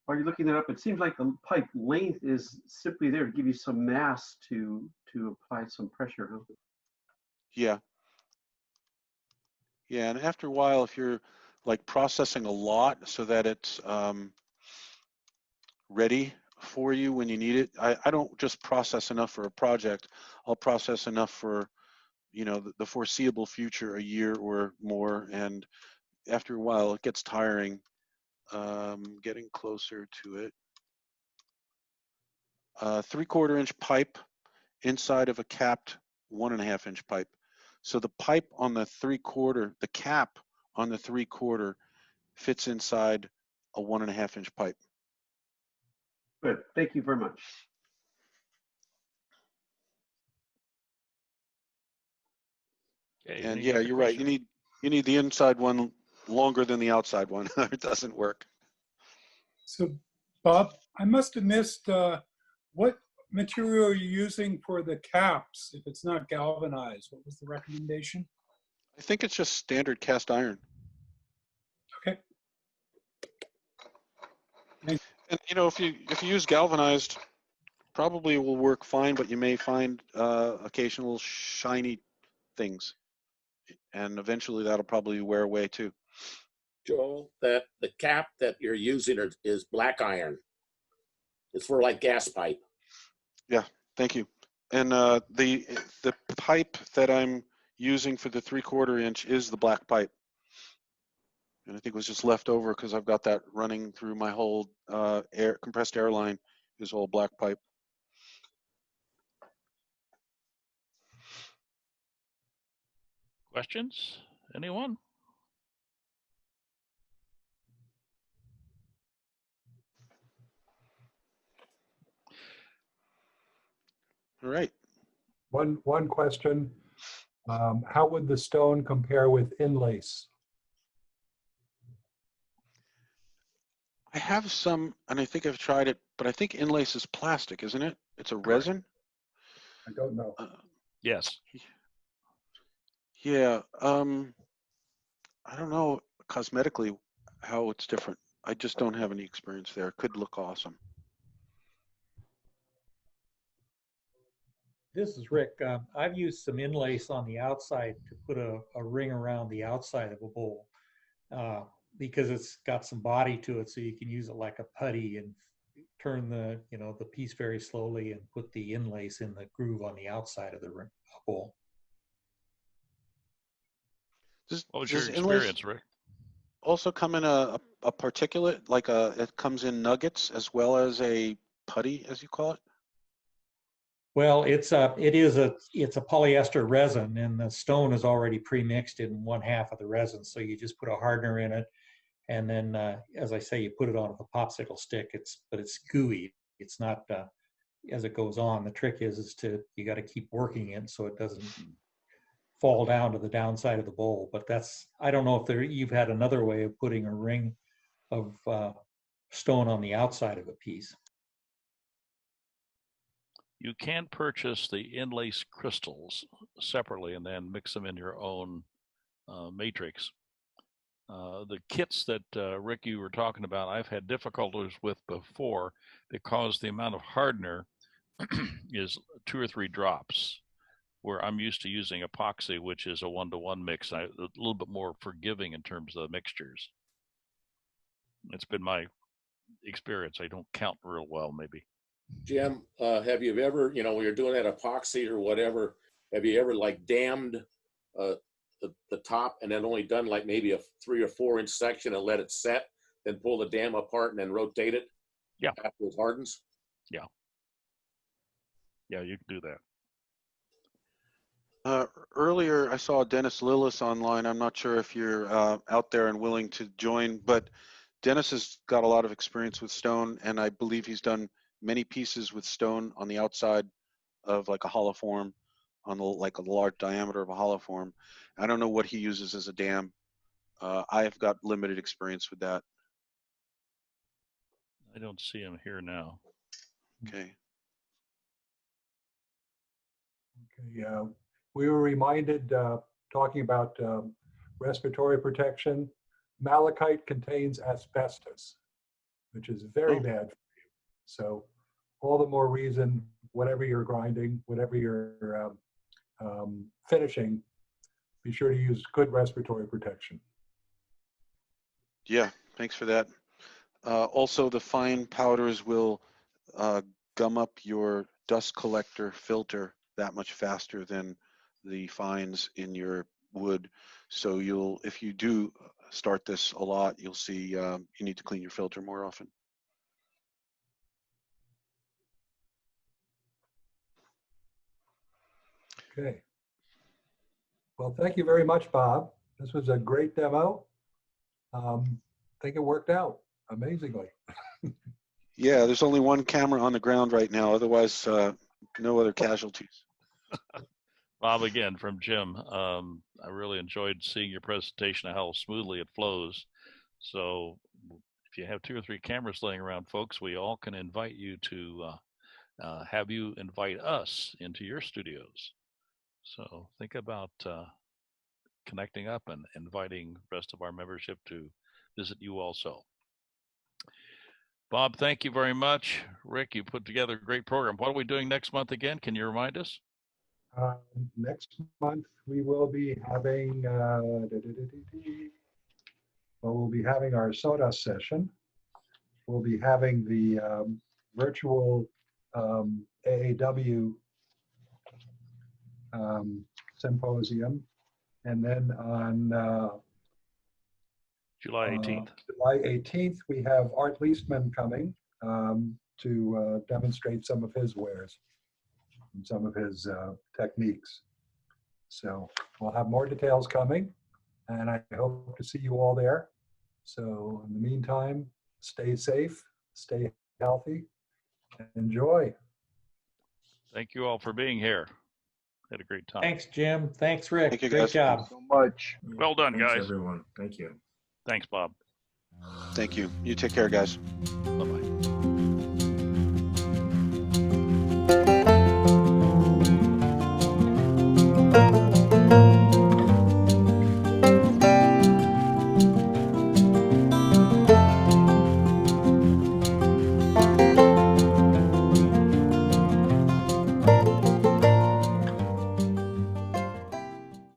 While you're looking that up, it seems like the pipe length is simply there to give you some mass to apply some pressure, huh?
Yeah. Yeah, and after a while, if you're like processing a lot so that it's ready for you when you need it. I don't just process enough for a project. I'll process enough for, you know, the foreseeable future, a year or more. And after a while, it gets tiring. Getting closer to it. 3/4 inch pipe inside of a capped 1.5 inch pipe. So the pipe on the 3/4, the cap on the 3/4 fits inside a 1.5 inch pipe.
Good. Thank you very much.
Okay,
And
any
yeah,
other
you're right.
questions?
You need the inside one longer than the outside one. It doesn't work.
So, Bob, I must have missed what material are you using for the caps if it's not galvanized? What was the recommendation?
I think it's just standard cast iron.
Okay.
And you know, if you use galvanized, probably will work fine, but you may find occasional shiny things, and eventually that'll probably wear away too.
Joel, that the cap that you're using is black iron. It's for like gas pipe.
Yeah, thank you. And the pipe that I'm using for the 3/4 inch is the black pipe, and I think it was just left over because I've got that running through my whole compressed air line is all black pipe.
Questions? Anyone?
All right.
One question. How would the stone compare with Inlays?
I have some, and I think I've tried it, but I think Inlays is plastic, isn't it? It's a resin?
I don't know.
Yes.
Yeah. I don't know cosmetically how it's different. I just don't have any experience there. It could look awesome.
This is Rick. I've used some inlays on the outside to put a ring around the outside of a bowl because it's got some body to it, so you can use it like a putty and turn the the piece very slowly and put the inlays in the groove on the outside of the bowl.
What was your experience, Rick?
Also come in a particulate, like it comes in nuggets as well as a putty, as you call it?
Well, it's a polyester resin, and the stone is already pre-mixed in 1/2 of the resin. So you just put a hardener in it, and then, as I say, you put it on a popsicle stick. But it's gooey. It's not as it goes on. The trick is you got to keep working it so it doesn't fall down to the downside of the bowl. But I don't know if you've had another way of putting a ring of stone on the outside of a piece.
You can purchase the inlay crystals separately and then mix them in your own matrix. The kits that Rick, you were talking about, I've had difficulties with before because the amount of hardener is 2 or 3 drops, where I'm used to using epoxy, which is a 1-to-1 mix, a little bit more forgiving in terms of the mixtures. It's been my experience. I don't count real well, maybe.
Jim, have you ever, when you're doing that epoxy or whatever, have you ever like dammed the top and then only done like maybe a 3 or 4 inch section and let it set, then pull the dam apart and then rotate it?
Yeah.
After it hardens?
Yeah. Yeah, you can do that.
Earlier, I saw Dennis Lillis online. I'm not sure if you're out there and willing to join, but Dennis has got a lot of experience with stone, and I believe he's done many pieces with stone on the outside of like a hollow form, on like a large diameter of a hollow form. I don't know what he uses as a dam. I've got limited experience with that.
I don't see him here now.
Okay.
Okay. We were reminded, talking about respiratory protection, malachite contains asbestos, which is very bad for you. So all the more reason, whatever you're grinding, whatever you're finishing, be sure to use good respiratory protection.
Yeah, thanks for that. Also, the fine powders will gum up your dust collector filter that much faster than the fines in your wood. So if you do start this a lot, you'll see you need to clean your filter more often.
Okay. Well, thank you very much, Bob. This was a great demo. I think it worked out amazingly.
Yeah, there's only one camera on the ground right now. Otherwise, no other casualties.
Bob, again, from Jim, I really enjoyed seeing your presentation of how smoothly it flows. So if you have 2 or 3 cameras laying around, folks, we all can invite you to have you invite us into your studios. So think about connecting up and inviting the rest of our membership to visit you also. Bob, thank you very much. Rick, you put together a great program. What are we doing next month again? Can you remind us?
Next month we will be having we'll be having our sawdust session. We'll be having the virtual AAW symposium, and then on
July 18th.
July 18th, we have Art Leastman coming to demonstrate some of his wares and some of his techniques. So we'll have more details coming, and I hope to see you all there. So in the meantime, stay safe, stay healthy, and enjoy.
Thank you all for being here. Had a great time.
Thanks, Jim. Thanks, Rick.
Thank you,
Great
guys.
job.
Thanks so much.
Well done,
Thanks,
guys.
everyone. Thank you.
Thanks, Bob.
Thank you. You take care, guys.
Bye-bye.